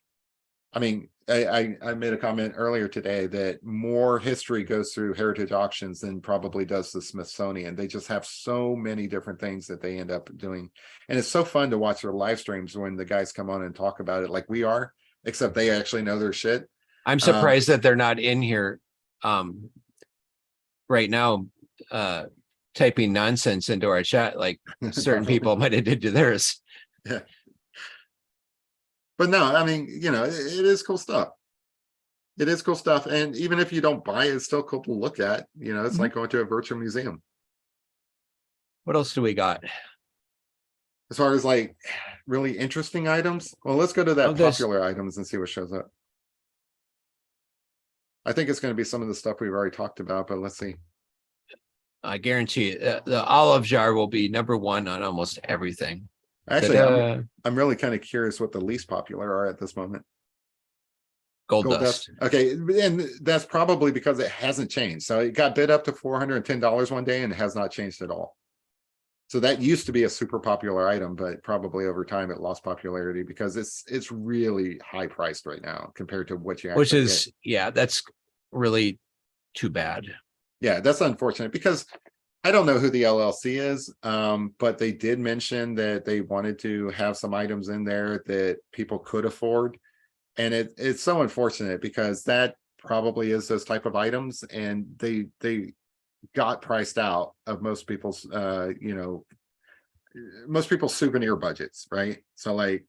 I mean, I made a comment earlier today that more history goes through heritage auctions than probably does the Smithsonian. They just have so many different things that they end up doing. And it's so fun to watch their live streams when the guys come on and talk about it like we are, except they actually know their shit. I'm surprised that they're not in here right now typing nonsense into our chat like certain people might have did to theirs. Yeah. But no, I mean, you know, it is cool stuff. It is cool stuff. And even if you don't buy it, it's still cool to look at. You know, it's like going to a virtual museum. What else do we got? As far as like really interesting items, well, let's go to that popular items and see what shows up. I think it's going to be some of the stuff we've already talked about, but let's see. I guarantee you, the olive jar will be #1 on almost everything. Actually, I'm really kind of curious what the least popular are at this moment. Gold dust. Okay, and that's probably because it hasn't changed. So it got bid up to $410 one day and it has not changed at all. So that used to be a super popular item, but probably over time it lost popularity because it's really high priced right now compared to what you actually Which is, yeah, that's really too bad. Yeah, that's unfortunate because I don't know who the LLC is, but they did mention that they wanted to have some items in there that people could afford. And it's so unfortunate because that probably is those type of items, and they got priced out of most people's you know, most people's souvenir budgets, right? So like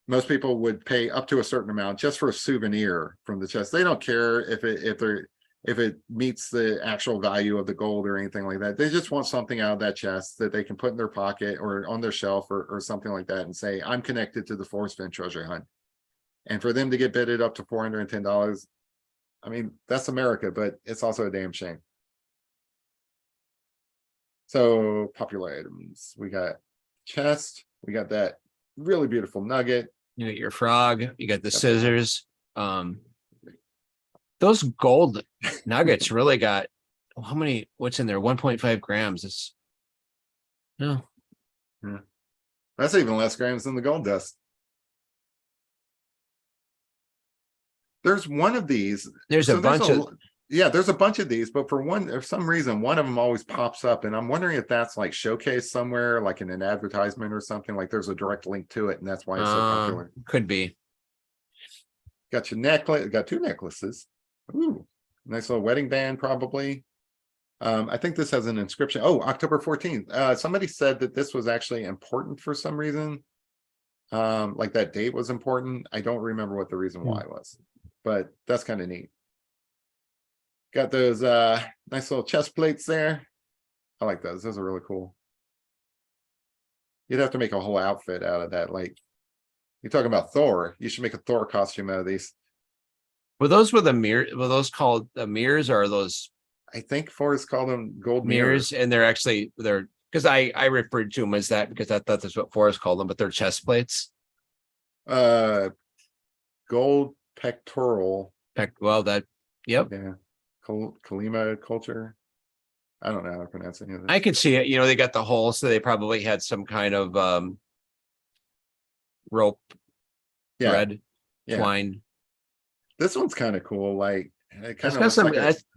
most people would pay up to a certain amount just for a souvenir from the chest. They don't care if it meets the actual value of the gold or anything like that. They just want something out of that chest that they can put in their pocket or on their shelf or something like that and say, I'm connected to the Forrest Fenn treasure hunt. And for them to get bidded up to $410, I mean, that's America, but it's also a damn shame. So popular items, we got chest, we got that really beautiful nugget. You got your frog, you got the scissors. Those gold nuggets really got how many? What's in there? 1.5 grams. It's no, Yeah. That's even less grams than the gold dust. There's one of these. There's a bunch of, yeah, there's a bunch of these, but for some reason, one of them always pops up, and I'm wondering if that's like showcased somewhere, like in an advertisement or something. Like there's a direct link to it, and that's why it's so popular. Could be. Got your necklace. Got two necklaces. Ooh, nice little wedding band, probably. I think this has an inscription. Oh, October 14th. Somebody said that this was actually important for some reason. Like that date was important. I don't remember what the reason why was, but that's kind of neat. Got those nice little chest plates there. I like those. Those are really cool. You'd have to make a whole outfit out of that. Like you're talking about Thor. You should make a Thor costume out of these. Were those with a mirror? Were those called the mirrors, or are those? I think Forrest called them gold mirrors, and they're because I referred to them as that because I thought that's what Forrest called them, but they're chest plates. Gold pectoral. Well, that, yep. Yeah. Kalima culture. I don't know how to pronounce any of this. I could see it. You know, they got the hole, so they probably had some kind of rope, thread, twine. This one's kind of cool. Like it kind of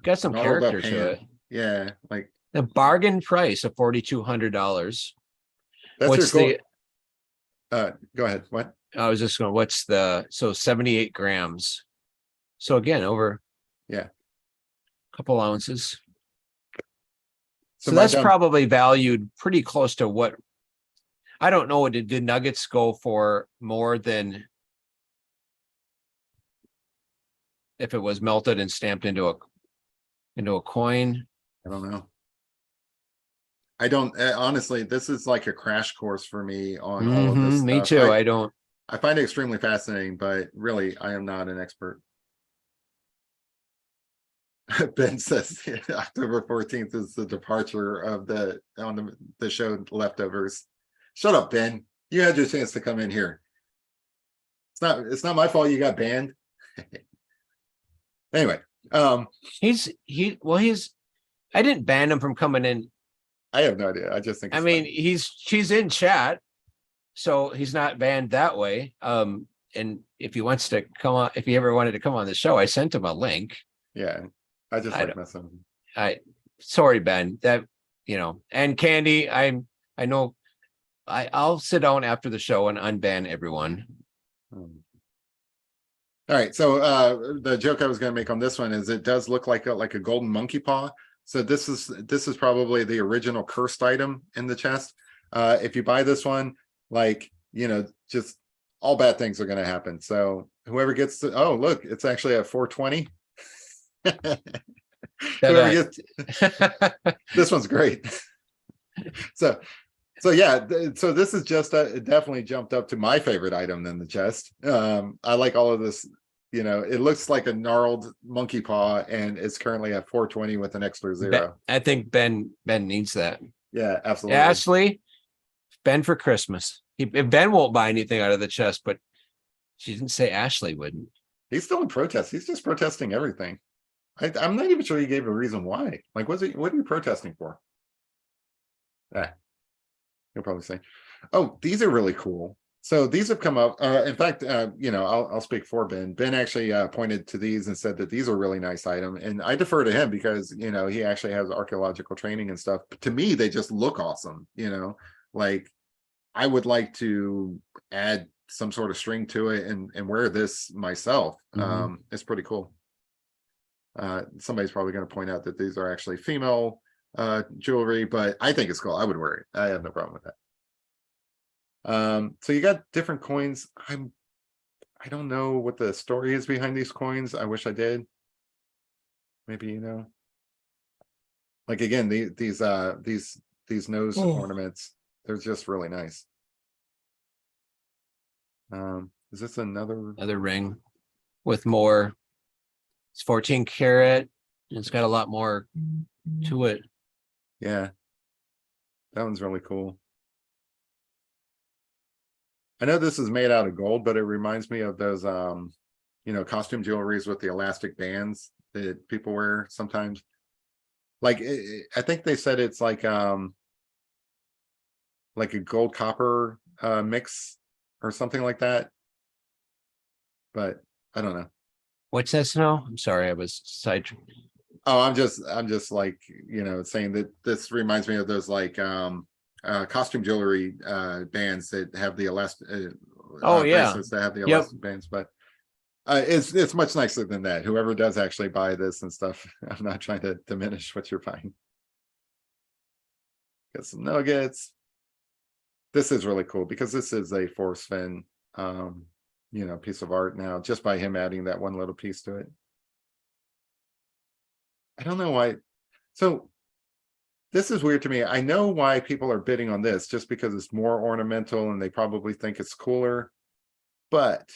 got some character to it. Yeah, like the bargain price of $4,200. What's the? Go ahead. What? I was just going. 78 grams. So again, over a couple ounces. So that's probably valued pretty close to what, I don't know. Did nuggets go for more than if it was melted and stamped into a coin? I don't know. I don't honestly. This is like a crash course for me on all of this stuff. Me too. I find it extremely fascinating, but really, I am not an expert. Ben says October 14th is the departure of the show Leftovers. Shut up, Ben. You had your chance to come in here. It's not my fault you got banned. Anyway, I didn't ban him from coming in. I have no idea. I just think she's in chat, so he's not banned that way. And if he wants to come on, if he ever wanted to come on the show, I sent him a link. Yeah. I just like messing. Sorry, Ben, that, and Candy, I know I'll sit down after the show and unban everyone. All right. So the joke I was going to make on this one is it does look like a golden monkey paw. So this is probably the original cursed item in the chest. If you buy this one, just all bad things are going to happen. So whoever gets look, it's actually at 420. This one's great. So this is just it definitely jumped up to my favorite item in the chest. I like all of this. It looks like a gnarled monkey paw, and it's currently at 420 with an extra 0. I think Ben needs that. Yeah, absolutely. Ashley, Ben for Christmas. If Ben won't buy anything out of the chest, but she didn't say Ashley wouldn't. He's still in protest. He's just protesting everything. I'm not even sure he gave a reason why. Like, what are you protesting for? He'll probably say, "Oh, these are really cool." So these have come up. In fact, I'll speak for Ben. Ben actually pointed to these and said that these are really nice item, and I defer to him because he actually has archaeological training and stuff. But to me, they just look awesome. Like I would like to add some sort of string to it and wear this myself. It's pretty cool. Somebody's probably going to point out that these are actually female jewelry, but I think it's cool. I would wear it. I have no problem with that. So you got different coins. I don't know what the story is behind these coins. I wish I did. Maybe like again, these nose ornaments, they're just really nice. Is this another ring with more? It's 14 karat. It's got a lot more to it. Yeah, that one's really cool. I know this is made out of gold, but it reminds me of those costume jewelries with the elastic bands that people wear sometimes. Like I think they said it's like like a gold copper mix or something like that. But I don't know. What's that smell? I'm sorry, I was side. Oh, I'm just like, saying that this reminds me of those like costume jewelry bands that have the elastic Oh yeah. bracelets that have the Yep. elastic bands, but it's much nicer than that. Whoever does actually buy this and stuff, I'm not trying to diminish what you're buying. Get some nuggets. This is really cool because this is a Forrest Fenn piece of art now, just by him adding that one little piece to it. I don't know why. So this is weird to me. I know why people are bidding on this, just because it's more ornamental and they probably think it's cooler. But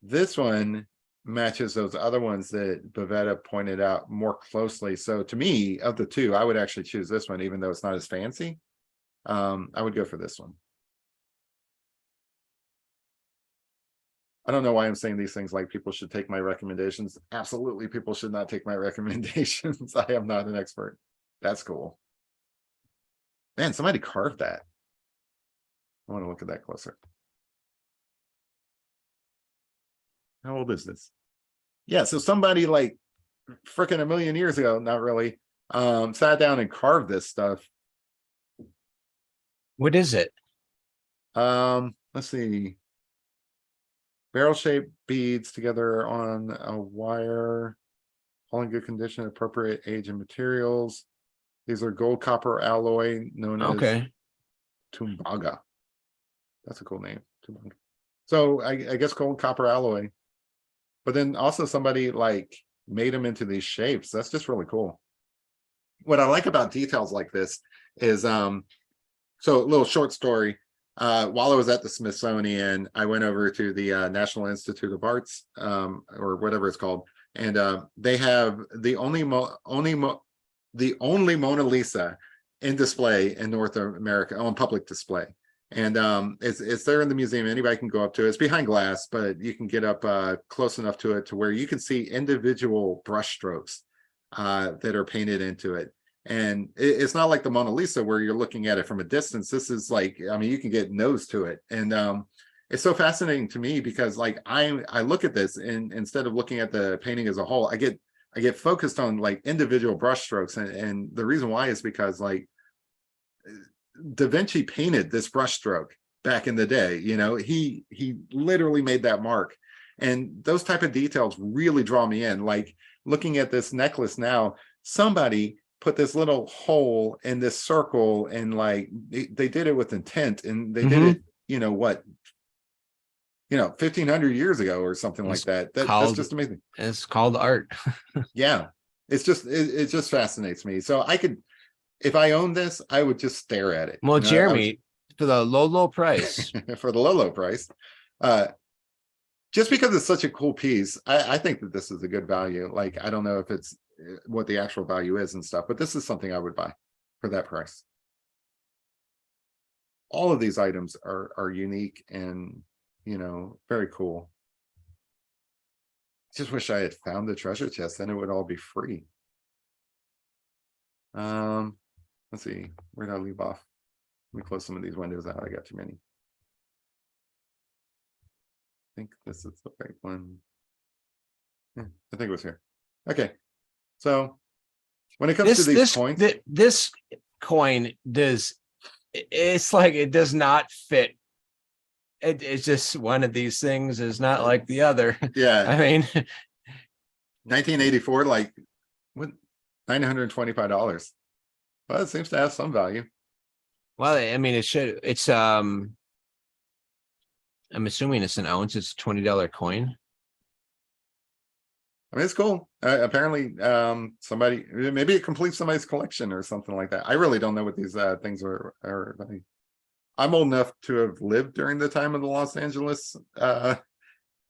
this one matches those other ones that Bavetta pointed out more closely. So to me, of the two, I would actually choose this one, even though it's not as fancy. I would go for this one. I don't know why I'm saying these things like people should take my recommendations. Absolutely, people should not take my recommendations. I am not an expert. That's cool. Man, somebody carved that. I want to look at that closer. How old is this? Yeah, so somebody like freaking a million years ago, not really, sat down and carved this stuff. What is it? Let's see. Barrel-shaped beads together on a wire, all in good condition, appropriate age and materials. These are gold copper alloy known as Okay. Tumbaga. That's a cool name. Tumbaga. So I guess gold copper alloy. But then also somebody like made them into these shapes. That's just really cool. What I like about details like this is so a little short story. While I was at the Smithsonian, I went over to the National Institute of Arts, or whatever it's called, and they have the only Mona Lisa in display in North America, on public display. And it's there in the museum. Anybody can go up to it. It's behind glass, but you can get up close enough to it to where you can see individual brush strokes that are painted into it. And it's not like the Mona Lisa where you're looking at it from a distance. This is like, I mean, you can get nose to it. And it's so fascinating to me because like I look at this and instead of looking at the painting as a whole, I get focused on like individual brush strokes. And the reason why is because like Da Vinci painted this brush stroke back in the day. He literally made that mark. And those type of details really draw me in. Like looking at this necklace now, somebody put this little hole in this circle and like they did it with intent, and they did it 1500 years ago or something like that. That's just amazing. It's called art. Yeah, it's just it just fascinates me. So I could, if I owned this, I would just stare at it. Well, Jeremy, for the low price. For the low price, just because it's such a cool piece, I think that this is a good value. Like, I don't know if it's what the actual value is and stuff, but this is something I would buy for that price. All of these items are unique and, very cool. Just wish I had found the treasure chest, then it would all be free. Let's see, where did I leave off? Let me close some of these windows out. I got too many. I think this is the right one. Yeah, I think it was here. Okay. So when it comes to these coins, this coin it's like it does not fit. It's just one of these things is not like the other. Yeah. I mean, 1984, like what, $925. Well, it seems to have some value. well, I mean, it's I'm assuming it's an ounce. It's a $20 coin. I mean, it's cool. Apparently, somebody, maybe it completes somebody's collection or something like that. I really don't know what these things are. I'm old enough to have lived during the time of the Los Angeles,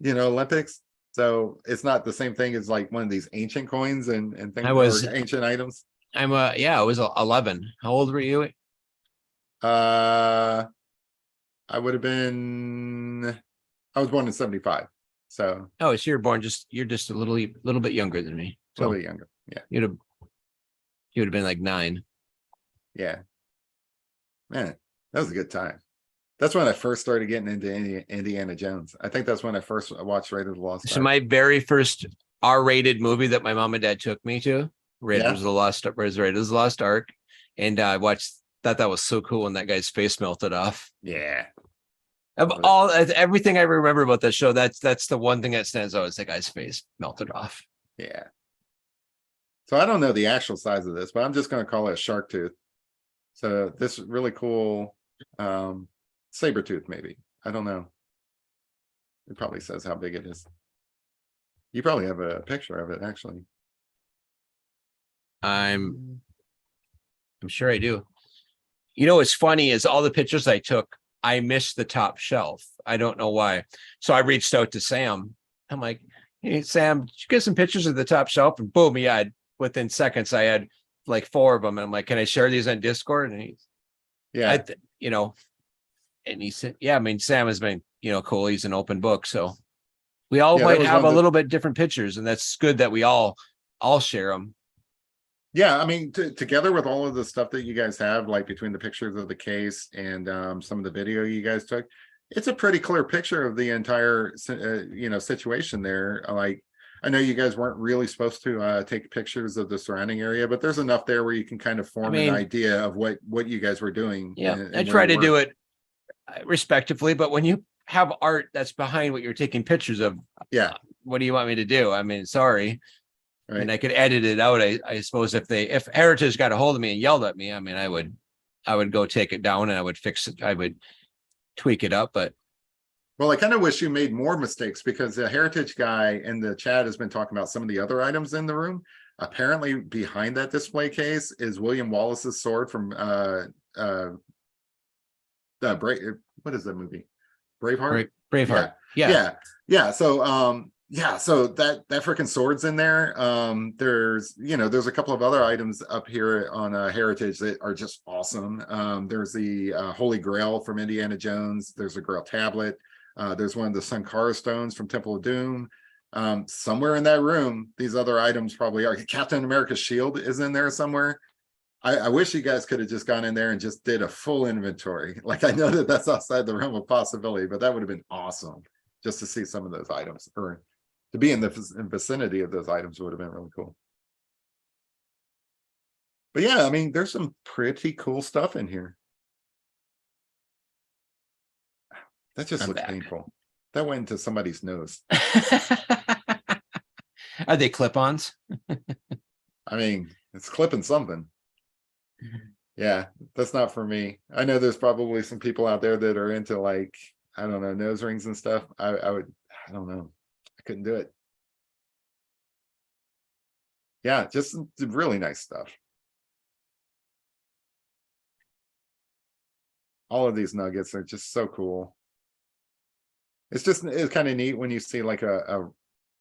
Olympics. So it's not the same thing as like one of these ancient coins and things, or ancient items. I was 11. How old were you? I would have been. I was born in 75. So. Oh, so you're just a little bit younger than me. A little bit younger. Yeah. You would have been like 9. Yeah. Man, That was a good time. That's when I first started getting into Indiana Jones. I think that's when I first watched Raiders of the Lost So Ark. my very first R-rated movie that my mom and dad took me to, Raiders of the Lost Ark, and I watched. Thought that was so cool when that guy's face melted off. Yeah. Of all everything I remember about that show, that's the one thing that stands out is the guy's face melted off. Yeah. So I don't know the actual size of this, but I'm just going to call it a shark tooth. So this is really cool saber tooth, maybe. I don't know. It probably says how big it is. You probably have a picture of it, actually. I'm sure I do. You know what's funny is all the pictures I took, I missed the top shelf. I don't know why. So I reached out to Sam. I'm like, hey, Sam, did you get some pictures of the top shelf? And boom, yeah, within seconds, I had like 4 of them. And I'm like, can I share these on Discord? And he's, Yeah. And he said, yeah, I mean, Sam has been, cool. He's an open book. So we all Yeah, might have a little bit different pictures. And that's good that we all share them. Yeah, I mean, together with all of the stuff that you guys have, like between the pictures of the case and some of the video you guys took, it's a pretty clear picture of the entire, situation there. Like, I know you guys weren't really supposed to take pictures of the surrounding area, but there's enough there where you can kind of form an idea of what you guys were doing. Yeah, I try to do it respectively, but when you have art that's behind what you're taking pictures of, yeah, what do you want me to do? I mean, sorry. Right. And I could edit it out. I suppose if Heritage got a hold of me and yelled at me, I mean, I would go take it down and I would fix it. I would tweak it up, but. Well, I kind of wish you made more mistakes because the Heritage guy in the chat has been talking about some of the other items in the room. Apparently behind that display case is William Wallace's sword from what is that movie? Braveheart? Braveheart. Yeah. So that freaking sword's in there. There's a couple of other items up here on Heritage that are just awesome. There's the Holy Grail from Indiana Jones. There's a Grail tablet. There's one of the Sankara stones from Temple of Doom. Somewhere in that room, these other items probably are. Captain America's shield is in there somewhere. I wish you guys could have just gone in there and just did a full inventory. Like, I know that that's outside the realm of possibility, but that would have been awesome just to see some of those items, or to be in the vicinity of those items would have been really cool. But yeah, I mean, there's some pretty cool stuff in here. That just looks painful. That went into somebody's nose. Are they clip-ons? I mean, it's clipping something. Yeah, that's not for me. I know there's probably some people out there that are into, like, I don't know, nose rings and stuff. I don't know. I couldn't do it. Yeah, just really nice stuff. All of these nuggets are just so cool. It's kind of neat when you see like a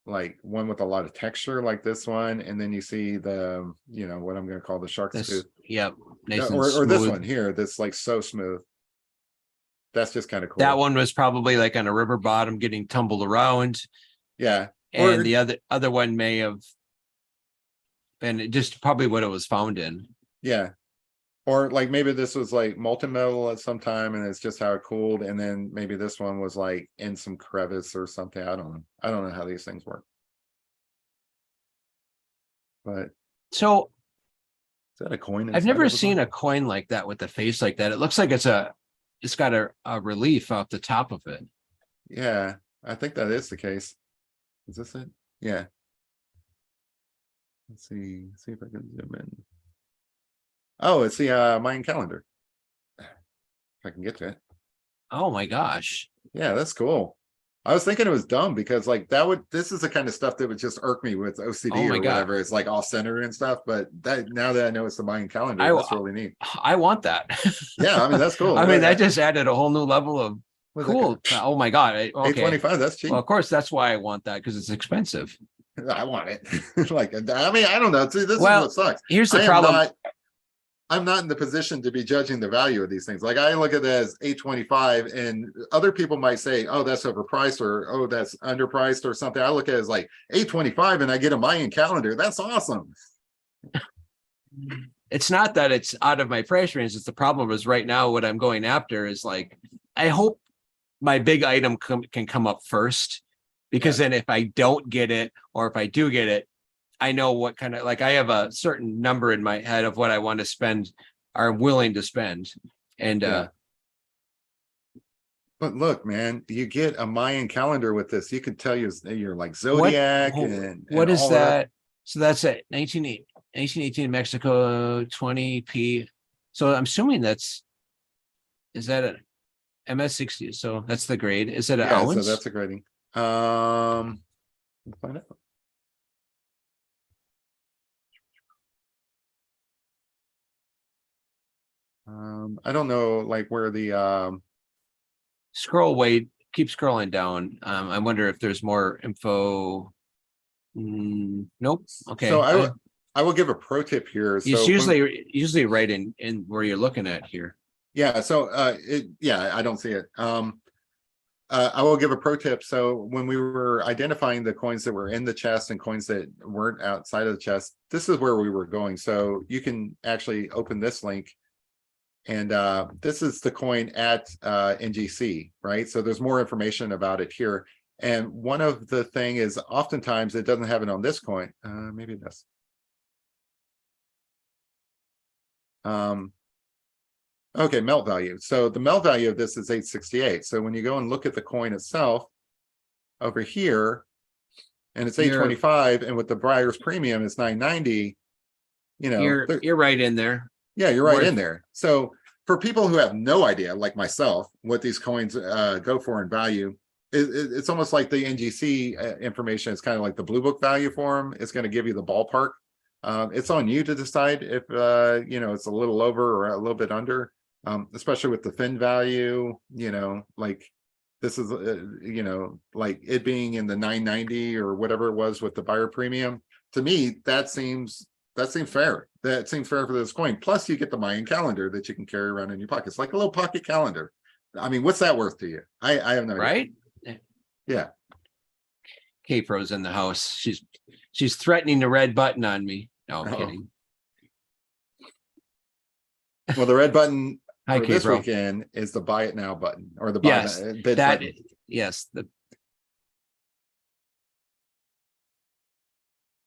one with a lot of texture like this one, and then you see the what I'm going to call the shark's tooth. Yep. Nice or this one here that's like so smooth. That's just kind of cool. That one was probably like on a river bottom getting tumbled around. Yeah. And the other one may have been just probably what it was found in. Yeah. Or like maybe this was like molten metal at some time and it's just how it cooled. And then maybe this one was like in some crevice or something. I don't know. I don't know how these things work. But so is that a coin? I've never seen a coin like that with the face like that. It looks like it's got a relief off the top of it. Yeah, I think that is the case. Is this it? Yeah. Let's see if I can zoom in. Oh, it's the Mayan calendar. If I can get to it. Oh my gosh. Yeah, that's cool. I was thinking it was dumb because like this is the kind of stuff that would just irk me with OCD or whatever. It's like off center and stuff. But now that I know it's the Mayan calendar, that's really neat. I want that. Yeah, I mean that's cool. I mean, that just added a whole new level of cool. Oh my god. Okay. $825, that's cheap. Well, of course, that's why I want that, because it's expensive. I want it. Like, I mean, I don't know. See, this is what sucks. Here's the problem. I'm not in the position to be judging the value of these things. Like, I look at it as $825, and other people might say, "Oh, that's overpriced," or "Oh, that's underpriced," or something. I look at it as like $825, and I get a Mayan calendar. That's awesome. it's not that it's out of my price range. It's the problem is right now what I'm going after is like, I hope my big item can come up first, because then if I don't get it, or if I do get it, I know what kind of, like, I have a certain number in my head of what I want to spend, are willing to spend. And But look, man, you get a Mayan calendar with this. You could tell you're like what zodiac and what is all of that. that? So that's at 1918 Mexico 20p. So I'm assuming is that an MS60? So that's the grade. Is it an Yeah, so ounce? that's a grading. Find out. I don't know, like where the Scroll way, keep scrolling down. I wonder if there's more info. Nope. Okay. So I will give a pro tip here. It's So usually right in where you're looking at here. yeah, so I don't see it. I will give a pro tip. So when we were identifying the coins that were in the chest and coins that weren't outside of the chest, this is where we were going. So you can actually open this link, and this is the coin at NGC, right? So there's more information about it here. And one of the thing is oftentimes it doesn't have it on this coin. Maybe this. Okay, melt value. So the melt value of this is 868. So when you go and look at the coin itself over here, and it's 825, and with the buyer's premium it's 990, you know, you're right in there. Yeah, you're right in there. So for people who have no idea, like myself, what these coins go for in value, it's almost like the NGC information is kind of like the blue book value for them. It's going to give you the ballpark. It's on you to decide if you know, it's a little over or a little bit under, especially with the fin value. You know, like this is you know, like it being in the 990 or whatever it was with the buyer premium. To me, that seems fair. That seems fair for this coin. Plus, you get the Mayan calendar that you can carry around in your pocket. It's like a little pocket calendar. I mean, what's that worth to you? I have no idea. Right? Yeah. K-Pro's in the house. She's threatening the red button on me. No, I'm kidding. Well, the red button Hi, for this K-Pro. weekend is the buy it now button, or the buy bid that button. Yes.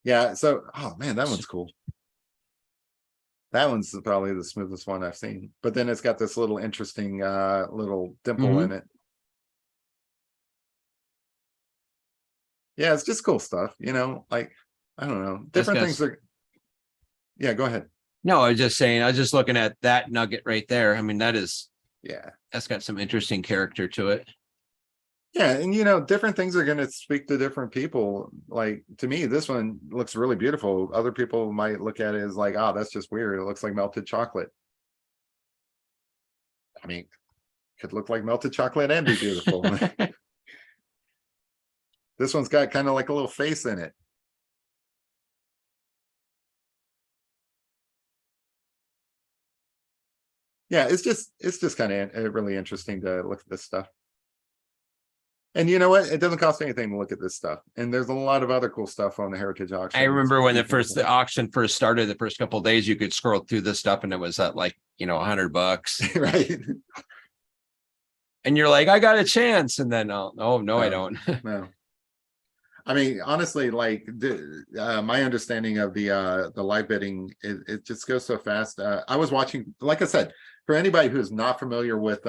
Yeah. So, oh man, that one's cool. That one's probably the smoothest one I've seen. But then it's got this little interesting little dimple in it. Yeah, it's just cool stuff, you know, like, I don't know, different things are. Yeah, go ahead. No, I was just saying, I was just looking at that nugget right there. I mean, that's got some interesting character to it. Yeah, and you know, different things are going to speak to different people. Like, to me, this one looks really beautiful. Other people might look at it as like, oh, that's just weird. It looks like melted chocolate. I mean, could look like melted chocolate and be beautiful. This one's got kind of like a little face in it. Yeah, it's just kind of really interesting to look at this stuff. And you know what? It doesn't cost anything to look at this stuff. And there's a lot of other cool stuff on the Heritage Auction. I remember when the auction first started, the first couple of days, you could scroll through this stuff and it was at like, you know, $100. Right. And you're like, I got a chance. And then, no, I don't. No. I mean, honestly, like my understanding of the live bidding, it just goes so fast. I was watching, like I said, for anybody who's not familiar with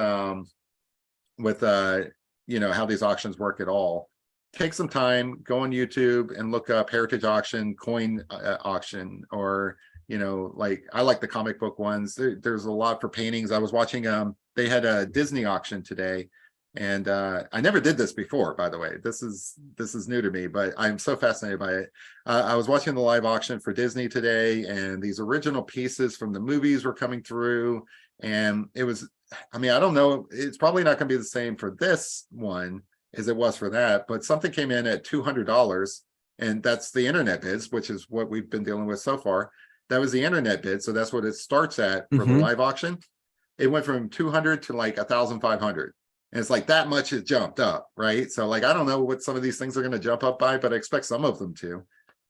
you know, how these auctions work at all, take some time, go on YouTube and look up Heritage Auction, coin auction, or, you know, like I like the comic book ones. There's a lot for paintings. I was watching, they had a Disney auction today, and I never did this before, by the way. This is new to me, but I'm so fascinated by it. I was watching the live auction for Disney today, and these original pieces from the movies were coming through, and it was, I mean, I don't know, it's probably not going to be the same for this one as it was for that, but something came in at $200, and that's the internet bids, which is what we've been dealing with so far. That was the internet bid, so that's what it starts at for the live auction. It went from 200 to like 1,500, and it's like that much has jumped up, right? So like, I don't know what some of these things are going to jump up by, but I expect some of them to.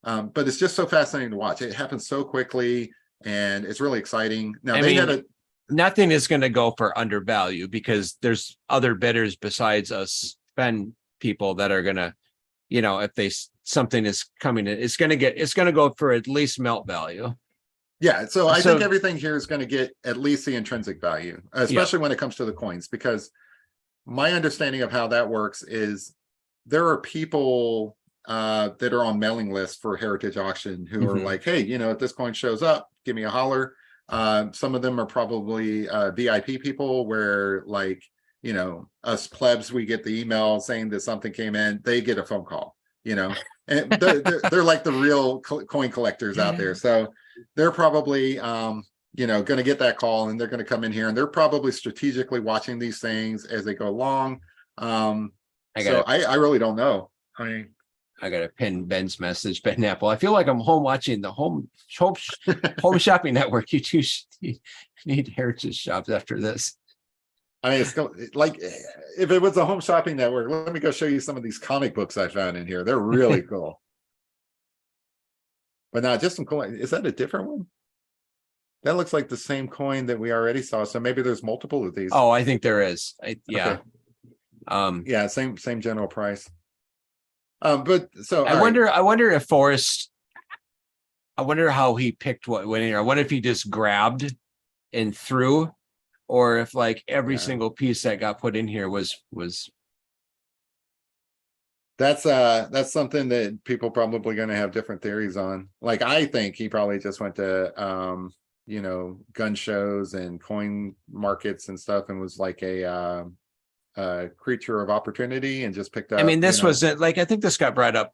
But it's just so fascinating to watch. It happens so quickly. and it's really exciting. Now I they mean, had a nothing is going to go for undervalue because there's other bidders besides us spend people that are going to, if something is coming in, it's going to go for at least melt value. yeah. So I So think everything here is going to get at least the intrinsic value, especially when it comes to the coins, because my understanding of how that works is there are people that are on mailing lists for Heritage Auction who are like, hey, if this coin shows up, give me a holler. Some of them are probably VIP people where like, us plebs, we get the email saying that something came in, they get a phone call, and they're like the real coin collectors out there. So they're probably, going to get that call and they're going to come in here and they're probably strategically watching these things as they go along. I really don't know. I got to pin Ben's message, Ben Apple. I feel like I'm home watching the home shopping network. You two need Heritage shops after this. I mean, it's like if it was a home shopping network, let me go show you some of these comic books I found in here. They're really cool. But not just some coin. Is that a different one? That looks like the same coin that we already saw. So maybe there's multiple of these. Oh, I think there is. Yeah. Okay. Yeah, same general price. But so I wonder if Forrest, I wonder how he picked what went in here. I wonder if he just grabbed and threw, or if like every single piece that got put in here was. That's something that people probably going to have different theories on. Like I think he probably just went to gun shows and coin markets and stuff and was like a creature of opportunity and just picked up. I mean, this was it. Like I think this got brought up.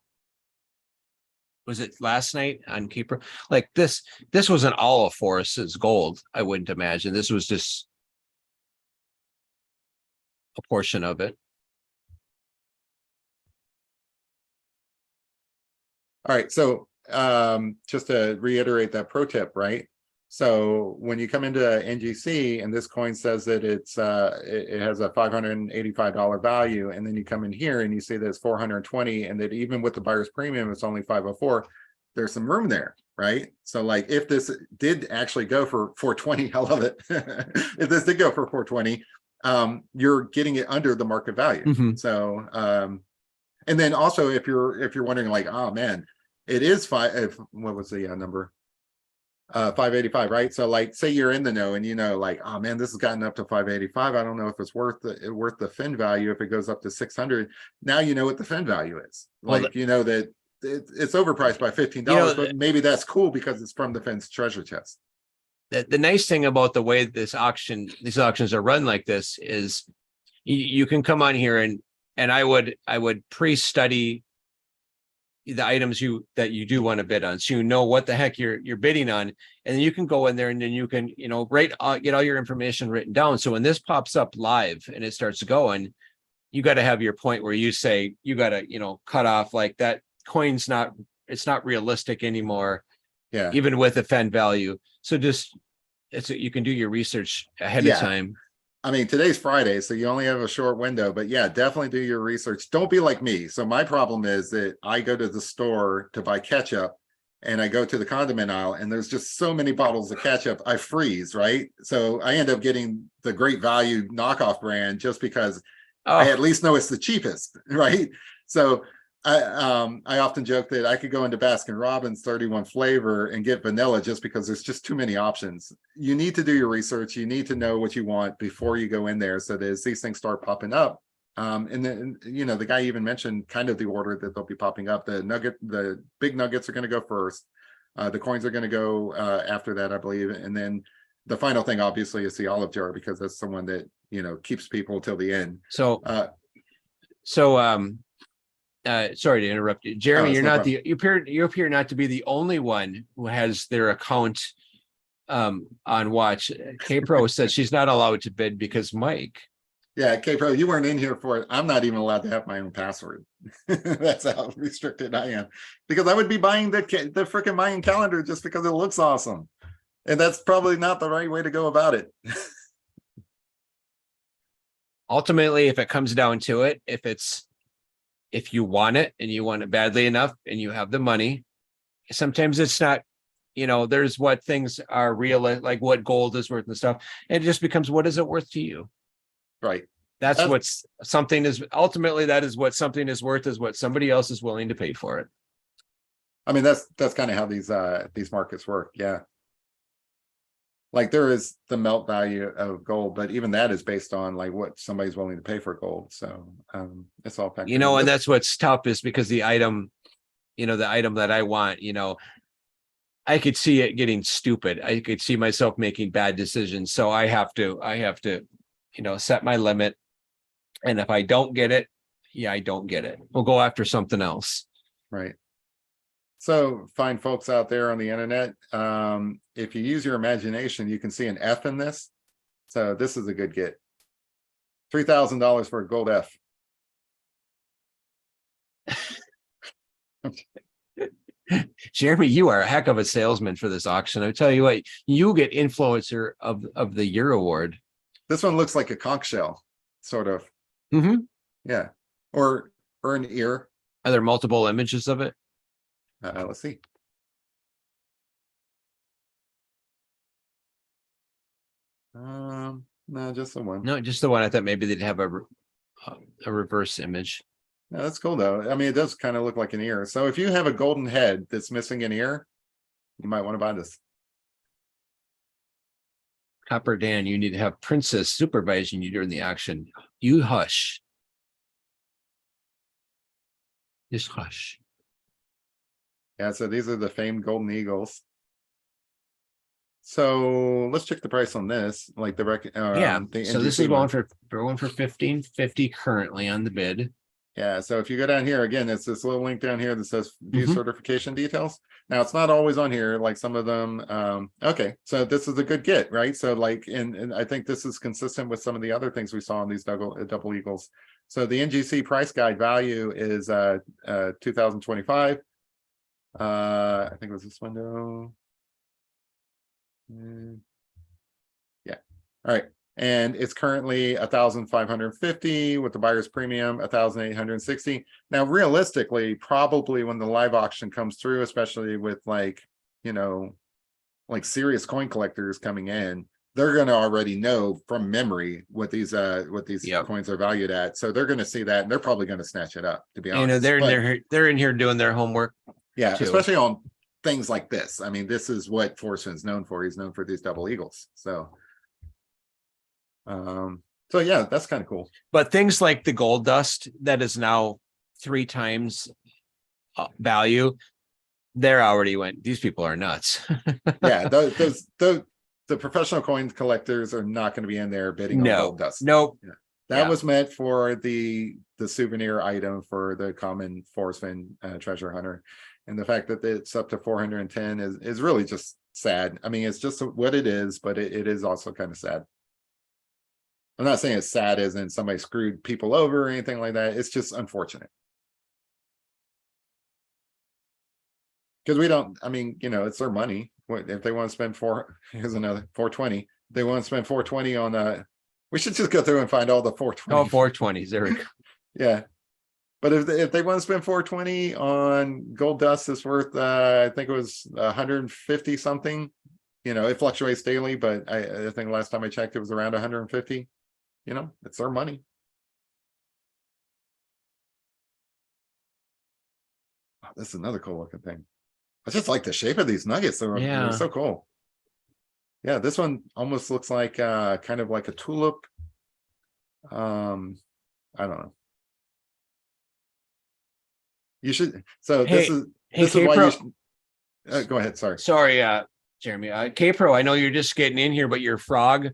Was it last night on Keeper? Like this wasn't all of Forrest's gold. I wouldn't imagine. This was just a portion of it. All right. So just to reiterate that pro tip, right? So when you come into NGC and this coin says that it has a $585 value, and then you come in here and you see that it's 420, and that even with the buyer's premium, it's only 504. There's some room there, right? So like if this did actually go for 420, I love it. If this did go for 420, you're getting it under the market value. So and then also if you're wondering like, oh man, it is what was the number? 585, right? So like say you're in the know and like, oh man, this has gotten up to 585. I don't know if it's worth the fin value if it goes up to 600. Now you know what the fin value is. Like that it's overpriced by $15, but maybe that's cool because it's from the Fin's treasure chest. The nice thing about the way these auctions are run like this is you can come on here and I would pre-study the items that you do want to bid on, so what the heck you're bidding on, and then you can go in there and then you can get all your information written down. So when this pops up live and it starts going, you got to have your point where you say you got to cut off like that coin's not realistic anymore. Yeah, even with a fan value. So you can do your research ahead of time. I mean, today's Friday, so you only have a short window, but yeah, definitely do your research. Don't be like me. So my problem is that I go to the store to buy ketchup and I go to the condiment aisle and there's just so many bottles of ketchup, I freeze, right? So I end up getting the Great Value knockoff brand just because I at least know it's the cheapest, right? So I often joke that I could go into Baskin Robbins 31 flavor and get vanilla just because there's just too many options. You need to do your research. You need to know what you want before you go in there. So that as these things start popping up, and then the guy even mentioned kind of the order that they'll be popping up. The big nuggets are going to go first. The coins are going to go after that, I believe, and then the final thing obviously is the olive jar because that's the one that keeps people till the end. Sorry to interrupt you, Jeremy. You appear not to be the only one who has their account on watch. K-Pro said she's not allowed to bid because Mike. Yeah, K-Pro, you weren't in here for it. I'm not even allowed to have my own password. That's how restricted I am. Because I would be buying the freaking Mayan calendar just because it looks awesome. And that's probably not the right way to go about it. Ultimately, if it comes down to it, if you want it and you want it badly enough and you have the money, sometimes it's not there's what things are real, like what gold is worth and stuff. And it just becomes, what is it worth to you? Right. That's what's something is ultimately, that is what something is worth, is what somebody else is willing to pay for it. I mean, that's kind of how these markets work. Yeah. Like there is the melt value of gold, but even that is based on like what somebody's willing to pay for gold. So it's all factored in. And that's what's tough, is because the item that I want, I could see it getting stupid. I could see myself making bad decisions. So I have to, set my limit. And if I don't get it, I don't get it. We'll go after something else. Right. So fine folks out there on the internet, if you use your imagination, you can see an F in this. So this is a good get. $3,000 for a gold F. Jeremy, you are a heck of a salesman for this auction. I tell you what, you get influencer of the year award. This one looks like a conch shell, sort of. Mm-hmm. Yeah. Or an ear. Are there multiple images of it? Let's see. No, just the one. No, just the one. I thought maybe they'd have a reverse image. No, that's cool though. I mean, it does kind of look like an ear. So if you have a golden head that's missing an ear, you might want to buy this. Copper Dan, you need to have Princess supervising you during the auction. You hush. Just hush. Yeah, so these are the famed golden eagles. So let's check the price on this. Like the so this is going for $15.50 currently on the bid. Yeah, so if you go down here again, it's this little link down here that says view certification details. Now it's not always on here, like some of them. Okay, so this is a good get, right? So like, and I think this is consistent with some of the other things we saw in these double eagles. So the NGC price guide value is 2025. I think it was this window. Yeah. All right. And it's currently 1,550 with the buyer's premium, 1,860. Now, realistically, probably when the live auction comes through, especially with like serious coin collectors coming in, they're going to already know from memory what these coins are valued at. So they're going to see that and they're probably going to snatch it up, to be honest. They're in here doing their homework. Yeah, too. Especially on things like this. I mean, this is what Forsman's known for. He's known for these double eagles. So yeah, that's kind of cool. But things like the gold dust that is now 3 times value, they're already went. These people are nuts. Yeah, the professional coin collectors are not going to be in there bidding on gold dust. Nope. Yeah. That was meant for the souvenir item for the common Forsman treasure hunter. And the fact that it's up to 410 is really just sad. I mean, it's just what it is, but it is also kind of sad. I'm not saying it's sad as in somebody screwed people over or anything like that. It's just unfortunate. Because we don't, I mean, it's their money. If they want to spend here's another 420. They want to spend 420 on we should just go through and find all the 420. Oh, 420s. There we go. Yeah. But if they want to spend 420 on gold dust, it's worth I think it was 150 something. It fluctuates daily, but I think last time I checked it was around 150. It's their money. Oh, this is another cool looking thing. I just like the shape of these nuggets. They're so cool. Yeah, this one almost looks like kind of like a tulip. I don't know. You should. So this is why you should. Go ahead. Sorry, Jeremy. K-Pro, I know you're just getting in here, but your frog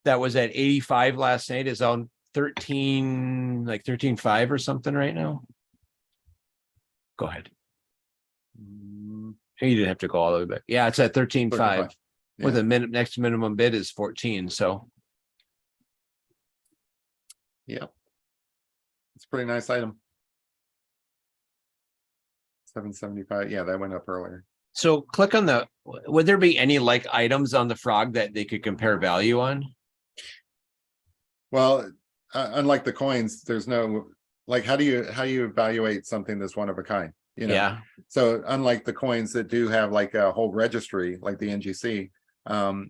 that was at 85 last night is on 13.5 or something right now. Go ahead. You didn't have to go all the way back. Yeah, it's at 13.5. Yeah. With a next minimum bid is 14. So yeah, it's a pretty nice item. 775. Yeah, that went up earlier. So click on would there be any like items on the frog that they could compare value on? Well, unlike the coins, there's no like how do you evaluate something that's one of a kind? you know. Yeah. So unlike the coins that do have like a whole registry, like the NGC,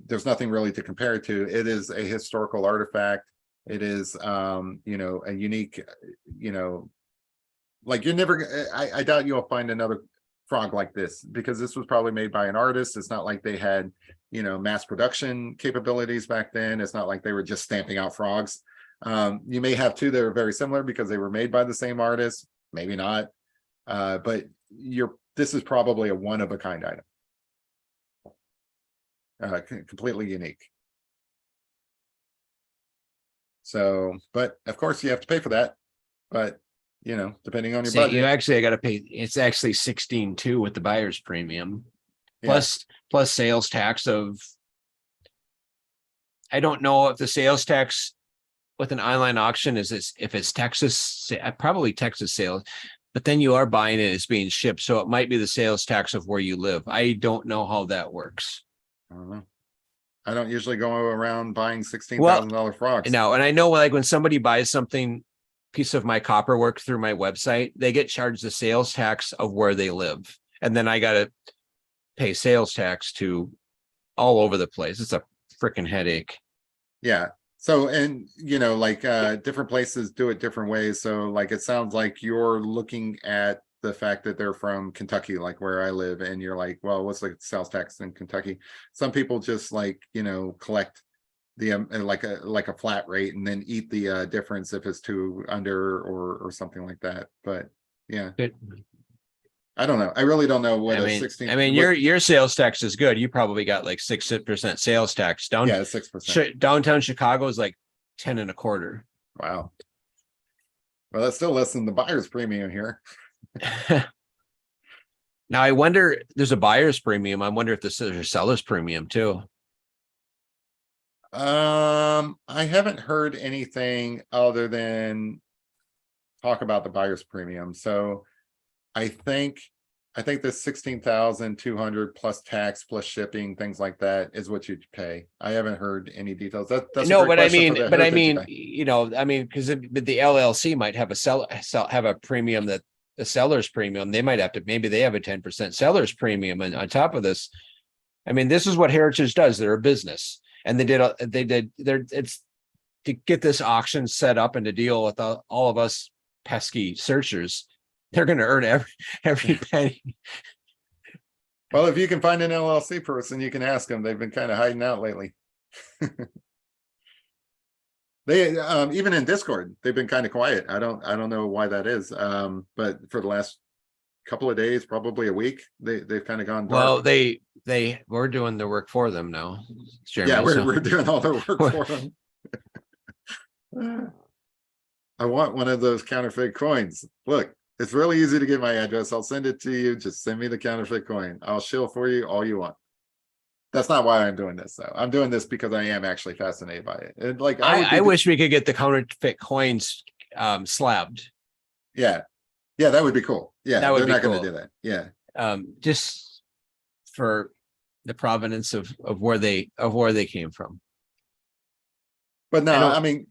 there's nothing really to compare it to. It is a historical artifact. It is, you know, a unique, you know, like you're never, I doubt you'll find another frog like this, because this was probably made by an artist. It's not like they had, you know, mass production capabilities back then. It's not like they were just stamping out frogs. You may have two that are very similar because they were made by the same artist, maybe not. But this is probably a one of a kind item. Completely unique. So, but of course you have to pay for that. But you know, depending on your So budget, you actually got to pay. It's actually 16.2 with the buyer's premium, yeah. plus sales tax of. I don't know if the sales tax with an online auction is if it's Texas, probably Texas sales, but then you are buying it as being shipped, so it might be the sales tax of where you live. I don't know how that works. I don't know. I don't usually go around buying $16,000 frogs. No, and I know like when somebody buys something, piece of my copper work through my website, they get charged the sales tax of where they live, and then I got to pay sales tax to all over the place. It's a freaking headache. Yeah. So, and you know, like different places do it different ways. So like it sounds like you're looking at the fact that they're from Kentucky, like where I live, and you're like, well, what's the sales tax in Kentucky? Some people just like, you know, collect the like a flat rate and then eat the difference if it's too under or something like that. But yeah. Good. I don't know. I really don't know what I a mean, 16. your sales tax is good. You probably got like 6% sales tax down. Yeah, 6%. Downtown Chicago is like 10 and a quarter. Wow. Well, that's still less than the buyer's premium here. Now I wonder, there's a buyer's premium. I wonder if there's a seller's premium too. I haven't heard anything other than talk about the buyer's premium. So I think the 16,200 plus tax plus shipping, things like that is what you'd pay. I haven't heard any details. That's no, a great but I question mean, for the you know, I mean, because the LLC might have have a premium that the seller's premium. They might have to, maybe they have a 10% seller's premium, and on top of this, I mean, this is what Heritage does. They're a business, and it's to get this auction set up and to deal with all of us pesky searchers. They're going to earn every penny. Well, if you can find an LLC person, you can ask them. They've been kind of hiding out lately. They even in Discord, they've been kind of quiet. I don't know why that is. But for the last couple of days, probably a week, they've kind of gone dark. Well, we're doing the work for them now, Jeremy, yeah, we're doing all the work for them. I want one of those counterfeit coins. Look, it's really easy to get my address. I'll send it to you. Just send me the counterfeit coin. I'll shill for you all you want. That's not why I'm doing this, though. I'm doing this because I am actually fascinated by it. And like, I wish we could get the counterfeit coins slabbed. Yeah, that would be cool. Yeah, that would they're be not cool. going to do that. Yeah, just for the provenance of where they came from. But no, I mean,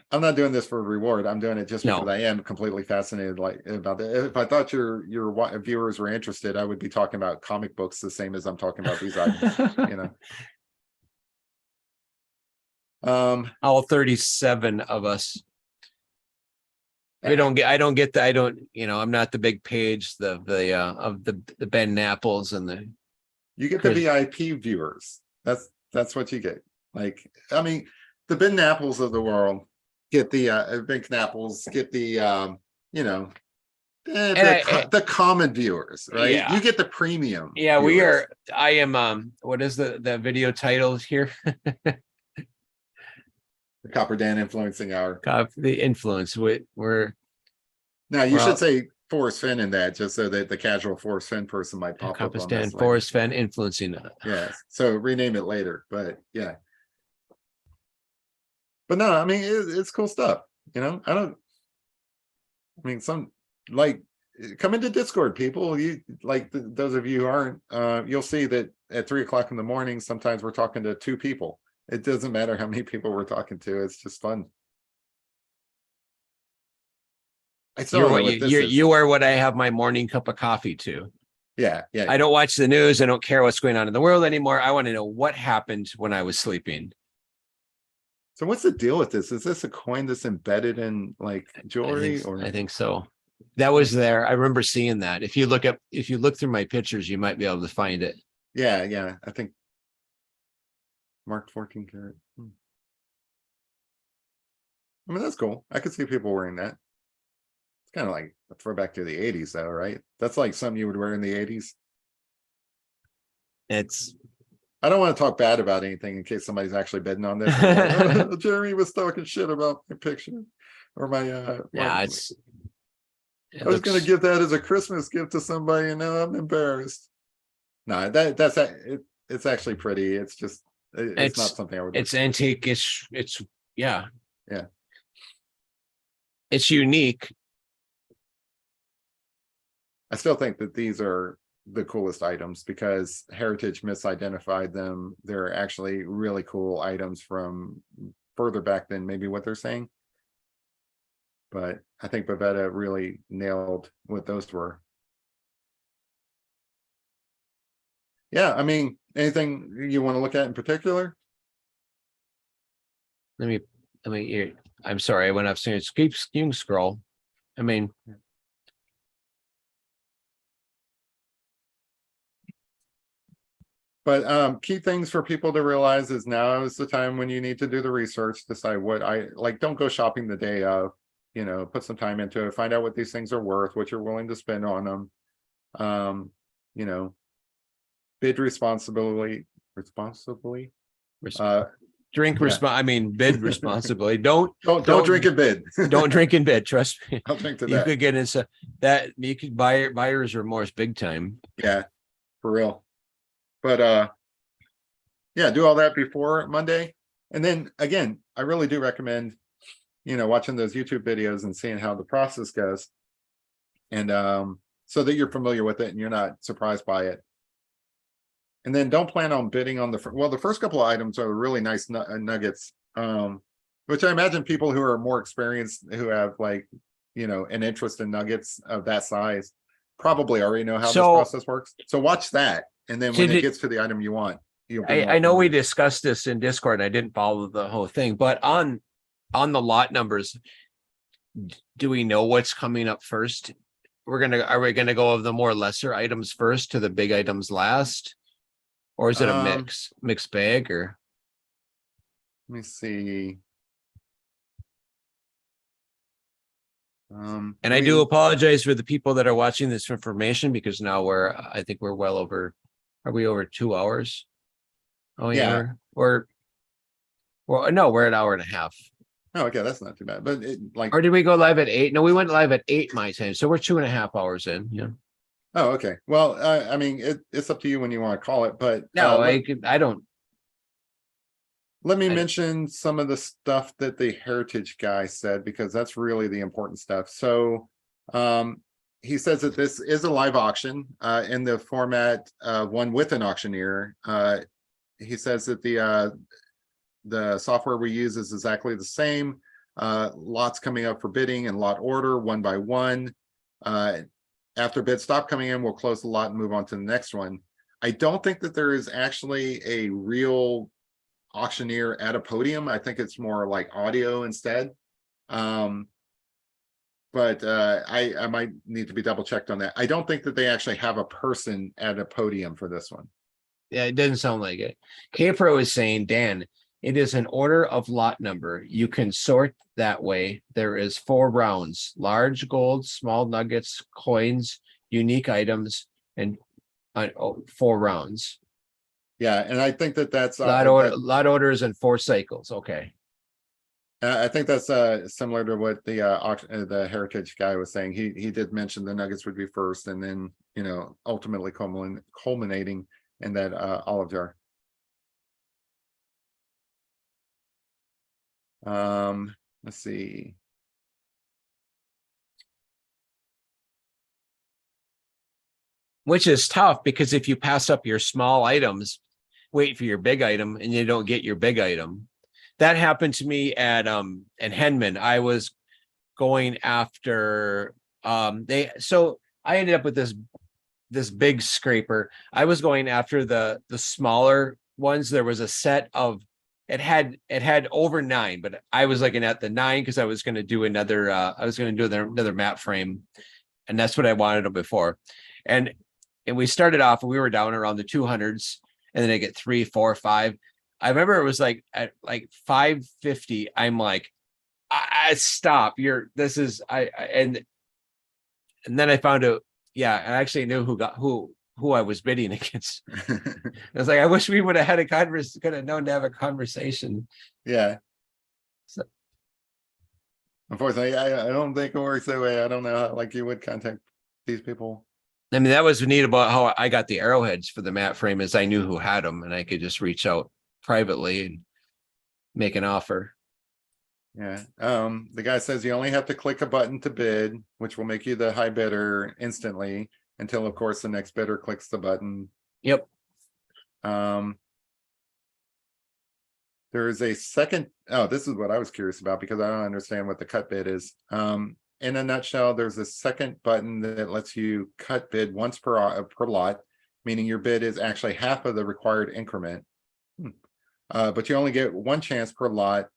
I'm not doing this for a reward. I'm doing it just because I am completely fascinated about it. If I thought your viewers were interested, I would be talking about comic books the same as I'm talking about these items. You know, all 37 of us. I don't get I'm not the big page, the Ben Napples and the. You get the VIP viewers. That's what you get. Like, I mean, the Ben Napples of the world get the Ben Knapples, get the you know, the common viewers, right? Yeah. You get the premium. Yeah, viewers. we are. I am. What is the video title here? The Copper Dan influencing our the influence. We're now. You should say Forrest Fenn in that, just so that the casual Forrest Fenn person might pop up on this. Forrest Fenn influencing. Yes. So rename it later, but yeah. But no, I mean, it's cool stuff. You know, I mean, come into Discord, people. You like those of you who aren't, you'll see that at 3 o'clock in the morning, sometimes we're talking to 2 people. It doesn't matter how many people we're talking to. It's just fun. I still don't know what this is. You are what I have my morning cup of coffee to. Yeah, yeah. I don't watch the news. I don't care what's going on in the world anymore. I want to know what happened when I was sleeping. So what's the deal with this? Is this a coin that's embedded in like jewelry I think so. That was there. I remember seeing that. If you look through my pictures, you might be able to find it. Yeah, yeah. I think marked 14 karat. I mean, that's cool. I could see people wearing that. It's kind of like a throwback to the 80s though, right? That's like something you would wear in the 80s. I don't want to talk bad about anything in case somebody's actually bidding on this. Like, oh, Jeremy was talking shit about my picture or my yeah, I was going to give that as a Christmas gift to somebody, and now I'm embarrassed. No, that's it. It's actually pretty. It's just it's not something I would. It's antique. It's yeah. Yeah. It's unique. I still think that these are the coolest items because Heritage misidentified them. They're actually really cool items from further back than maybe what they're saying. But I think Babetta really nailed what those were. Yeah, I mean, anything you want to look at in particular? I'm sorry, I went upstairs. You can scroll. I mean, but key things for people to realize is now is the time when you need to do the research, decide what I like. Don't go shopping the day of, you know, put some time into it, find out what these things are worth, what you're willing to spend on them. You know, bid responsibly. Drink I mean, bid responsibly. Don't drink and bid. Don't drink and bid. Trust me. I'll drink to you that. could get into that. You could buyer's remorse big time. Yeah, for real. But yeah, do all that before Monday. And then again, I really do recommend, you know, watching those YouTube videos and seeing how the process goes. And so that you're familiar with it and you're not surprised by it. And then don't plan on bidding on the first couple of items are really nice nuggets, which I imagine people who are more experienced, who have like, you know, an interest in nuggets of that size probably already know how this process works. So watch that. And then when it gets to the item you want, I know we discussed this in Discord. I didn't follow the whole thing, but on the lot numbers, do we know what's coming up first? Are we gonna go of the more lesser items first to the big items last? Or is it a mixed bag? Or let me see. And I do apologize for the people that are watching this information because now I think we're well over. Are we over 2 hours? Oh yeah. Well, no, we're an hour and a half. Oh, okay, that's not too bad. But or did we go live at 8? No, we went live at 8 my time, so we're 2.5 hours in. Yeah. Oh, okay. Well, I mean, it's up to you when you want to call it, but no, I don't. Let me mention some of the stuff that the Heritage guy said, because that's really the important stuff. So he says that this is a live auction in the format one with an auctioneer. He says that the software we use is exactly the same. Lots coming up for bidding and lot order one by one. After bids stop coming in, we'll close the lot and move on to the next one. I don't think that there is actually a real auctioneer at a podium. I think it's more like audio instead. But I might need to be double checked on that. I don't think that they actually have a person at a podium for this one. Yeah, it doesn't sound like it. K-Pro is saying, Dan, it is an order of lot number. You can sort that way. There is 4 rounds: large gold, small nuggets, coins, unique items, and 4 rounds. Yeah, and I think that's lot orders and 4 cycles. Okay. I think that's similar to what the Heritage guy was saying. He did mention the nuggets would be first, and then, you know, ultimately culminating in that olive jar. Let's see. Which is tough because if you pass up your small items, wait for your big item, and you don't get your big item. That happened to me at Henman. going after so I ended up with this big scraper. I was going after the smaller ones. There was a set of it had over 9, but I was looking at the 9 because I was going to do another another map frame, and that's what I wanted before. And we started off, we were down around the 200s, and then I get 3, 4, 5. I remember it was like at like 550. I'm like, I stop. And then I found out, yeah, I actually knew who I was bidding against. I was like, I wish we would have had could have known to have a conversation. Yeah. So, unfortunately, I don't think it works that way. I don't know how, like, you would contact these people. I mean, that was neat about how I got the arrowheads for the mat frame, is I knew who had them, and I could just reach out privately and make an offer. Yeah. The guy says you only have to click a button to bid, which will make you the high bidder instantly until, of course, the next bidder clicks the button. Yep. There is a second. Oh, this is what I was curious about, because I don't understand what the cut bid is. In a nutshell, there's a second button that lets you cut bid once per lot, meaning your bid is actually half of the required increment. But you only get one chance per lot.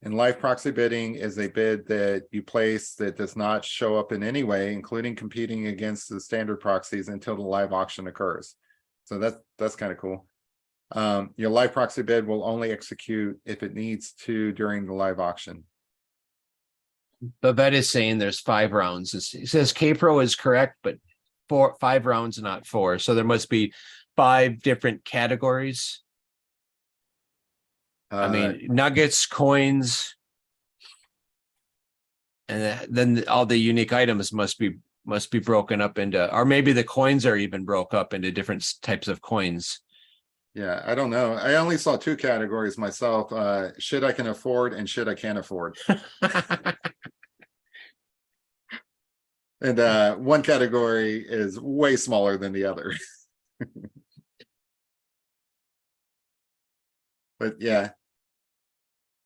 And live proxy bidding is a bid that you place that does not show up in any way, including competing against the standard proxies, until the live auction occurs. So that's kind of cool. Your live proxy bid will only execute if it needs to during the live auction. Babette is saying there's 5 rounds. It says K-Pro is correct, but 5 rounds, not 4. So there must be 5 different categories. I mean, nuggets, coins, and then all the unique items must be broken up into, or maybe the coins are even broke up into different types of coins. Yeah, I don't know. I only saw 2 categories myself. Shit I can afford and shit I can't afford. And one category is way smaller than the other. But yeah,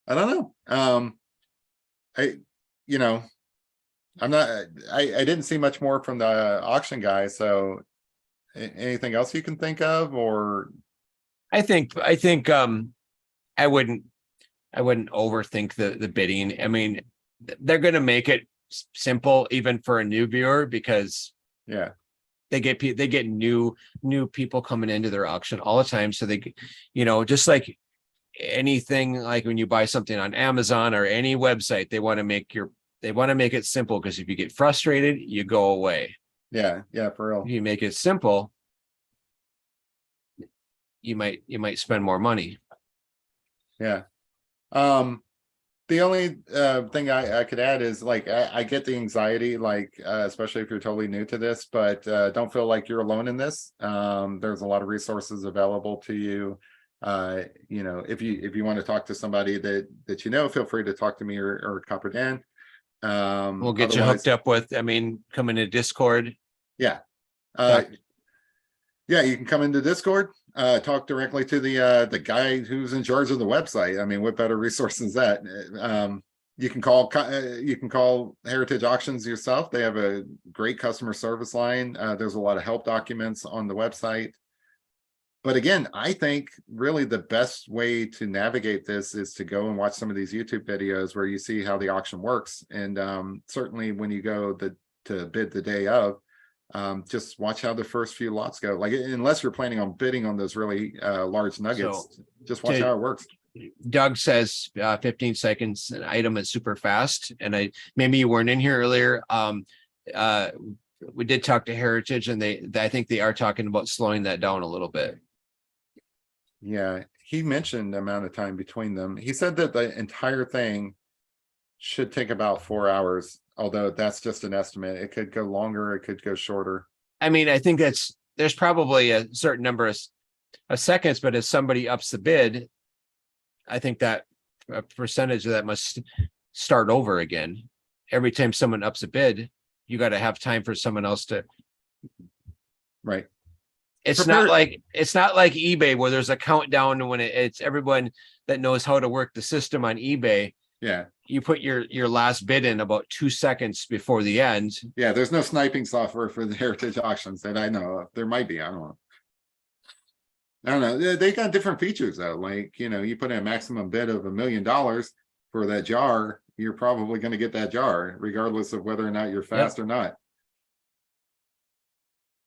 I don't know. I didn't see much more from the auction guy. So anything else you can think of? Or I think I wouldn't overthink the bidding. I mean, they're going to make it simple even for a new viewer, because yeah, they get new people coming into their auction all the time. So they, just like anything, like when you buy something on Amazon or any website, they want to make it simple, because if you get frustrated, you go away. Yeah, for real. If you make it simple, you might spend more money. Yeah. The only thing I could add is, like, I get the anxiety, like, especially if you're totally new to this, but don't feel like you're alone in this. There's a lot of resources available to you. If you want to talk to somebody that feel free to talk to me or Copper Dan. We'll get you hooked up with, come into Discord. Yeah. Yeah, you can come into Discord, talk directly to the guy who's in charge of the website. I mean, what better resource is that? You can call Heritage Auctions yourself. They have a great customer service line. There's a lot of help documents on the website. But again, I think really the best way to navigate this is to go and watch some of these YouTube videos where you see how the auction works. And certainly when you go to bid the day of, just watch how the first few lots go. Like, unless you're planning on bidding on those really large nuggets, just watch how it works. Doug says 15 seconds an item is super fast. And maybe you weren't in here earlier. We did talk to Heritage, and I think they are talking about slowing that down a little bit. Yeah, he mentioned the amount of time between them. He said that the entire thing should take about 4 hours, although that's just an estimate. It could go longer, it could go shorter. I mean, I think there's probably a certain number of seconds, but if somebody ups the bid, I think that a percentage of that must start over again. Every time someone ups a bid, you got to have time for someone else to. Right. It's not like eBay where there's a countdown when it's everyone that knows how to work the system on eBay. Yeah. you put your last bid in about 2 seconds before the end. Yeah, there's no sniping software for the heritage auctions that I know of. There might be, I don't know. I don't know. They got different features though. Like, you know, you put in a maximum bid of $1 million for that jar, you're probably going to get that jar, regardless of whether or not you're fast or not.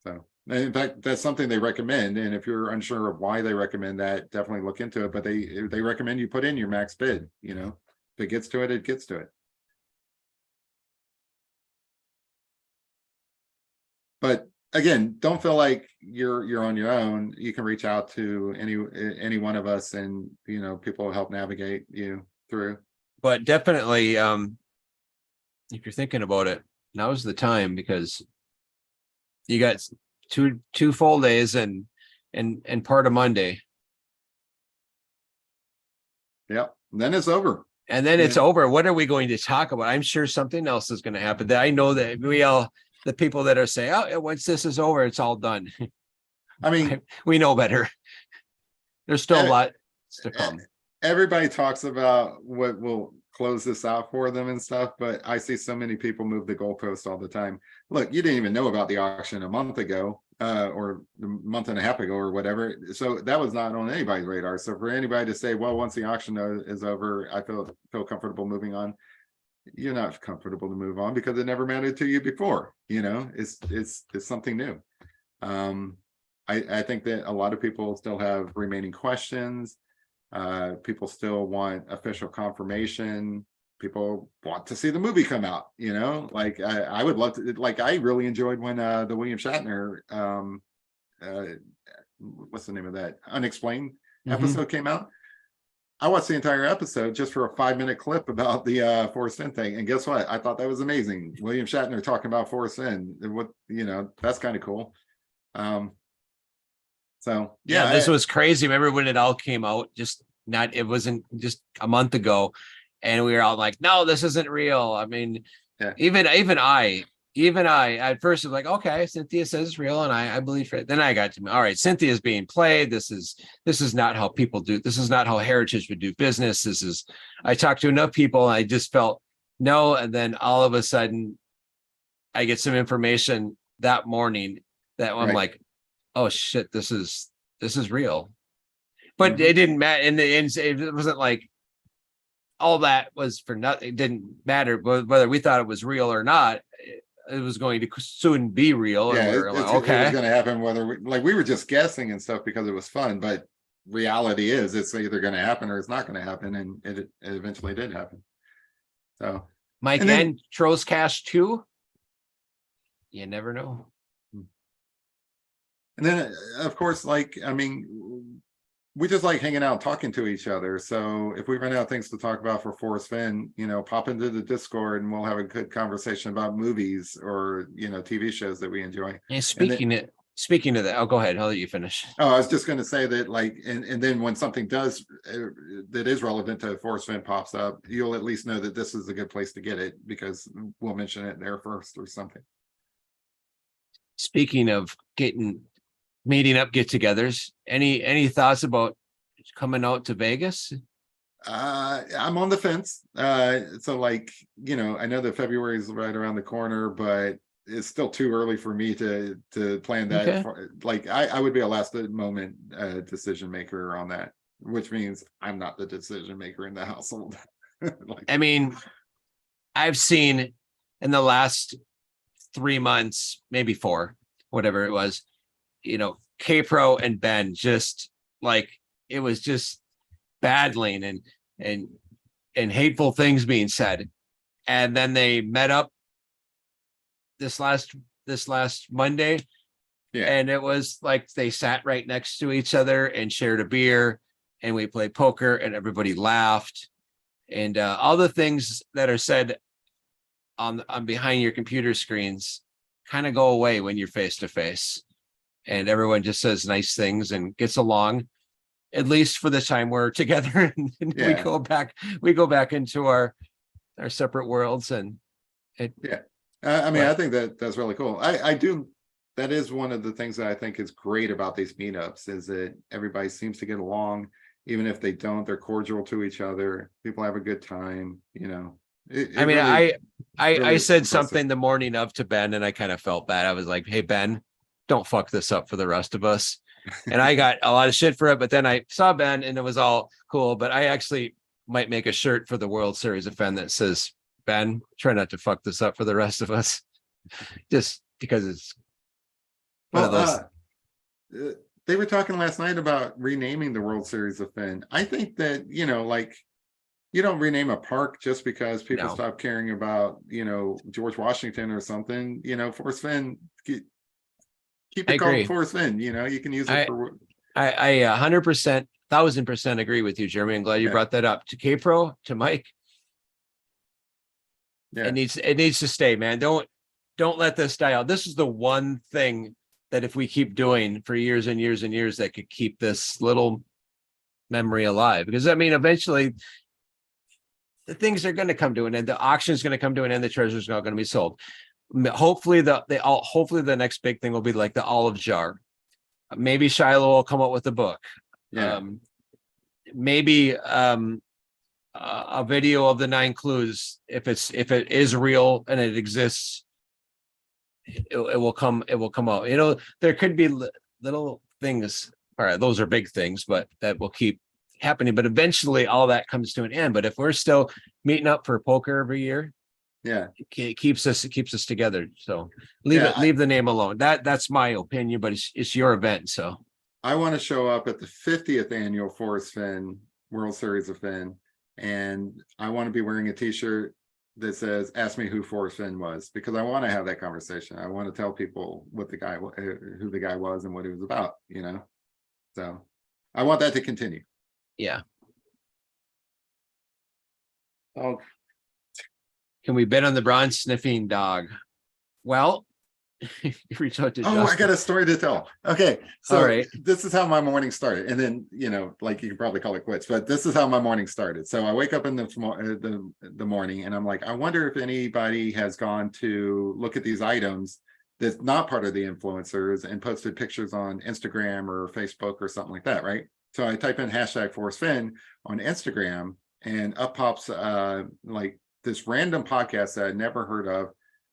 So, in fact, that's something they recommend. And if you're unsure of why they recommend that, definitely look into it. But they recommend you put in your max bid. You know, if it gets to it, it gets to it. But again, don't feel like you're on your own. You can reach out to any one of us, and you know, people will help navigate you through. But definitely, if you're thinking about it, now's the time, because you got two full days and part of Monday. Yep. Then it's over. And then it's over. What are we going to talk about? I'm sure something else is going to happen. That I know that the people that are saying, oh, once this is over, it's all done. I mean, we know better. There's still a lot to come. Everybody talks about what will close this out for them and stuff, but I see so many people move the goalpost all the time. Look, you didn't even know about the auction a month ago, or a month and a half ago or whatever. So that was not on anybody's radar. So for anybody to say, well, once the auction is over, I feel comfortable moving on. You're not comfortable to move on because it never mattered to you before. You know, it's something new. I think that a lot of people still have remaining questions. People still want official confirmation. People want to see the movie come out, you know, like I would love to, like, I really enjoyed when the William Shatner what's the name of that Unexplained episode came out. I watched the entire episode just for a 5-minute clip about the Forrest Fenn thing, and guess what? I thought that was amazing. William Shatner talking about Forrest Fenn, and what, you know, that's kind of cool. So yeah, this was crazy. Remember when it all came out? It wasn't just a month ago, and we were all like, no, this isn't real. I mean, even I at first was like, okay, Cynthia says it's real, and I believe it. Then I got to me, all right, Cynthia's being played. This is not how people do. This is not how Heritage would do business. I talked to enough people, and I just felt no. And then all of a sudden, I get some information that morning that I'm like, oh shit, this is real. But it didn't matter. In the end, it wasn't like all that was for nothing. It didn't matter whether we thought it was real or not. It was going to soon be real. Yeah, and we were like, okay, it was going to happen. Whether we were just guessing and stuff because it was fun, but reality is it's either going to happen or it's not going to happen, and it eventually did happen. So, Mike and Troll's Cash too. You never know. And then, of course, like, I mean, we just like hanging out, talking to each other. So if we run out of things to talk about for Forrest Fenn, you know, pop into the Discord and we'll have a good conversation about movies or, you know, TV shows that we enjoy. And speaking of that, go ahead. I'll let you finish. Oh, I was just going to say that, like, and then when something does that is relevant to Forrest Fenn pops up, you'll at least know that this is a good place to get it because we'll mention it there first or something. Speaking of meeting up get-togethers, any thoughts about coming out to Vegas? I'm on the fence. So, like, you know, I know that February is right around the corner, but it's still too early for me to plan that. Okay. Like, I would be a last moment decision maker on that, which means I'm not the decision maker in the household. I mean, I've seen in the last 3 months, maybe 4, whatever it was, you know, K-Pro and Ben, just like, it was just battling and hateful things being said. And then they met up this last Monday. Yeah. And it was like they sat right next to each other and shared a beer, and we played poker and everybody laughed. And all the things that are said on behind your computer screens kind of go away when you're face to face. And everyone just says nice things and gets along, at least for the time we're together. And we go back into our separate worlds. And I mean, I think that's really cool. I do. That is one of the things that I think is great about these meetups, is that everybody seems to get along. even if they don't, they're cordial to each other. People have a good time, you know. I It mean, really, I really is said impressive. something the morning of to Ben, and I kind of felt bad. I was like, "Hey Ben, don't fuck this up for the rest of us." And I got a lot of shit for it, but then I saw Ben, and it was all cool. But I actually might make a shirt for the World Series of Fen that says, "Ben, try not to fuck this up for the rest of us," just because it's one of Well, those. they were talking last night about renaming the World Series of Fin. I think that, you know, like, you don't rename a park just because people No, stop caring about, you know, George Washington or something. You know, Forrest Fenn, keep I it called agree. Forrest Fenn. You know, you can use it I for, 100%, 1,000% agree with you, Jeremy. I'm glad you yeah, brought that up. To K-Pro, to Mike, yeah, it needs to stay, man. Don't let this die out. This is the one thing that if we keep doing for years and years and years, that could keep this little memory alive. Because I mean, eventually the things are going to come to an end. The auction is going to come to an end. The treasure is not going to be sold. Hopefully, hopefully the next big thing will be like the olive jar. Maybe Shiloh will come up with a book. yeah. Maybe a video of the 9 clues. If it is real and it exists, it will come out. You know, there could be little things. All right, those are big things, but that will keep happening. But eventually, all that comes to an end. But if we're still meeting up for poker every year, Yeah. it keeps us together. So Yeah. leave the name alone. That's my opinion, but it's your event. So I want to show up at the 50th annual Forrest Fenn World Series of Fenn, and I want to be wearing a T-shirt that says "Ask me who Forrest Fenn was," because I want to have that conversation. I want to tell people what who the guy was, and what he was about. You know, so I want that to continue. yeah. Oh, Can we bet on the bronze sniffing dog? Well, you reach out to oh, I Justin. got a story to tell. Okay, All so right. this is how my morning started, and then, you know, like, you can probably call it quits, but this is how my morning started. So I wake up in the morning, and I'm like, I wonder if anybody has gone to look at these items that's not part of the influencers and posted pictures on Instagram or Facebook or something like that, right? So I type in hashtag Forrest Fenn on Instagram, and up pops like this random podcast that I'd never heard of.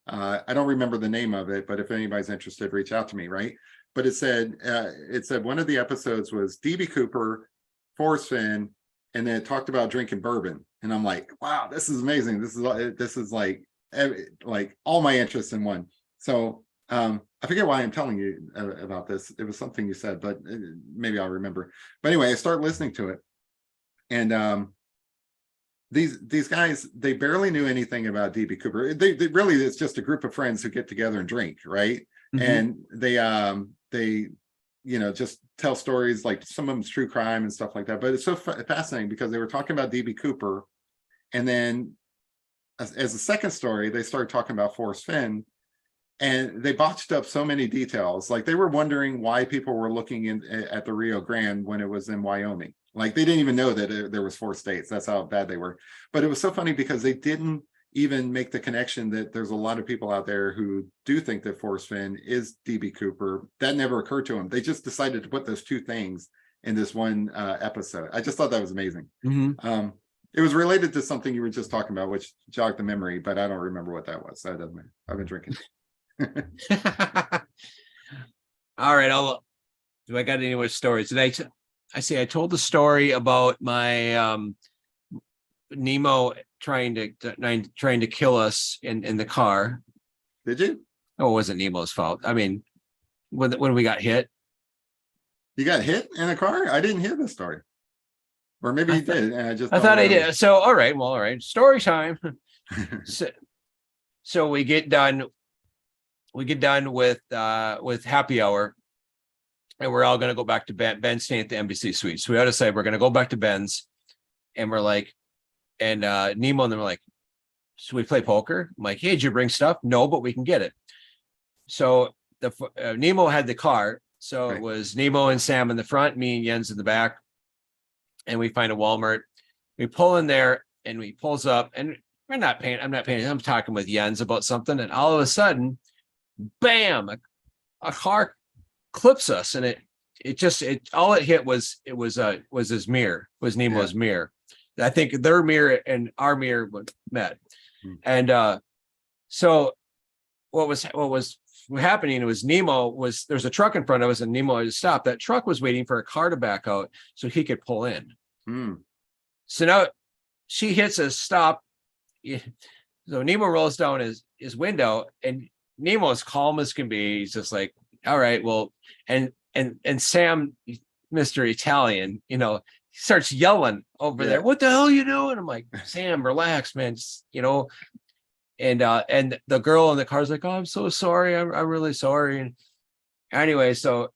I don't remember the name of it, but if anybody's interested, reach out to me, right? But it said one of the episodes was DB Cooper, Forrest Fenn, and then it talked about drinking bourbon. And I'm like, wow, this is amazing. This is like all my interests in one. So I forget why I'm telling you about this. It was something you said, but maybe I'll remember. But anyway, I start listening to it, and these guys, they barely knew anything about DB Cooper. They really, it's just a group of friends who get together and drink, right? Mhm. And they you know, just tell stories, like some of them's true crime and stuff like that. But it's so fascinating because they were talking about DB Cooper, and then as a second story, they started talking about Forrest Fenn, and they botched up so many details. Like, they were wondering why people were looking at the Rio Grande when it was in Wyoming. Like, they didn't even know that there was 4 states. That's how bad they were. But it was so funny because they didn't even make the connection that there's a lot of people out there who do think that Forrest Fenn is DB Cooper. That never occurred to them. They just decided to put those 2 things in this one episode. I just thought that was amazing. Mhm. It was related to something you were just talking about, which jogged the memory, but I don't remember what that was. So that doesn't matter. I've been drinking. All right. Do I got any more stories? I say I told the story about my Nemo trying to kill us in the car. Did you? Oh, it wasn't Nemo's fault. I mean, when we got hit. You got hit in a car? I didn't hear this story. Or maybe you did, and I just I don't thought I remember. did. So all right. Story time. So we get done with happy hour, and we're all going to go back to Ben's staying at the Embassy Suite. So we ought to say we're going to go back to Ben's, and we're like, and Nemo and them were like, so we play poker. I'm like, hey, did you bring stuff? No, but we can get it. So the Nemo had the car, so Right. it was Nemo and Sam in the front, me and Jens in the back, and we find a Walmart. We pull in there, and we pulls up, and I'm not paying. I'm talking with Jens about something, and all of a sudden, bam! A car clips us, and it all it hit was his mirror, was Nemo's mirror. I think their mirror and our mirror met. And so what was happening was there's a truck in front of us and Nemo had to stop. That truck was waiting for a car to back out so he could pull in. So now she hits a stop. So Nemo rolls down his window, and Nemo, as calm as can be, he's just like, all right, well, and Sam, Mr. Italian, starts yelling over there, what the hell are you doing? I'm like, Sam, relax, man. And the girl in the car's like, oh, I'm so sorry. I'm really sorry. And anyway, so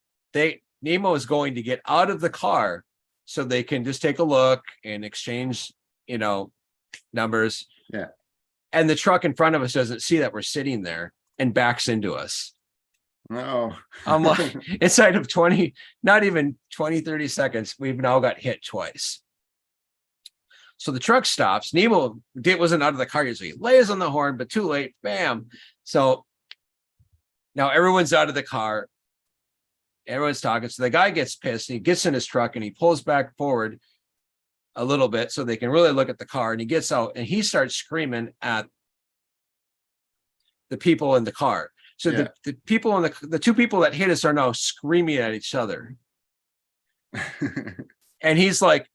Nemo is going to get out of the car so they can just take a look and exchange, numbers. Yeah. And the truck in front of us doesn't see that we're sitting there and backs into us. Oh, I'm like, inside of 30 seconds, we've now got hit twice. So the truck stops. Nemo wasn't out of the car yet, so he lays on the horn, but too late. Bam. So now everyone's out of the car. Everyone's talking. So the guy gets pissed. He gets in his truck and he pulls back forward a little bit so they can really look at the car. And he gets out and he starts screaming at the people in the car. So the people in the two people that hit us are now screaming at each other. And he's like,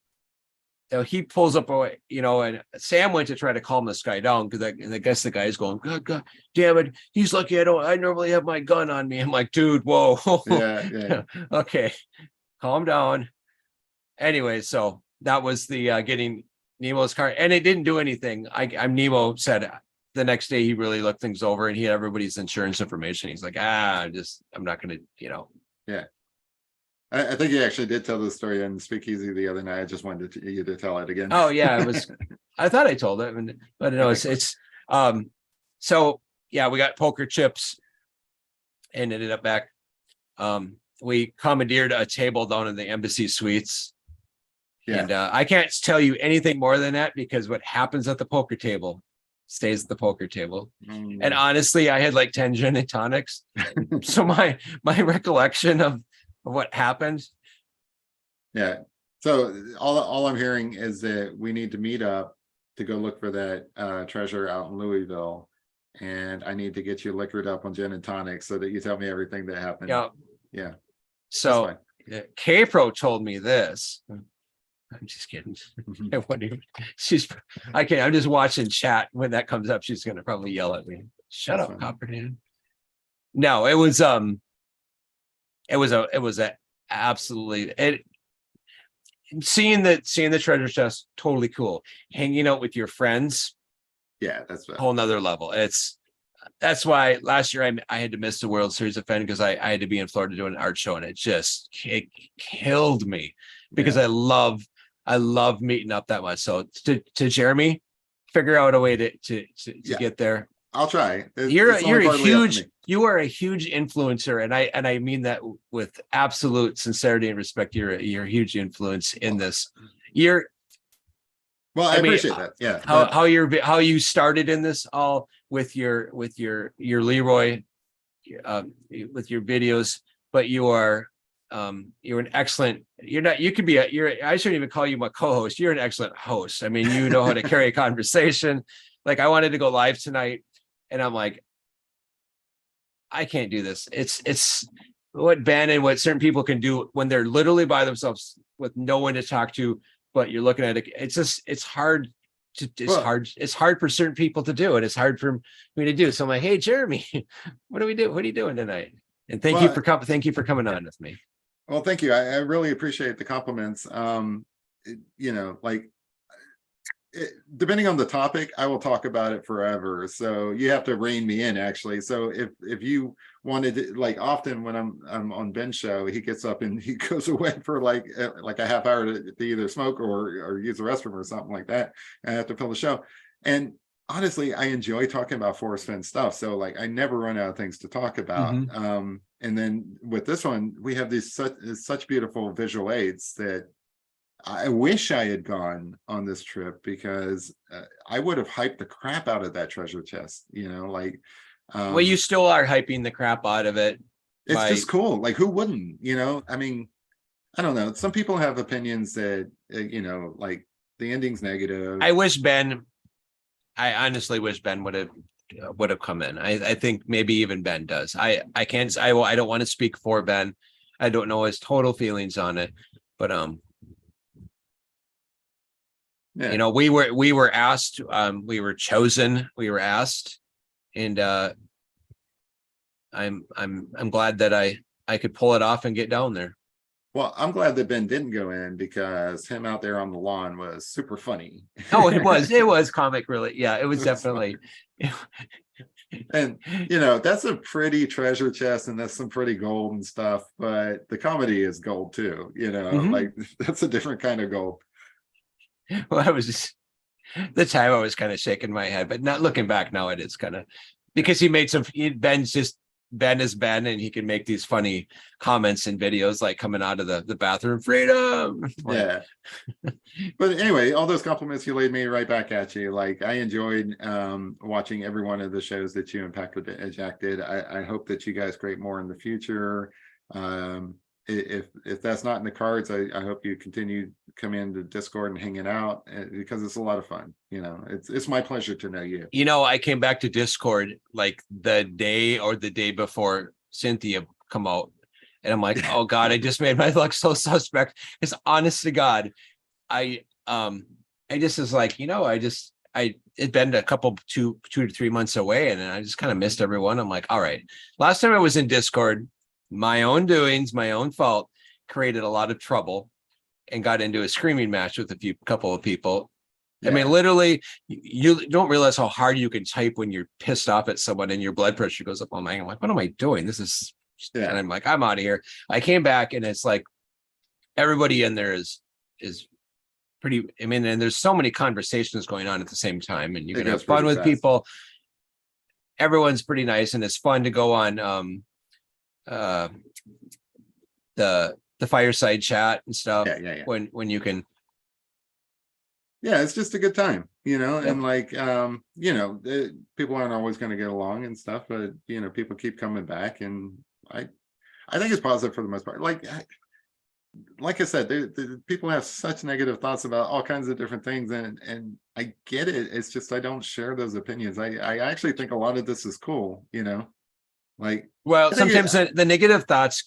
he pulls up away, and Sam went to try to calm this guy down because I guess the guy's going, God damn it. He's lucky I normally have my gun on me. I'm like, dude, whoa. Yeah. Okay. Calm down. Anyway, so that was the getting Nemo's car, and it didn't do anything. Nemo said the next day he really looked things over and he had everybody's insurance information. He's like, I'm not going to, Yeah. I think you actually did tell the story on Speakeasy the other night. I just wanted you to tell it again. Oh yeah, it was. I thought I told it, but no, it's. So yeah, we got poker chips, and ended up back. We commandeered a table down in the Embassy Suites, and I can't tell you anything more than that because what happens at the poker table stays at the poker table. And honestly, I had like 10 gin and tonics, so my recollection of what happened. Yeah. So all I'm hearing is that we need to meet up to go look for that treasure out in Louisville. And I need to get you liquored up on gin and tonic so that you tell me everything that happened. Yeah. So K-Pro told me this. I'm just kidding. I'm just watching chat. When that comes up, she's gonna probably yell at me. Shut up, Copperhead. No, it was absolutely seeing the treasure chest, totally cool. Hanging out with your friends, that's a whole nother level. That's why last year I had to miss the World Series of Fun because I had to be in Florida doing an art show, and it killed me because I love meeting up that much. So to Jeremy, figure out a way to get there. I'll try. You are a huge influencer, and I mean that with absolute sincerity and respect. You're a huge influence in this. I appreciate that. Yeah. How you started in this all with your Leroy, with your videos, but you're an excellent. I shouldn't even call you my co-host. You're an excellent host. I mean, you know how to carry a conversation. Like I wanted to go live tonight. And I'm like, I can't do this. It's what Ben and what certain people can do when they're literally by themselves with no one to talk to, but you're looking at it. It's hard for certain people to do, and it's hard for me to do. So I'm like, hey, Jeremy, what do we do? What are you doing tonight? And thank you for coming on with me. Well, thank you. I really appreciate the compliments. Depending on the topic, I will talk about it forever. So you have to rein me in, actually. So if you wanted to, like often when I'm on Ben's show, he gets up and he goes away for like a half hour to either smoke or use the restroom or something like that. And I have to fill the show. And honestly, I enjoy talking about Forrest Fenn stuff. So like I never run out of things to talk about. And then with this one, we have these such beautiful visual aids that I wish I had gone on this trip because I would have hyped the crap out of that treasure chest, well, you still are hyping the crap out of it. It's just cool. Like who wouldn't, I mean, I don't know. Some people have opinions that, like the ending's negative. I honestly wish Ben would have come in. I think maybe even Ben does. I can't, I don't want to speak for Ben. I don't know his total feelings on it, but Yeah. we were asked, we were chosen, we were asked, and I'm glad that I could pull it off and get down there. Well, I'm glad that Ben didn't go in because him out there on the lawn was super funny. Oh, it was comic, really. Yeah, it was definitely. And that's a pretty treasure chest, and that's some pretty gold and stuff, but the comedy is gold too, like that's a different kind of gold. Well, I was just, the time I was kind of shaking my head, but not looking back now, it is kind of, because he made Ben is Ben, and he can make these funny comments and videos, like coming out of the bathroom, freedom. Yeah. But anyway, all those compliments you laid me right back at you. Like, I enjoyed watching every one of the shows that you and Jack did. I hope that you guys create more in the future. If that's not in the cards, I hope you continue to come into Discord and hanging out, because it's a lot of fun. It's my pleasure to know you. I came back to Discord like the day before Cynthia come out, and I'm like, oh God, I just made my luck so suspect. Because honest to God, I just was like, it'd been a couple 2 to 3 months away, and I just kind of missed everyone. I'm like, all right, last time I was in Discord, my own doings, my own fault, created a lot of trouble and got into a screaming match with couple of people. Yeah. I mean, literally, you don't realize how hard you can type when you're pissed off at someone and your blood pressure goes up. I'm like, what am I doing? This is, yeah. And I'm like, I'm out of here. I came back, and it's like everybody in there is pretty, I mean, and there's so many conversations going on at the same time, and you can have fun with people. Everyone's pretty nice, and it's fun to go on the fireside chat and stuff. Yeah. When you can. Yeah, it's just a good time, and like people aren't always going to get along and stuff, but people keep coming back, and I think it's positive for the most part. Like I said, the people have such negative thoughts about all kinds of different things, and I get it. It's just I don't share those opinions. I actually think a lot of this is cool, like. Well, sometimes the negative thoughts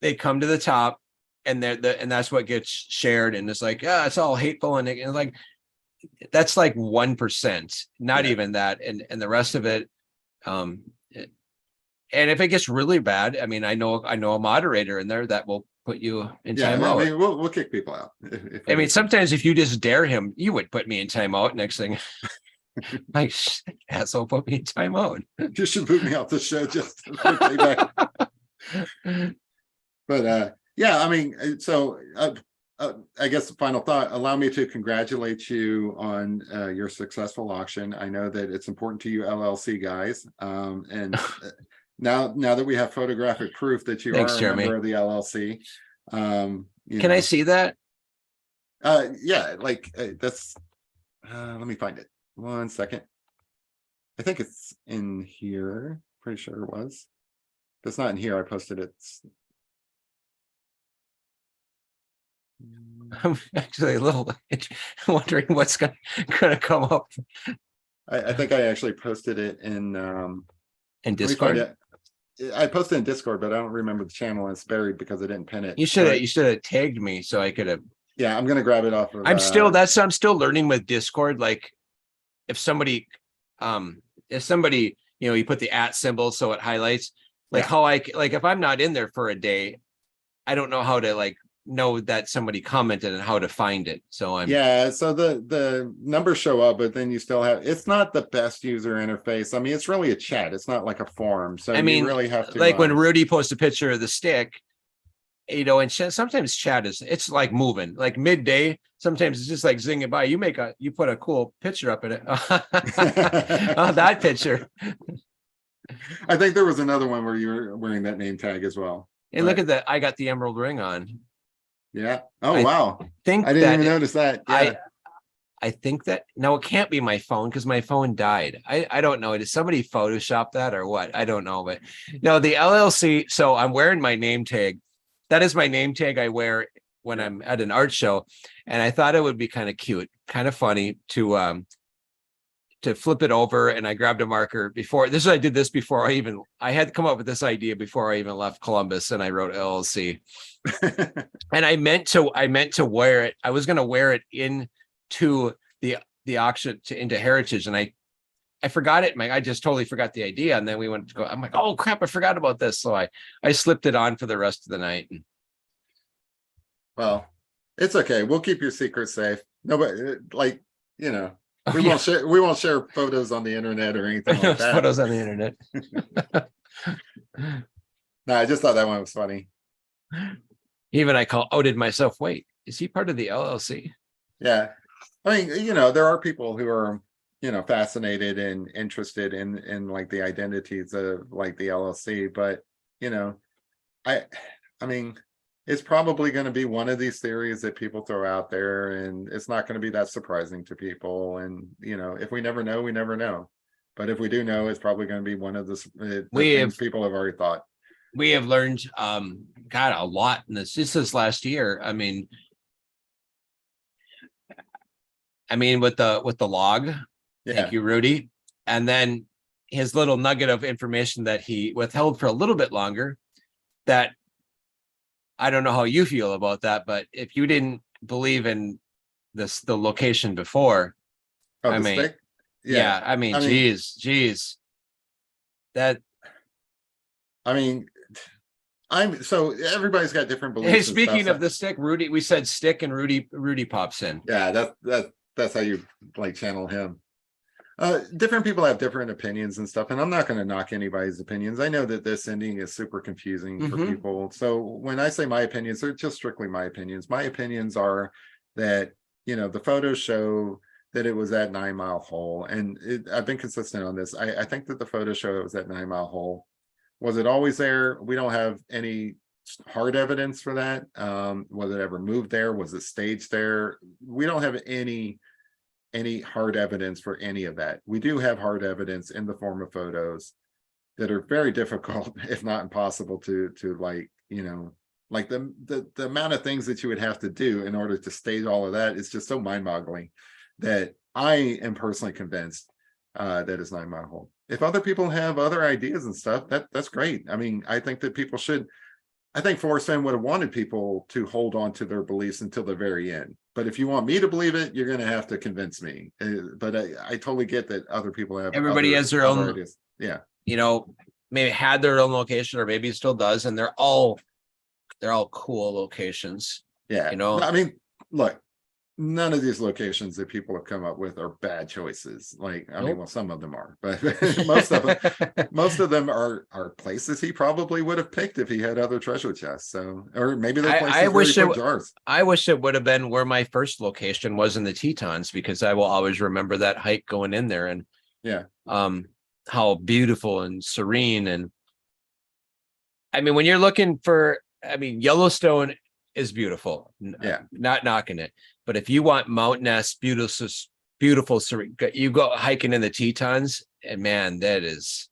they come to the top, and and that's what gets shared, and it's like, it's all hateful, and like that's like 1%, not even that, and the rest of it. And if it gets really bad, I mean, I know a moderator in there that will put you in timeout. I mean, we'll kick people out. I mean, sometimes if you just dare him, you would put me in timeout. Next thing, like, asshole, put me in timeout. You should boot me off the show just to pay back. But yeah, I mean, so I guess the final thought, allow me to congratulate you on your successful auction. I know that it's important to you LLC guys, and now that we have photographic proof that you are a member of the LLC. Can I see that? Yeah, like that's let me find it. 1 second. I think it's in here. Pretty sure it was. If it's not in here, I posted it. I'm actually a little wondering what's gonna come up. I think I actually posted it in Discord. I posted in Discord, but I don't remember the channel, and it's buried because I didn't pin it. You should have tagged me so I could have. Yeah, I'm gonna grab it off of. I'm still learning with Discord. Like, if somebody, you put the @ symbol so it highlights. Like how if I'm not in there for a day, I don't know how to know that somebody commented and how to find it. So so the numbers show up, but then you still have, it's not the best user interface. I mean, it's really a chat. It's not like a forum. So you really have to, when Rudy posts a picture of the stick, and sometimes chat it's like moving, like midday. Sometimes it's just like zinging by. You put a cool picture up in it. Oh, that picture. I think there was another one where you were wearing that name tag as well. And look at that. I got the emerald ring on. Yeah. Oh, wow. I didn't even notice that. Yeah. I think that no, it can't be my phone because my phone died. I don't know. Did somebody Photoshop that or what? I don't know. But no, the LLC. So I'm wearing my name tag. that is my name tag I wear when I'm at an art show. And I thought it would be kind of cute, kind of funny to flip it over. And I grabbed a marker before this. I did this before I had come up with this idea before I even left Columbus, and I wrote LLC. And I meant to wear it. I was going to wear it into the auction into Heritage. And I forgot it. I just totally forgot the idea. And then we went to go, I'm like, oh crap, I forgot about this. So I slipped it on for the rest of the night. Well, it's okay. We'll keep your secret safe. No, but like, you know, we won't share photos on the internet or anything like that. Photos on the internet. No, I just thought that one was funny. Even I outed myself. Wait, is he part of the LLC? Yeah. I mean, you know, there are people who are, you know, fascinated and interested in like the identities of like the LLC, but you know, I mean, it's probably going to be one of these theories that people throw out there, and it's not going to be that surprising to people. And you know, if we never know, we never know. But if we do know, it's probably going to be one of the things people have already thought. We have learned, God, a lot in this last year. I mean, with the log. Yeah. Thank you, Rudy. And then his little nugget of information that he withheld for a little bit longer, that I don't know how you feel about that, but if you didn't believe in the location before, Stick? Yeah, geez. That, I mean, so everybody's got different beliefs. Hey, speaking of the stick, Rudy, we said stick and Rudy pops in. Yeah, that's how you like channel him. Different people have different opinions and stuff, and I'm not going to knock anybody's opinions. I know that this ending is super confusing for people. So when I say my opinions, they're just strictly my opinions. My opinions are that, you know, the photos show that it was at 9 Mile Hole, and I've been consistent on this. I think that the photos show it was at 9 Mile Hole. Was it always there? We don't have any hard evidence for that. Was it ever moved there? Was it staged there? We don't have any hard evidence for any of that. We do have hard evidence in the form of photos that are very difficult, if not impossible, to like, you know, like the amount of things that you would have to do in order to stage all of that is just so mind-boggling that I am personally convinced that is 9 Mile Hole. If other people have other ideas and stuff, that's great. I mean, I think that people should. I think Forrest Fenn would have wanted people to hold on to their beliefs until the very end. But if you want me to believe it, you're going to have to convince me. But I totally get that other people have. Everybody has their own ideas. Yeah. You know, maybe had their own location, or maybe still does, and they're all cool locations. Yeah. You know, I mean, look, none of these locations that people have come up with are bad choices. Like, I mean, well, some of them are, but most of them are places he probably would have picked if he had other treasure chests. So, or maybe they're places where he put jars. I wish it would have been where my first location was, in the Tetons, because I will always remember that hike going in there, and how beautiful and serene. And I mean, when you're looking for, Yellowstone is beautiful. Yeah. Not knocking it. But if you want mountainous, beautiful, serene, you go hiking in the Tetons, and man, that is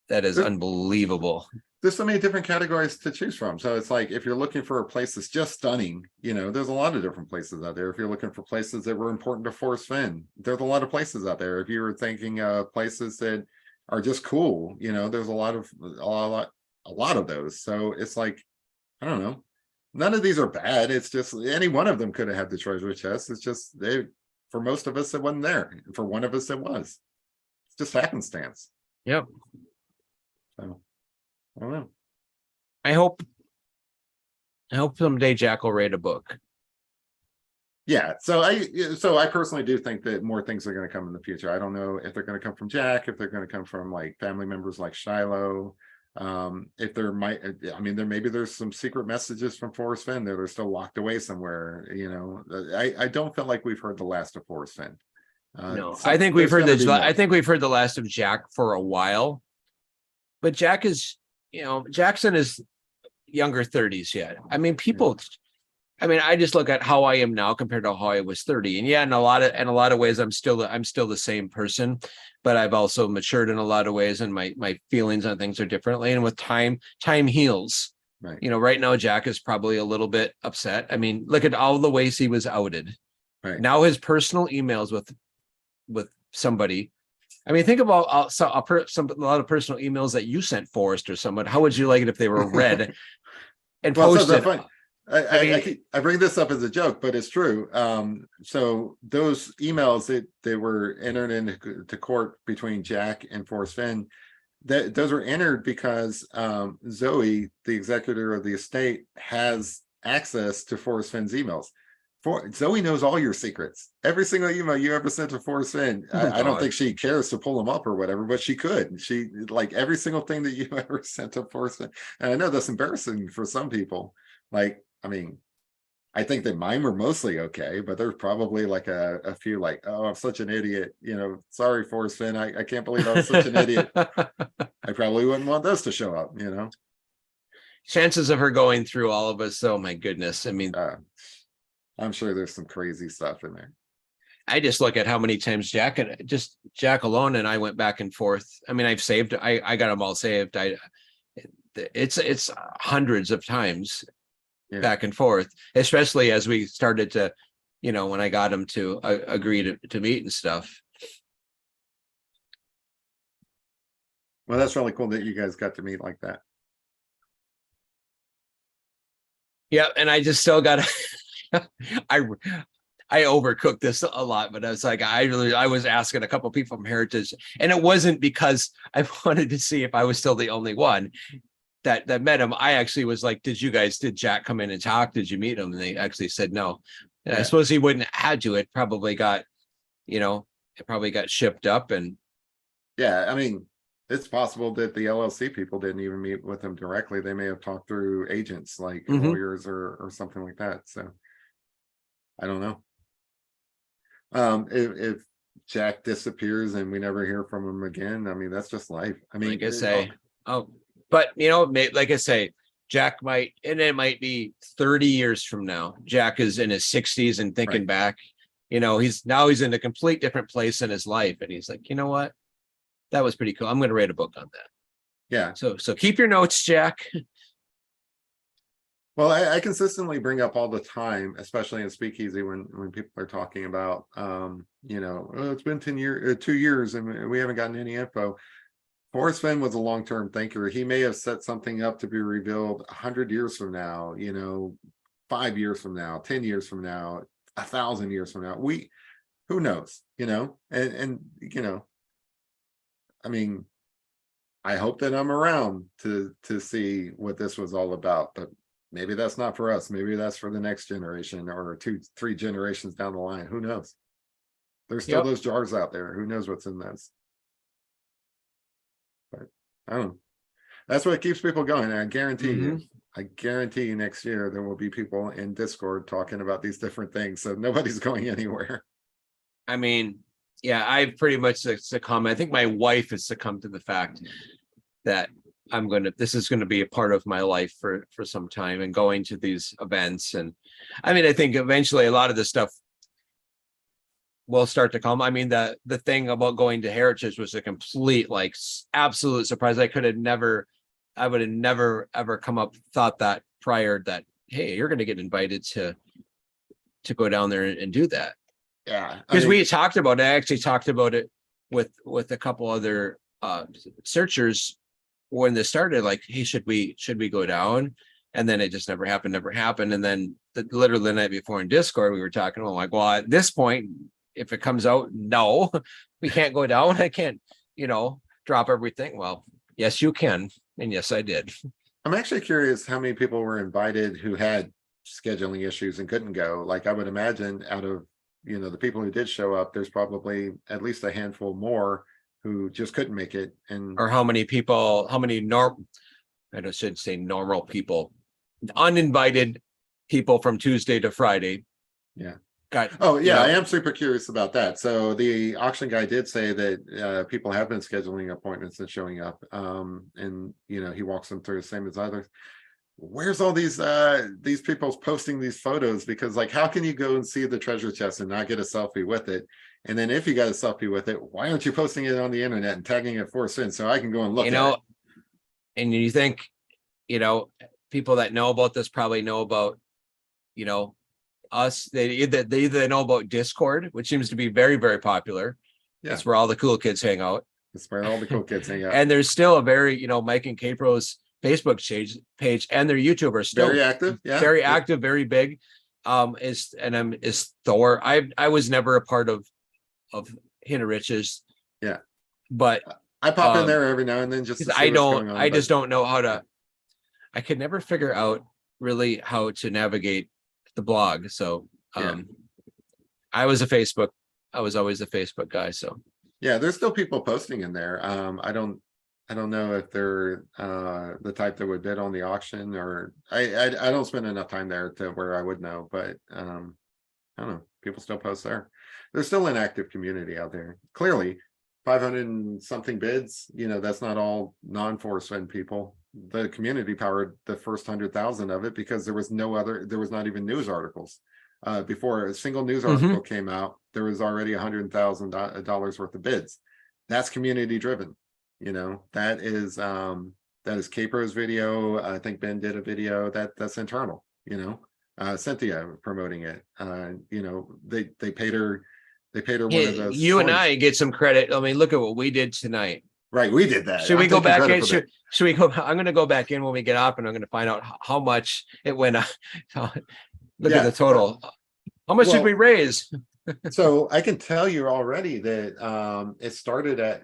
unbelievable. There's so many different categories to choose from. So it's like, if you're looking for a place that's just stunning, you know, there's a lot of different places out there. If you're looking for places that were important to Forrest Fenn, there's a lot of places out there. If you were thinking of places that are just cool, you know, there's a lot of those. So it's like, I don't know. None of these are bad. It's just any one of them could have had the treasure chest. It's just for most of us, it wasn't there. For one of us, it was. It's just happenstance. Yep. So I don't know. I hope someday Jack will write a book. Yeah. So I personally do think that more things are going to come in the future. I don't know if they're going to come from Jack, if they're going to come from like family members like Shiloh. If there's some secret messages from Forrest Fenn that are still locked away somewhere. You know, I don't feel like we've heard the last of Forrest Fenn. No, I think we've heard the last of Jack for a while, but Jack is, Jackson is younger 30s yet. I mean, I just look at how I am now compared to how I was 30, and in a lot of ways, I'm still the same person, but I've also matured in a lot of ways, and my feelings on things are differently. And with time heals. Right. You know, right now, Jack is probably a little bit upset. I mean, look at all the ways he was outed. Right. Now his personal emails with somebody. I mean, think about a lot of personal emails that you sent Forrest or someone. How would you like it if they were read and Well, so posted? that's fine. I mean, I bring this up as a joke, but it's true. So those emails that they were entered into court between Jack and Forrest Fenn, that those were entered because Zoe, the executor of the estate, has access to Forrest Fenn's emails. Zoe knows all your secrets. Every single email you ever sent to Forrest Fenn. I don't think she cares to pull them up or whatever, but she could. She, like, every single thing that you ever sent to Forrest Fenn. And I know that's embarrassing for some people. Like, I mean, I think that mine were mostly okay, but there's probably like a few like, oh, I'm such an idiot. You know, sorry, Forrest Fenn. I can't believe I was such an idiot. I probably wouldn't want those to show up, you know. Chances of her going through all of us, oh my goodness. I mean, I'm sure there's some crazy stuff in there. I just look at how many times Jack alone and I went back and forth. I mean, I got them all saved. It's hundreds of times back and forth, especially as we started to, you know, when I got him to agree to meet and stuff. Well, that's really cool that you guys got to meet like that. Yeah, and I just still got I overcooked this a lot, but I was like, I was asking a couple of people from Heritage, and it wasn't because I wanted to see if I was still the only one that met him. I actually was like, did Jack come in and talk? Did you meet him? And they actually said no. And I suppose he wouldn't have had to. It probably got shipped up. And yeah, I mean, it's possible that the LLC people didn't even meet with him directly. They may have talked through agents like lawyers or something like that. So I don't know. If Jack disappears and we never hear from him again, I mean, that's just life. I mean, like I say, but you know, like I say, Jack might, and it might be 30 years from now. Jack is in his 60s and thinking back, you know, he's in a complete different place in his life. And he's like, you know what? That was pretty cool. I'm going to write a book on that. Yeah. So keep your notes, Jack. Well, I consistently bring up all the time, especially in Speakeasy, when people are talking about, you know, oh, it's been 2 years and we haven't gotten any info. Forrest Fenn was a long-term thinker. He may have set something up to be revealed 100 years from now, you know, 5 years from now, 10 years from now, 1,000 years from now. Who knows, you know, and you know, I mean, I hope that I'm around to see what this was all about, but maybe that's not for us. Maybe that's for the next generation or 2-3 generations down the line. Who knows? There's still those jars out there. Who knows what's in those? But I don't know. That's what keeps people going. And I guarantee you next year there will be people in Discord talking about these different things. So nobody's going anywhere. I mean, yeah, I've pretty much succumbed. I think my wife has succumbed to the fact that this is going to be a part of my life for some time, and going to these events. And I mean, I think eventually a lot of this stuff will start to come. I mean, the thing about going to Heritage was a complete, like, absolute surprise. I would have never ever thought that prior, that, hey, you're going to get invited to go down there and do that. Yeah. Because we talked about it. I actually talked about it with a couple other searchers when this started, like, hey, should we go down? And then it just never happened. And then literally the night before in Discord, we were talking about, like, well, at this point, if it comes out, no, we can't go down. I can't, you know, drop everything. Well, yes, you can. And yes, I did. I'm actually curious how many people were invited who had scheduling issues and couldn't go. Like, I would imagine out of, you know, the people who did show up, there's probably at least a handful more who just couldn't make it. And or how many I shouldn't say normal people, uninvited people from Tuesday to Friday. Yeah. Oh yeah, I am super curious about that. So the auction guy did say that people have been scheduling appointments and showing up. And you know, he walks them through the same as others. Where's all these people posting these photos? Because, like, how can you go and see the treasure chest and not get a selfie with it? And then if you got a selfie with it, why aren't you posting it on the internet and tagging it Forrest Fenn so I can go and look at it? And you think, you know, people that know about this probably know about, us. They either know about Discord, which seems to be very, very popular. Yeah. That's where all the cool kids hang out. That's where all the cool kids hang out. And there's still a very, Mike and Capro's Facebook page and their YouTubers still very active. Yeah. Very active, very big. Is Thor. I was never a part of Hina Rich's. Yeah. But I pop in there every now and then just to see I just don't know how to. I could never figure out really how to navigate the blog. So I was always a Facebook guy. So yeah, there's still people posting in there. I don't know if they're the type that would bid on the auction, or I don't spend enough time there to where I would know, but I don't know. People still post there. There's still an active community out there. Clearly, 500 and something bids. That's not all non-force fend people. The community powered the first 100,000 of it because there was not even news articles. Before a single news article came out, there was already $100,000 worth of bids. That's community driven. That is Capro's video. I think Ben did a video that's internal. Cynthia promoting it. They paid her one of those. You and I get some credit. I mean, look at what we did tonight. Right, we did that. Should we go back in? Should we go? I'm going to go back in when we get up, and I'm going to find out how much it went up. Look at the total. How much did we raise? So I can tell you already that it started at.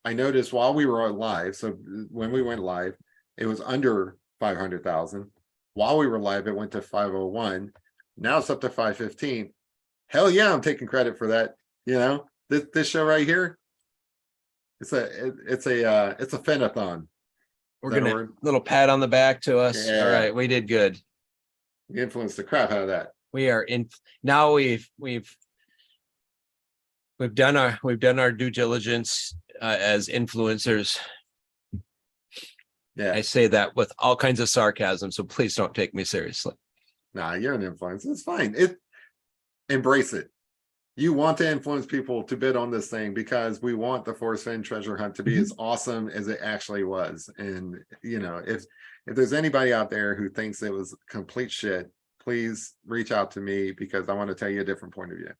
I noticed while we were live. So when we went live, it was under 500,000. While we were live, it went to 501. Now it's up to 515. Hell yeah, I'm taking credit for that. This show right here. It's a fenathon. We're gonna little pat on the back to us. Yeah. All right, we did good. We influenced the crap out of that. We are in now. We've done our due diligence as influencers. Yeah, I say that with all kinds of sarcasm, so please don't take me seriously. Nah, you're an influencer. It's fine. Embrace it. You want to influence people to bid on this thing because we want the Force Fin treasure hunt to be as awesome as it actually was. And if there's anybody out there who thinks it was complete shit, please reach out to me because I want to tell you a different point of view.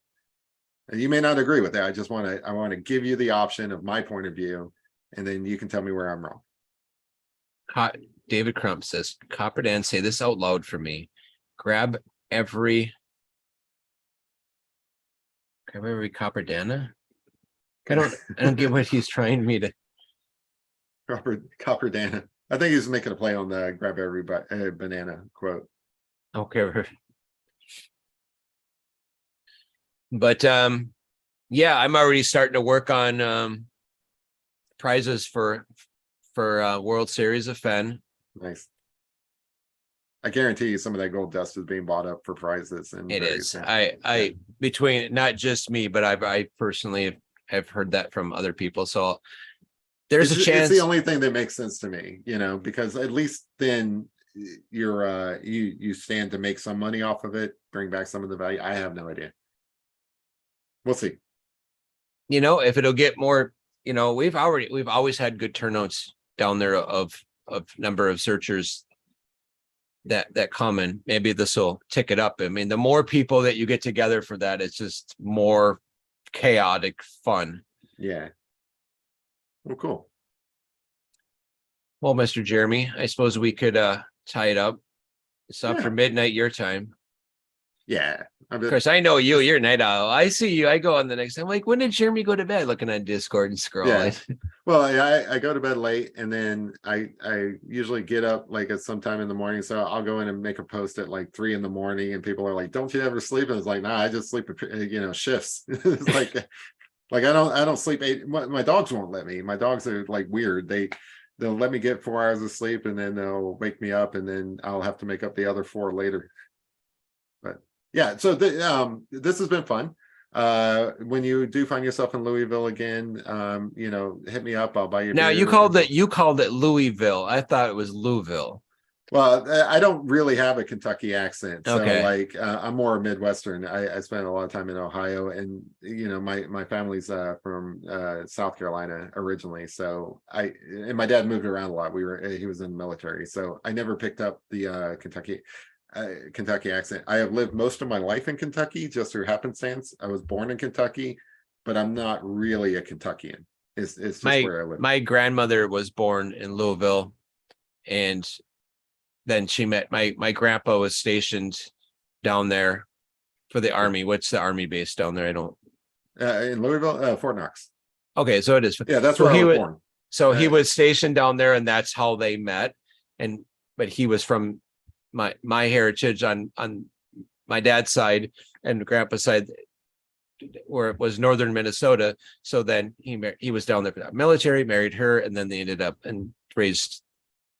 And you may not agree with that. I want to give you the option of my point of view, and then you can tell me where I'm wrong. David Crump says, Copper Dan, say this out loud for me. Grab every Copper Dana. I don't get what he's trying me to. Copper Dana. I think he's making a play on the grab every banana quote. Okay. But I'm already starting to work on prizes for World Series of Fen. Nice. I guarantee you some of that gold dust is being bought up for prizes. And it is. I between not just me, but I personally have heard that from other people. So there's a chance. It's the only thing that makes sense to me, because at least then you're you stand to make some money off of it, bring back some of the value. I have no idea. We'll see. If it'll get more, we've always had good turnouts down there of number of searchers that come, and maybe this will tick it up. I mean, the more people that you get together for that, it's just more chaotic fun. Yeah. Well, cool. Well, Mr. Jeremy, I suppose we could tie it up. It's up for midnight your time. Yeah. Of course, I know you're a night owl. I see you. I go on the next time. Like, when did Jeremy go to bed? Looking on Discord and scrolling. Yeah. Well, I go to bed late, and then I usually get up like at sometime in the morning. So I'll go in and make a post at like 3 a.m, and people are like, "Don't you ever sleep?" And it's like, "Nah, I just sleep, shifts." It's like I don't sleep 8. My dogs won't let me. My dogs are like weird. They'll let me get 4 hours of sleep, and then they'll wake me up, and then I'll have to make up the other 4 later. But yeah, so this has been fun. When you do find yourself in Louisville again, hit me up. I'll buy you. Now you called it Louisville. I thought it was Louisville. Well, I don't really have a Kentucky accent, so Okay. like I'm more Midwestern. I spent a lot of time in Ohio, and my family's from South Carolina originally. So and my dad moved around a lot. He was in the military, so I never picked up the Kentucky accent. I have lived most of my life in Kentucky just through happenstance. I was born in Kentucky, but I'm not really a Kentuckian. It's just My where I live. my grandmother was born in Louisville, and then she met my grandpa was stationed down there for the Army. What's the Army base down there? I don't. In Louisville, Fort Knox. Okay, so it is. Yeah, that's So where I he was was. born. So he was stationed down there, and that's how they met. And but he was from my heritage on my dad's side and grandpa's side, where it was northern Minnesota. So then he was down there for the military, married her, and then they ended up and raised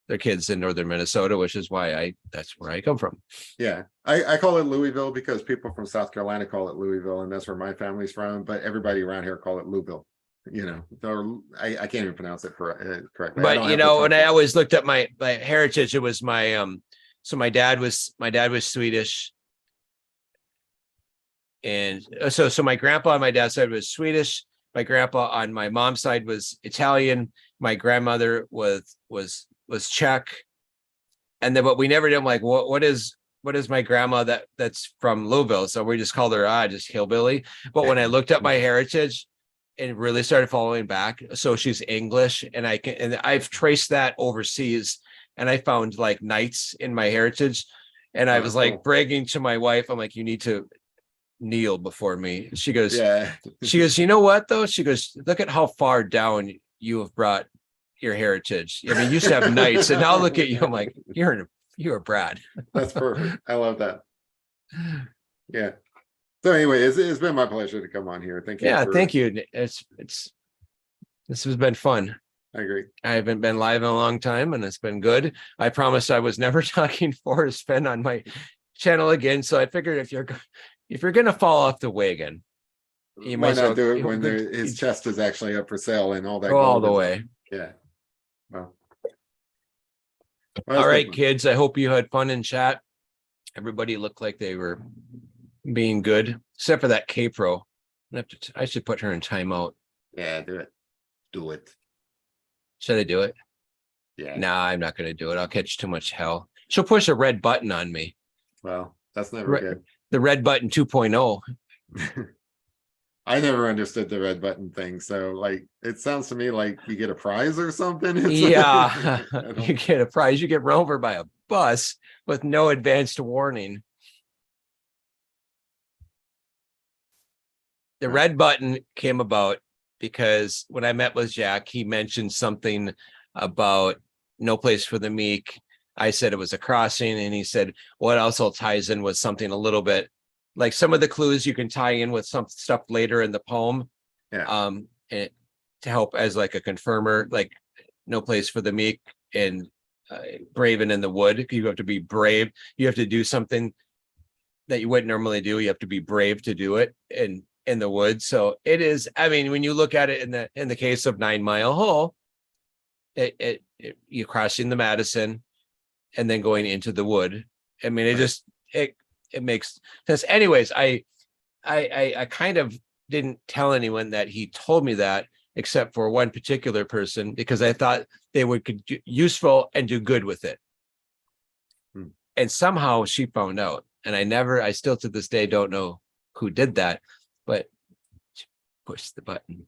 their kids in northern Minnesota, which is why that's where I come from. Yeah, I call it Louisville because people from South Carolina call it Louisville, and that's where my family's from. But everybody around here call it Louisville. So I can't even pronounce it correctly. But when I always looked at my heritage, it was so my dad was Swedish. And so my grandpa on my dad's side was Swedish. My grandpa on my mom's side was Italian. My grandmother was Czech. And then but we never did like what is my grandma that's from Louisville. So we just called her just hillbilly. But when I looked up my heritage and really started following back, so she's English, and I've traced that overseas, and I found like knights in my heritage. And I was like bragging to my wife, I'm like, you need to kneel before me. She goes, you know what though? She goes, look at how far down you have brought your heritage. I mean, you used to have knights, and now look at you. I'm like, you're Brad. That's perfect. I love that. Yeah. So anyway, it's been my pleasure to come on here. Thank you. Yeah, thank you. This has been fun. I agree. I haven't been live in a long time, and it's been good. I promised I was never talking Forrest Fenn on my channel again. So I figured if you're gonna fall off the wagon, you might might not do it when his chest is actually up for sale and all that. Go all the way. Yeah. Well, all right, kids. I hope you had fun in chat. Everybody looked like they were being good, except for that K-Pro. I should put her in timeout. Yeah, do it. Do it. Should I do it? Yeah. Nah, I'm not going to do it. I'll catch too much hell. She'll push a red button on me. Well, that's never good. The red button 2.0. I never understood the red button thing. So like, it sounds to me like you get a prize or something. Yeah, you get a prize. You get run over by a bus with no advanced warning. The red button came about because when I met with Jack, he mentioned something about No Place for the Meek. I said it was a crossing, and he said, what also ties in with something a little bit like some of the clues you can tie in with some stuff later in the poem. Yeah. And to help as like a confirmer, like No Place for the Meek and Braven in the Wood. You have to be brave. You have to do something that you wouldn't normally do. You have to be brave to do it in the woods. So it is, I mean, when you look at it in the case of 9 Mile Hole, you're crossing the Madison and then going into the wood. I mean, it makes sense. Anyways, I kind of didn't tell anyone that he told me that, except for one particular person, because I thought they would be useful and do good with it. And somehow she found out, and I still to this day don't know who did that, but she pushed the button.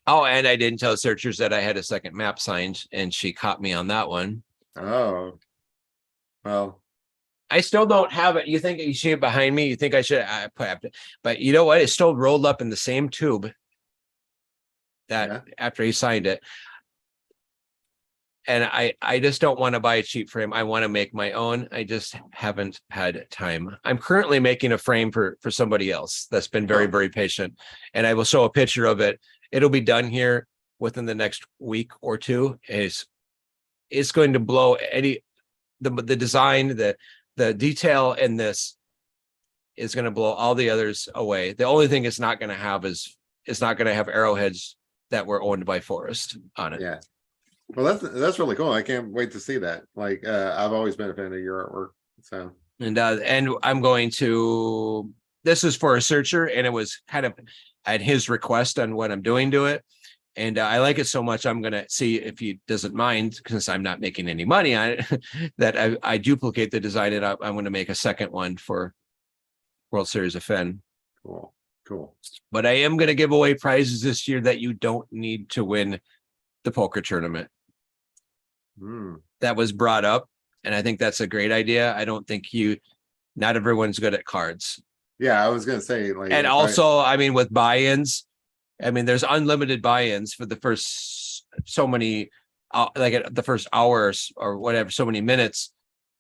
Oh, and I didn't tell searchers that I had a second map signed, and she caught me on that one. Oh, well. I still don't have it. You think you see it behind me? You think I should but you know what? It's still rolled up in the same tube that after he signed it. And I just don't want to buy a cheap frame. I want to make my own. I just haven't had time. I'm currently making a frame for somebody else that's been very, very patient. And I will show a picture of it. It'll be done here within the next week or two. It's going to blow the design, the detail in this is going to blow all the others away. The only thing it's not going to have is it's not going to have arrowheads that were owned by Forrest on it. Yeah. Well, that's really cool. I can't wait to see that. Like, I've always been a fan of your artwork. So And I'm going to. This is for a searcher, and it was kind of at his request on what I'm doing to it. And I like it so much, I'm going to see if he doesn't mind, because I'm not making any money on it, that I duplicate the design, and I'm going to make a second one for World Series of Finn. cool, cool. But I am going to give away prizes this year that you don't need to win the poker tournament. That was brought up, and I think that's a great idea. I don't think not everyone's good at cards. Yeah, I was gonna say, like, And also, I mean, with buy-ins, I mean, there's unlimited buy-ins for the first so many, like at the first hours or whatever, so many minutes.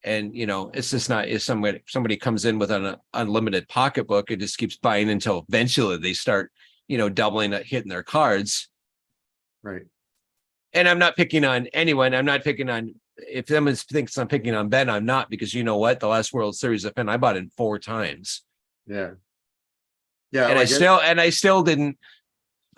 And, you know, it's just not, if somebody comes in with an unlimited pocketbook, it just keeps buying until eventually they start, you know, doubling, hitting their cards. right. And I'm not picking on anyone. I'm not picking on, if someone thinks I'm picking on Ben, I'm not, because you know what? The last World Series of Finn, I bought in 4 times. Yeah. Yeah. And like I still didn't,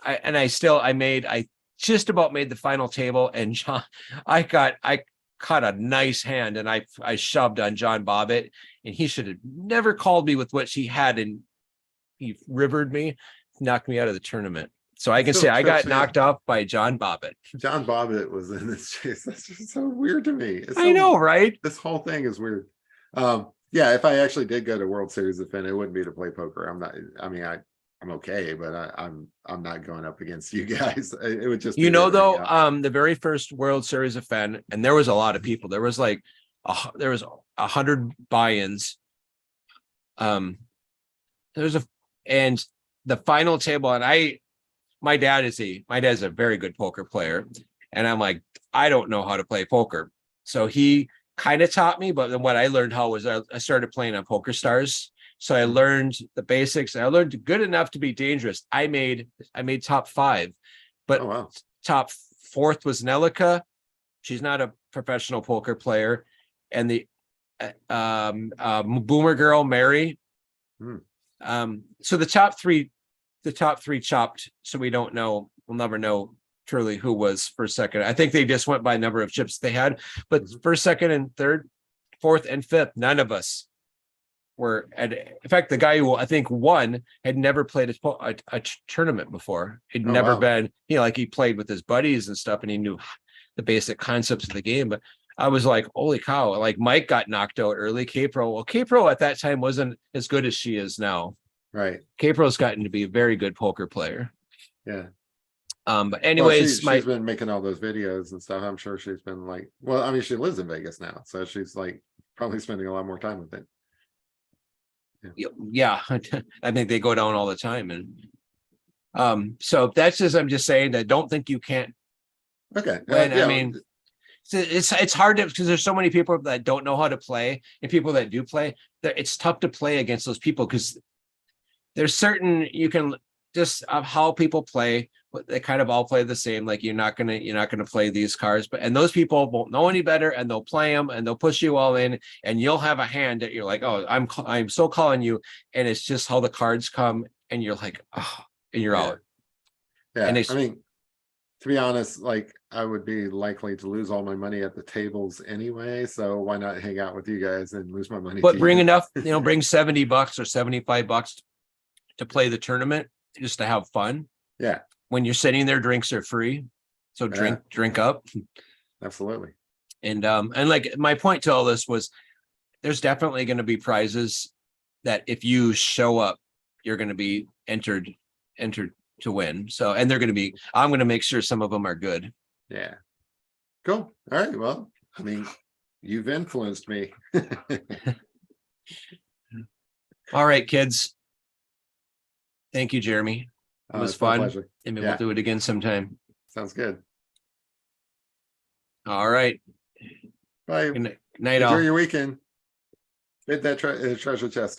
I just about made the final table, and John, I caught a nice hand, and I shoved on John Bobbitt, and he should have never called me with what she had, and he rivered me, knocked me out of the tournament. So I can say I got knocked off by John Bobbitt. John Bobbitt was in this chase. That's just so weird to me. I know, right? This whole thing is weird. Yeah, if I actually did go to World Series of Finn, it wouldn't be to play poker. I'm not. I mean, I'm okay, but I'm not going up against you guys. It would just be the very first World Series of Finn, and there was a lot of people. There was like there was 100 buy-ins. And the final table, and my dad is a very good poker player, and I'm like, I don't know how to play poker, so he kind of taught me. But then what I learned how was I started playing on Poker Stars. So I learned the basics. I learned good enough to be dangerous. I made top 5, but top 4th was Nelica. She's not a professional poker player, and the Boomer girl Mary. So the top three chopped. So we don't know. We'll never know truly who was first, second. I think they just went by number of chips they had. But first, second, and third, 4th, and 5th, none of us were. In fact, the guy who I think won had never played a tournament before. He'd never been, like he played with his buddies and stuff, and he knew the basic concepts of the game. But I was like, holy cow! Like Mike got knocked out early. K-Pro. Well, K-Pro at that time wasn't as good as she is now. Right. K-Pro's gotten to be a very good poker player. Yeah. But anyways, she's been making all those videos and stuff. I'm sure she's been like, well, I mean, she lives in Vegas now, so she's like probably spending a lot more time with it. Yeah. I think they go down all the time, and so that's just, I'm just saying that don't think you can't. Okay. I mean, it's hard because there's so many people that don't know how to play, and people that do play. It's tough to play against those people because there's certain, you can just of how people play, they kind of all play the same. Like you're not gonna play these cards, and those people won't know any better, and they'll play them, and they'll push you all in, and you'll have a hand that you're like, oh, I'm so calling you, and it's just how the cards come, and you're like, oh, and you're out. Yeah, I mean, to be honest, like I would be likely to lose all my money at the tables anyway, so why not hang out with you guys and lose my money? But bring enough, bring $70 or $75 to play the tournament, just to have fun. Yeah. When you're sitting there, drinks are free. So drink up. Absolutely. And like my point to all this was there's definitely going to be prizes that if you show up, you're going to be entered to win. So, and they're going to be, I'm going to make sure some of them are good. Yeah. Cool. All right. Well, I mean, you've influenced me. All right, kids. Thank you, Jeremy. It was fun. And maybe we'll do it again sometime. Sounds good. All right. Bye. Good night. Enjoy your weekend. Hit that treasure chest up.